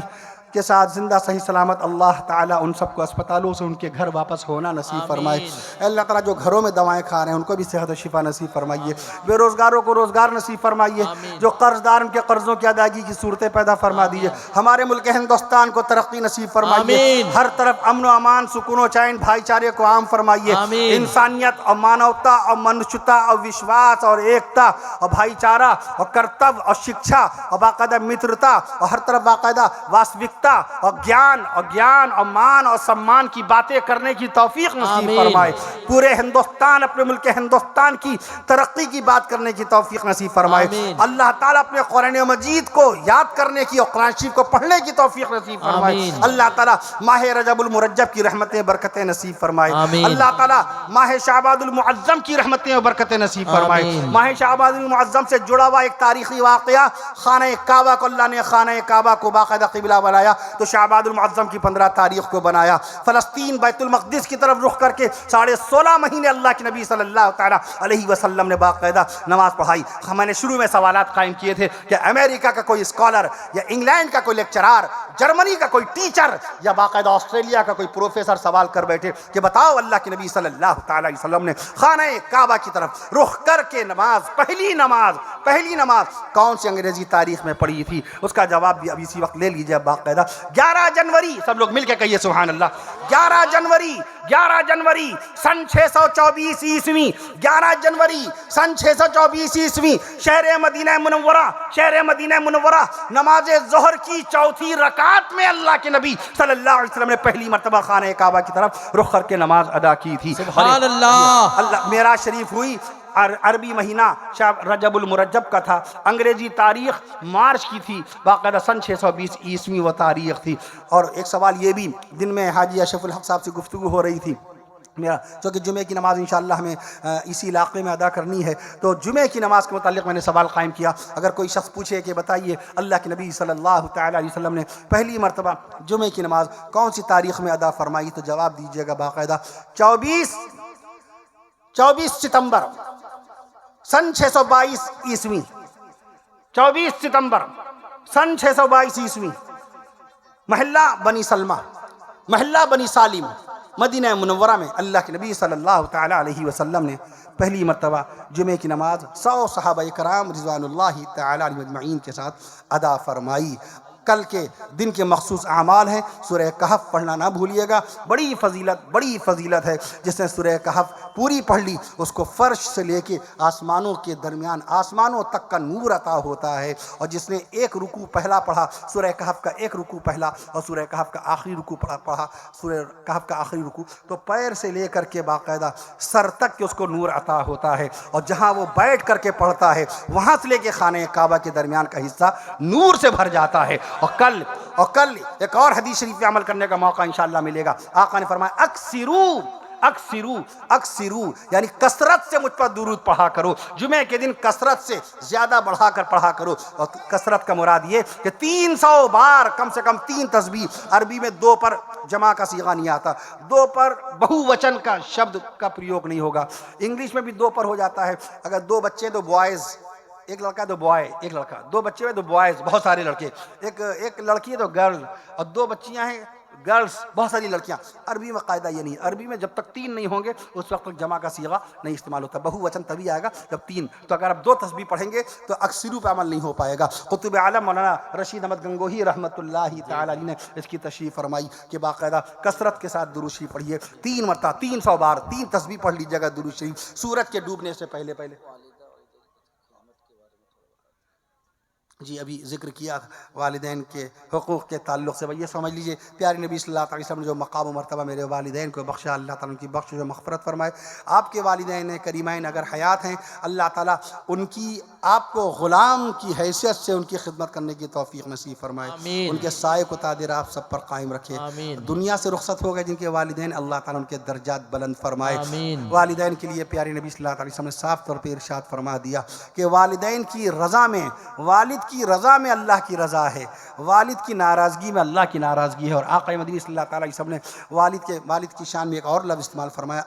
کے ساتھ زندہ صحیح سلامت اللہ تعالیٰ ان سب کو اسپتالوں سے ان کے گھر واپس ہونا نصیب فرمائے. اللہ تعالیٰ جو گھروں میں دوائیں کھا رہے ہیں ان کو بھی صحت و شفا نصیب فرمائیے. بے روزگاروں کو روزگار نصیب فرمائیے. جو قرض دار ان کے قرضوں کی ادائیگی کی صورتیں پیدا فرما دیجیے. ہمارے ملک ہندوستان کو ترقی نصیب فرمائیے. ہر طرف امن و امان، سکون و چین، بھائی چارے کو عام فرمائیے. انسانیت اور مانوتا اور منشتا اور وشواس اور ایکتا اور بھائی چارہ اور کرتب اور شکشا اور باقاعدہ مترتا اور ہر طرف باقاعدہ واسوکتا اور گیان اور مان اور سمان کی باتیں کرنے کی توفیق نصیب فرمائے. پورے ہندوستان، اپنے ملک ہندوستان کی ترقی کی بات کرنے کی توفیق نصیب فرمائے. اللہ تعالیٰ اپنے قرآن مجید کو یاد کرنے کی اور قرآن شریف کو پڑھنے کی توفیق نصیب فرمائے. اللہ تعالیٰ ماہ رجب المرجب کی رحمتیں برکتیں نصیب فرمائے. اللہ تعالیٰ ماہ شعبان المعظم کی رحمتیں اور برکتیں نصیب فرمائے. ماہ شعبان المعظم سے جڑا ہوا ایک تاریخی واقعہ، خانہ کعبہ کو اللہ نے خانہ کعبہ کو باقاعدہ قبلہ بنایا تو شعبان المعظم کی 15 تاریخ کو بنایا. فلسطین بیت المقدس کی طرف رخ کر کے 16.5 مہینے اللہ کے نبی صلی اللہ تعالیٰ علیہ وسلم نے باقاعدہ نماز پڑھائی. میں نے شروع میں سوالات قائم کیے تھے کہ امریکہ کا کوئی اسکالر یا انگلینڈ کا کوئی لیکچرار، جرمنی کا کوئی ٹیچر یا باقاعدہ آسٹریلیا کا کوئی پروفیسر سوال کر بیٹھے کہ بتاؤ اللہ کے نبی صلی اللہ تعالیٰ علیہ وسلم نے خانہ کعبہ کی طرف رخ کر کے پہلی نماز کون سی انگریزی تاریخ میں پڑھی تھی؟ اس کا جواب بھی ابھی اسی وقت لے لیجیے. باقاعدہ 11 جنوری، سب لوگ مل کے کہیے سبحان اللہ. 11 جنوری سن 624 عیسوی، 11 جنوری سن 624 عیسوی شہر مدینہ منورہ نماز ظہر کی چوتھی رکعت میں اللہ کے نبی صلی اللہ علیہ وسلم نے پہلی مرتبہ خانہ کعبہ کی طرف رخ کر کے نماز ادا کی تھی. سبحان اللہ. معراج شریف ہوئی. عربی مہینہ رجب المرجب کا تھا، انگریزی تاریخ مارچ کی تھی، باقاعدہ سن 620 عیسوی وہ تاریخ تھی. اور ایک سوال یہ بھی، دن میں حاجی اشرف الحق صاحب سے گفتگو ہو رہی تھی میرا چونکہ جمعے کی نماز انشاءاللہ ہمیں اسی علاقے میں ادا کرنی ہے، تو جمعے کی نماز کے متعلق میں نے سوال قائم کیا۔ اگر کوئی شخص پوچھے کہ بتائیے اللہ کے نبی صلی اللہ تعالیٰ علیہ وسلم نے پہلی مرتبہ جمعے کی نماز کون سی تاریخ میں ادا فرمائی، تو جواب دیجیے گا باقاعدہ 24 ستمبر سن 622 عیسوی، 24 ستمبر سن 622 عیسوی، محلہ بنی سلمہ، محلہ بنی سالم، مدینہ منورہ میں اللہ کے نبی صلی اللہ تعالیٰ علیہ وسلم نے پہلی مرتبہ جمعے کی نماز 100 صحابہ کرام رضوان اللہ تعالیٰ علیہ اجمعین کے ساتھ ادا فرمائی۔ کل کے دن کے مخصوص اعمال ہیں، سورہ کہف پڑھنا نہ بھولیے گا، بڑی فضیلت ہے۔ جس نے سورہ کہف پوری پڑھ لی اس کو فرش سے لے کے آسمانوں کے درمیان آسمانوں تک کا نور عطا ہوتا ہے، اور جس نے ایک رکوع پہلا پڑھا، سورہ کہف کا ایک رکوع پہلا اور سورہ کہف کا آخری رکوع پڑھا، سورہ کہف کا آخری رکوع تو پیر سے لے کر کے باقاعدہ سر تک کے اس کو نور عطا ہوتا ہے، اور جہاں وہ بیٹھ کر کے پڑھتا ہے وہاں سے لے کے خانہ کعبہ کے درمیان کا حصہ نور سے بھر جاتا ہے۔ اور کل ایک اور حدیث شریف پہ عمل کرنے کا موقع انشاءاللہ ملے گا۔ آقا نے فرمایا اکثرو یعنی کثرت سے مجھ پر درود پڑھا کرو، جمعے کے دن کثرت سے زیادہ بڑھا کر پڑھا کرو۔ اور کثرت کا مراد یہ کہ 300 بار کم سے کم 3 تسبیح، عربی میں 2 پر جمع کا صیغہ نہیں آتا، 2 پر بہو وچن کا شبد کا پریوگ نہیں ہوگا، انگلش میں بھی 2 پر ہو جاتا ہے۔ اگر 2 بچے تو بوائز، ایک لڑکا تو بوائے، ایک لڑکا، 2 بچے ہیں تو بوائز بہت سارے لڑکے، ایک لڑکی ہے تو گرل، اور 2 بچیاں ہیں گرلز بہت ساری لڑکیاں۔ عربی میں قاعدہ یہ نہیں، عربی میں جب تک 3 نہیں ہوں گے اس وقت تک جمع کا صیغہ نہیں استعمال ہوتا، بہو وچن تبھی آئے گا جب 3۔ تو اگر آپ 2 تسبیح پڑھیں گے تو اکثرو پہ عمل نہیں ہو پائے گا۔ قطب عالم مولانا رشید احمد گنگوہی رحمۃ اللہ تعالی علیہ نے اس کی تشریح فرمائی کہ باقاعدہ کثرت کے ساتھ درود شریف پڑھیے، 3 مرتبہ 300 بار 3 تسبیح پڑھ لیجیے گا درود شریف سورج کے ڈوبنے سے پہلے۔ جی ابھی ذکر کیا والدین کے حقوق کے تعلق سے، یہ سمجھ لیجئے پیارے نبی صلی اللہ علیہ وسلم نے جو مقام و مرتبہ میرے والدین کو بخشا، اللہ تعالیٰ ان کی بخش و مغفرت فرمائے۔ آپ کے والدین کریمین اگر حیات ہیں، اللہ تعالیٰ ان کی آپ کو غلام کی حیثیت سے ان کی خدمت کرنے کی توفیق نصیب فرمائے، ان کے سائے کو تا دیر آپ سب پر قائم رکھے۔ دنیا سے رخصت ہو گئے جن کے والدین، اللہ تعالیٰ ان کے درجات بلند فرمائے۔ والدین کے لیے پیارے نبی صلی اللہ علیہ وسلم نے صاف طور پہ ارشاد فرما دیا کہ والدین کی رضا میں، والد کی رضا میں اللہ کی رضا ہے، والد کی ناراضگی میں اللہ کی ناراضگی ہے۔ اور آقا مدنی صلی اللہ تعالیٰ علیہ وسلم نے والد کی شان میں ایک اور لفظ استعمال فرمایا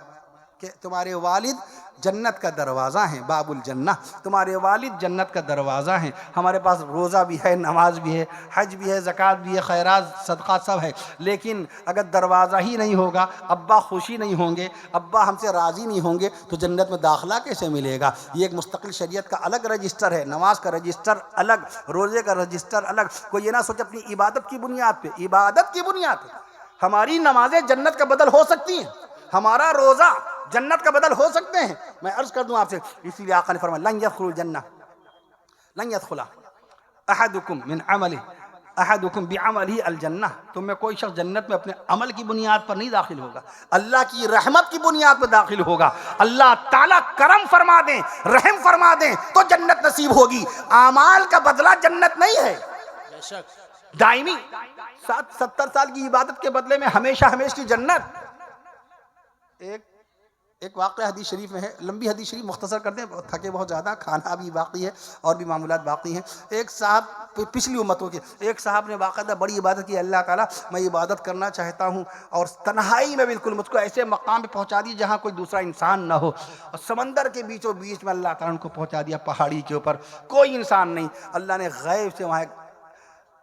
کہ تمہارے والد جنت کا دروازہ ہیں، باب الجنہ، تمہارے والد جنت کا دروازہ ہیں۔ ہمارے پاس روزہ بھی ہے، نماز بھی ہے، حج بھی ہے، زکوٰۃ بھی ہے، خیرات صدقات سب ہے، لیکن اگر دروازہ ہی نہیں ہوگا، ابا خوشی نہیں ہوں گے، ابا ہم سے راضی نہیں ہوں گے تو جنت میں داخلہ کیسے ملے گا؟ یہ ایک مستقل شریعت کا الگ رجسٹر ہے، نماز کا رجسٹر الگ، روزے کا رجسٹر الگ۔ کوئی یہ نہ سوچے اپنی عبادت کی بنیاد پہ، عبادت کی بنیاد پہ ہماری نمازیں جنت کا بدل ہو سکتی ہیں، ہمارا روزہ جنت کا بدل ہو سکتے ہیں۔ میں عرض کر دوں آپ سے، اسی لیے آقا نے فرمایا لن يدخل الجنہ، لن يدخل احدکم من عملہ، احدکم بعملہ الجنہ، تم میں کوئی شخص جنت میں اپنے عمل کی بنیاد پر نہیں داخل ہوگا، اللہ کی رحمت کی بنیاد پر داخل ہوگا۔ اللہ تعالیٰ کرم فرما دیں، رحم فرما دیں تو جنت نصیب ہوگی۔ اعمال کا بدلہ جنت نہیں ہے دائمی، 70 سال کی عبادت کے بدلے میں ہمیشہ کی جنت۔ ایک واقعہ حدیث شریف میں ہے، لمبی حدیث شریف مختصر کر دیں، تھکے بہت زیادہ، کھانا بھی باقی ہے اور بھی معمولات باقی ہیں۔ ایک صاحب، پچھلی امتوں کے ایک صاحب نے باقاعدہ بڑی عبادت کی، اللہ تعالیٰ میں عبادت کرنا چاہتا ہوں اور تنہائی میں بالکل مجھ کو ایسے مقام پہ پہنچا دی جہاں کوئی دوسرا انسان نہ ہو، اور سمندر کے بیچوں بیچ میں اللہ تعالیٰ ان کو پہنچا دیا، پہاڑی کے اوپر کوئی انسان نہیں۔ اللہ نے غیب سے وہاں ایک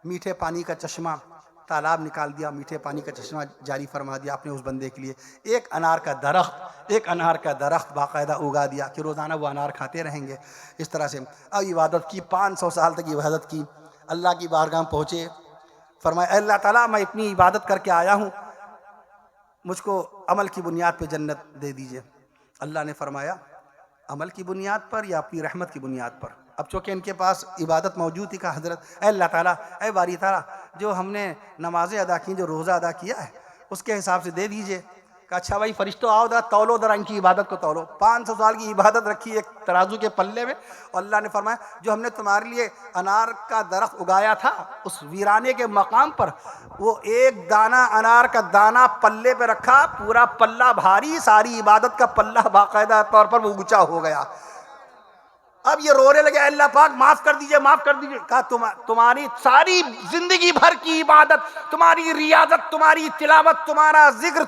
میٹھے پانی کا چشمہ، تالاب نکال دیا، میٹھے پانی کا چشمہ جاری فرما دیا اپنے اس بندے کے لیے۔ ایک انار کا درخت باقاعدہ اگا دیا کہ روزانہ وہ انار کھاتے رہیں گے۔ اس طرح سے اب عبادت کی، 500 سال تک عبادت کی، اللہ کی بارگاہ میں پہنچے، فرمایا اے اللہ تعالیٰ میں اتنی عبادت کر کے آیا ہوں، مجھ کو عمل کی بنیاد پہ جنت دے دیجئے۔ اللہ نے فرمایا عمل کی بنیاد پر یا اپنی رحمت کی بنیاد پر؟ اب چونکہ ان کے پاس عبادت موجود تھی، کہا حضرت اے اللہ تعالیٰ، اے باری تعالیٰ، جو ہم نے نمازیں ادا کی، جو روزہ ادا کیا ہے اس کے حساب سے دے دیجئے۔ کہ اچھا بھائی فرشتوں آؤ ذرا تولو ذرا ان کی عبادت کو تولو. 500 سال کی عبادت رکھی ایک ترازو کے پلے میں, اور اللہ نے فرمایا جو ہم نے تمہارے لیے انار کا درخت اگایا تھا اس ویرانے کے مقام پر, وہ ایک دانہ انار کا دانہ پلے پہ رکھا, پورا پلہ بھاری, ساری عبادت کا پلہ باقاعدہ طور پر وہ اونچا ہو گیا. اب یہ رونے لگے اللہ پاک معاف کر دیجئے معاف کر دیجئے. کہا تمہاری ساری زندگی بھر کی عبادت, تمہاری ریاضت, تمہاری تلاوت, تمہارا ذکر,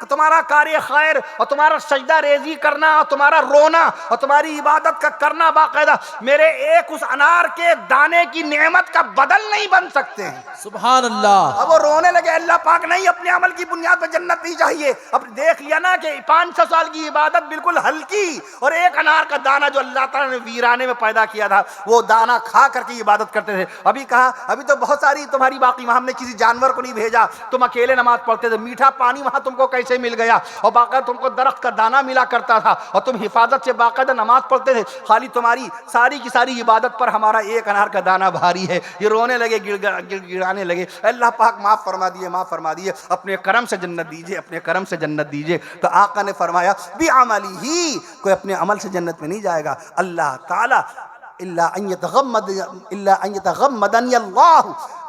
تمہارا کار خیر اور تمہارا سجدہ ریزی کرنا اور تمہارا رونا اور تمہاری عبادت کا کرنا باقاعدہ میرے ایک اس انار کے دانے کی نعمت کا بدل نہیں بن سکتے ہیں. سبحان اللہ. اب وہ رونے لگے اللہ پاک نہیں, اپنے عمل کی بنیاد پر جنت نہیں چاہیے. اب دیکھ لیا نا کہ 500 سال کی عبادت بالکل ہلکی, اور ایک انار کا دانہ جو اللہ تعالیٰ نے ویرانے میں پیدا کیا تھا وہ دانہ کھا کر کے عبادت کرتے تھے. ابھی کہا ابھی تو بہت ساری تمہاری باقی, وہاں ہم نے کسی جانور کو نہیں بھیجا, تم اکیلے نماز پڑھتے تھے. میٹھا پانی وہاں تم کو کیسے مل گیا, اور باقاعدہ تم کو درخت کا دانہ ملا کرتا تھا, اور تم حفاظت سے باقاعدہ نماز پڑھتے تھے. خالی تمہاری ساری کی ساری عبادت پر ہمارا ایک انار کا دانہ بھاری ہے. یہ رونے لگے, گڑانے لگے. اللہ پاک معاف فرما دیے معاف فرما دیے, اپنے کرم سے جنت دیجئے اپنے کرم سے جنت دیجئے. تو آقا نے فرمایا بعملی ہی, کوئی اپنے عمل سے جنت میں نہیں جائے گا. اللہ تعالی الا ان یتغمدنی اللہ,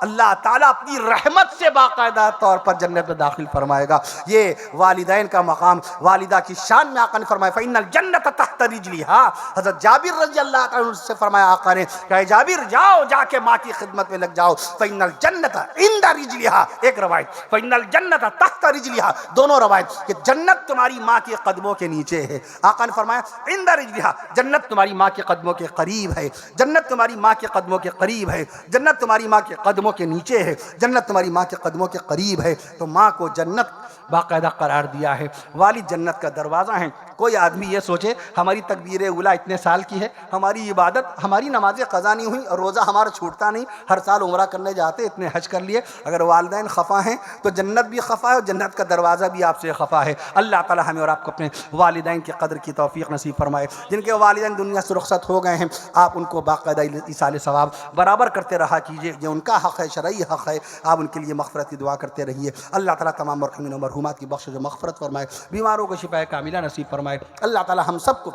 اللہ تعالیٰ اپنی رحمت سے باقاعدہ طور پر جنت میں داخل فرمائے گا. یہ والدین کا مقام, والدہ کی شان میں آقا نے فرمایا فإن الجنت تحت رجلها. حضرت جابر رضی اللہ تعالیٰ عنہ سے فرمایا آقا نے کہ جابر جاؤ, جا کے ماں کی خدمت میں لگ جاؤ. فإن الجنت عند رجلها, ایک روایت فإن الجنت تحت رجلها, دونوں روایت کہ جنت تمہاری ماں کے قدموں کے نیچے ہے. آقا نے فرمایا عند رجلها, جنت تمہاری ماں کے قدموں کے قریب ہے, جنت تمہاری ماں کے قدموں کے قریب ہے, جنت تمہاری ماں کے قدموں کے نیچے ہے, جنت تمہاری ماں کے قدموں کے قریب ہے. تو ماں کو جنت باقاعدہ قرار دیا ہے, والد جنت کا دروازہ ہیں. کوئی آدمی یہ سوچے ہماری تکبیر اولیٰ اتنے سال کی ہے, ہماری عبادت, ہماری نمازیں قضا نہیں ہوئی, اور روزہ ہمارا چھوٹتا نہیں, ہر سال عمرہ کرنے جاتے, اتنے حج کر لیے, اگر والدین خفا ہیں تو جنت بھی خفا ہے اور جنت کا دروازہ بھی آپ سے خفا ہے. اللہ تعالی ہمیں اور آپ کو اپنے والدین کی قدر کی توفیق نصیب فرمائے. جن کے والدین دنیا سے رخصت ہو گئے ہیں آپ ان کو باقاعدہ ایصال ثواب برابر کرتے رہا کیجئے, یہ ان کا حق ہے, شرعی حق ہے, آپ ان کے لیے مغفرت کی دعا کرتے رہیے. اللہ تعالیٰ تمام مرحومین و مرحومات کی بخشش و مغفرت فرمائے, بیماروں کو شفاء کاملہ نصیب فرمائے. اللہ تعالیٰ ہم سب کو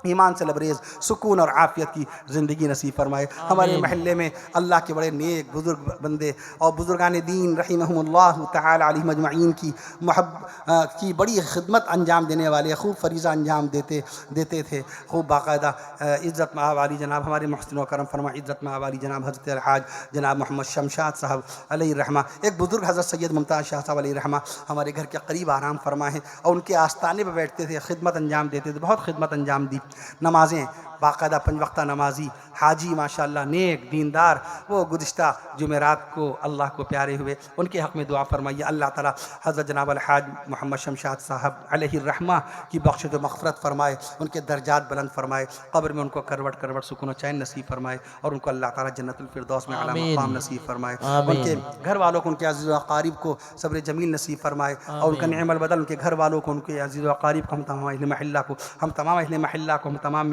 ایمان سے لبریز سکون اور عافیت کی زندگی نصیب فرمائے. ہمارے محلے میں اللہ کے بڑے نیک بزرگ بندے اور بزرگان دین رحمہم اللہ تعالی علیہم اجمعین کی بڑی خدمت انجام دینے والے, خوب فریضہ انجام دیتے تھے, خوب باقاعدہ عزت مآب علی جناب ہمارے محسن و کرم فرما, عزت مآب علی جناب حضرت الحاج جناب محمد شمشاد صاحب علیہ الرحمہ, ایک بزرگ حضرت سید ممتاز شاہ صاحب علیہ الرحمہ ہمارے گھر کے قریب آرام فرما ہیں, اور ان کے آستانے پہ بیٹھتے تھے, خدمت انجام دیتے تھے, بہت خدمت انجام دی. نمازیں باقاعدہ 5 وقتہ نمازی, حاجی ماشاءاللہ نیک دیندار, وہ گزشتہ جمعرات کو اللہ کو پیارے ہوئے, ان کے حق میں دعا فرمائیے. اللہ تعالیٰ حضرت جناب الحاج محمد شمشاد صاحب علیہ الرحمہ کی بخشش و مغفرت فرمائے, ان کے درجات بلند فرمائے, قبر میں ان کو کروٹ سکون و چین نصیب فرمائے, اور ان کو اللہ تعالیٰ جنت الفردوس میں اعلیٰ مقام نصیب فرمائے. ان کے گھر والوں کو, ان کے عزیز و اقارب کو صبر جمیل نصیب فرمائے, اور ان کا نعم البدل ان کے گھر والوں کو, ان کے عزیز و اقارب کو, ہم تمام اہل محلہ کو, ہم تمام اہل محلہ کو, ہم تمام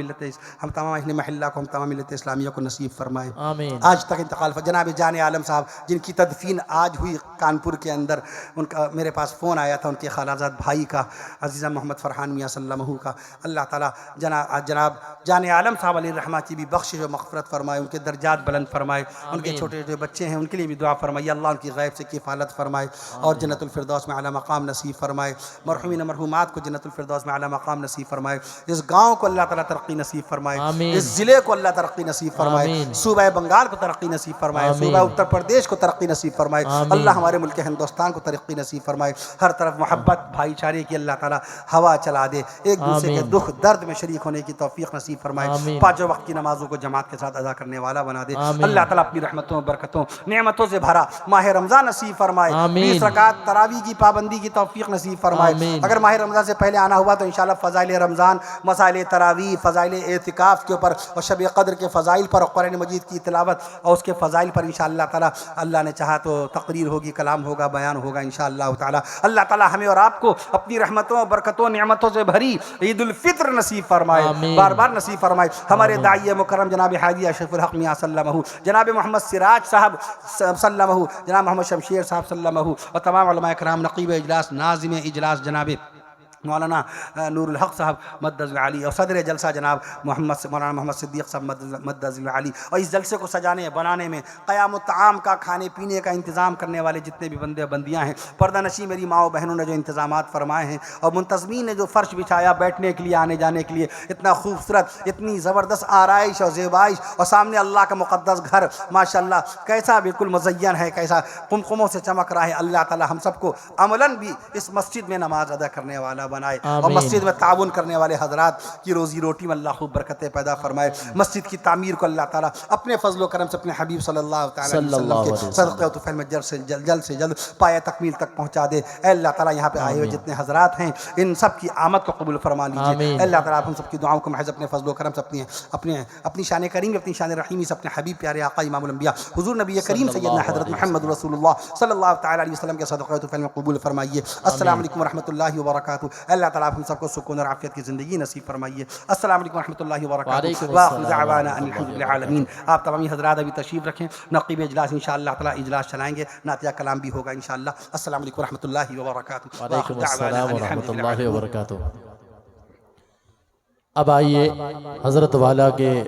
ملت اسلامیہ کو نصیب فرمائے. آج تک انتقال جناب جان عالم صاحب جن کی تدفین آج ہوئی کانپور کے اندر, ان کا میرے پاس فون آیا تھا ان کے خالازاد بھائی کا, عزیزہ محمد فرحان میاں صلی اللہ علیہ وسلم کا. اللہ تعالیٰ جناب جان عالم صاحب علیہ الرحمہ کی بھی بخشش و مغفرت فرمائے, ان کے درجات بلند فرمائے. ان کے چھوٹے چھوٹے بچے ہیں ان کے لیے بھی دعا فرمائیے, اللہ ان کی غیب سے کفالت فرمائے اور جنت الفردوس میں اعلیٰ مقام نصیب فرمائے. مرحومین مرحومات کو جنت الفردوس میں اعلیٰ مقام نصیب فرمائے. اس گاؤں کو اللہ تعالیٰ ترقی نصیب فرمائے, اس ضلع کو اللہ ترقی نصیب فرمائے, صوبہ بنگال کو ترقی نصیب فرمائے, صوبہ اتر پردیش کو ترقی نصیب فرمائے. اللہ ہمارے ملک ہندوستان کو ترقی نصیب فرمائے, ہر طرف محبت بھائی چارے کی اللہ تعالیٰ ہوا چلا دے, ایک دوسرے کے دکھ درد میں شریک ہونے کی توفیق نصیب فرمائے, 5 وقت کی نمازوں کو جماعت کے ساتھ ادا کرنے والا بنا دے. اللہ تعالیٰ اپنی رحمتوں برکتوں نعمتوں سے بھرا ماہ رمضان نصیب فرمائے, 20 رکعت تراویح کی پابندی کی توفیق نصیب فرمائے. اگر ماہ رمضان سے پہلے آنا ہوا تو انشاءاللہ فضائل رمضان, مسائل تراویح, فضائل اعتکاف اعتکاف کے اوپر اور شب قدر کے فضائل پر اور قرآن مجید کی تلاوت اور اس کے فضائل پر انشاءاللہ تعالی اللہ نے چاہا تو تقریر ہوگی، کلام ہوگا، بیان ہوگا انشاءاللہ تعالی۔ اللہ تعالی ہمیں اور آپ کو اپنی رحمتوں، برکتوں، نعمتوں سے بھری عید الفطر نصیب فرمائے، آمین۔ بار بار نصیب فرمائے۔ ہمارے داعی مکرم جناب حاجی اشرف الحق میاں سلمہ، جناب محمد سراج صاحب سلمہ، جناب محمد شمشیر صاحب سلمہ، اور تمام علماء کرام، نقیب اجلاس، ناظم اجلاس جناب مولانا نور الحق صاحب مدد علی، اور صدر جلسہ جناب مولانا محمد صدیق صاحب مدد علی، اور اس جلسے کو سجانے بنانے میں، قیام الطعام کا، کھانے پینے کا انتظام کرنے والے جتنے بھی بندے بندیاں ہیں، پردہ نشی میری ماؤں بہنوں نے جو انتظامات فرمائے ہیں، اور منتظمین نے جو فرش بچھایا بیٹھنے کے لیے، آنے جانے کے لیے، اتنا خوبصورت، اتنی زبردست آرائش اور زیبائش، اور سامنے اللہ کا مقدس گھر ماشاءاللہ کیسا بالکل مزین ہے، کیسا قمقموں سے چمک رہا ہے۔ اللہ تعالی ہم سب کو عملاً بھی اس مسجد میں نماز ادا کرنے والا بنائے، اور آمین۔ مسجد میں تعاون کرنے والے حضرات کی روزی روٹی میں اللہ خوب برکتیں پیدا فرمائے۔ مسجد کی تعمیر کو اللہ تعالیٰ اپنے فضل و کرم سے اپنے حبیب صلی اللہ تعالیٰ علیہ وسلم کے صدقہ و طفیل میں جلد سے جلد پایہ تکمیل تک پہنچا دے۔ اے اللہ تعالیٰ یہاں پہ آئے ہوئے جتنے حضرات ہیں ان سب کی آمد کو قبول فرما لیجیے۔ اے اللہ تعالیٰ آپ ہم سب کی دعاؤں کو محض اپنے فضل و کرم سے اپنی شان کریمی، اپنی شان رحیمی سے، اپنے حبیب پیارے آقا امام الانبیاء حضور نبی کریم سیدنا حضرت محمد رسول اللہ صلی اللہ تعالیٰ علیہ وسلم کے صدقہ و طفیل میں قبول فرمائیے۔ السلام علیکم ورحمۃ اللہ وبرکاتہ۔ اللہ تعالیٰ آپ ہم سب کو سکون اور عافیت کی زندگی نصیب فرمائیے۔ السلام علیکم ورحمۃ اللہ وبرکاتہ۔ وآخر دعوانا ان الحمد للہ العالمین۔ آپ تمامی حضرات ابھی تشریف رکھیں، نقیب اجلاس انشاءاللہ تعالیٰ اجلاس چلائیں گے، نعتیہ کلام بھی ہوگا انشاءاللہ۔ السلام علیکم ورحمۃ اللہ وبرکاتہ۔ وعلیکم السلام ورحمۃ اللہ وبرکاتہ۔ اب آئیے حضرت والا کے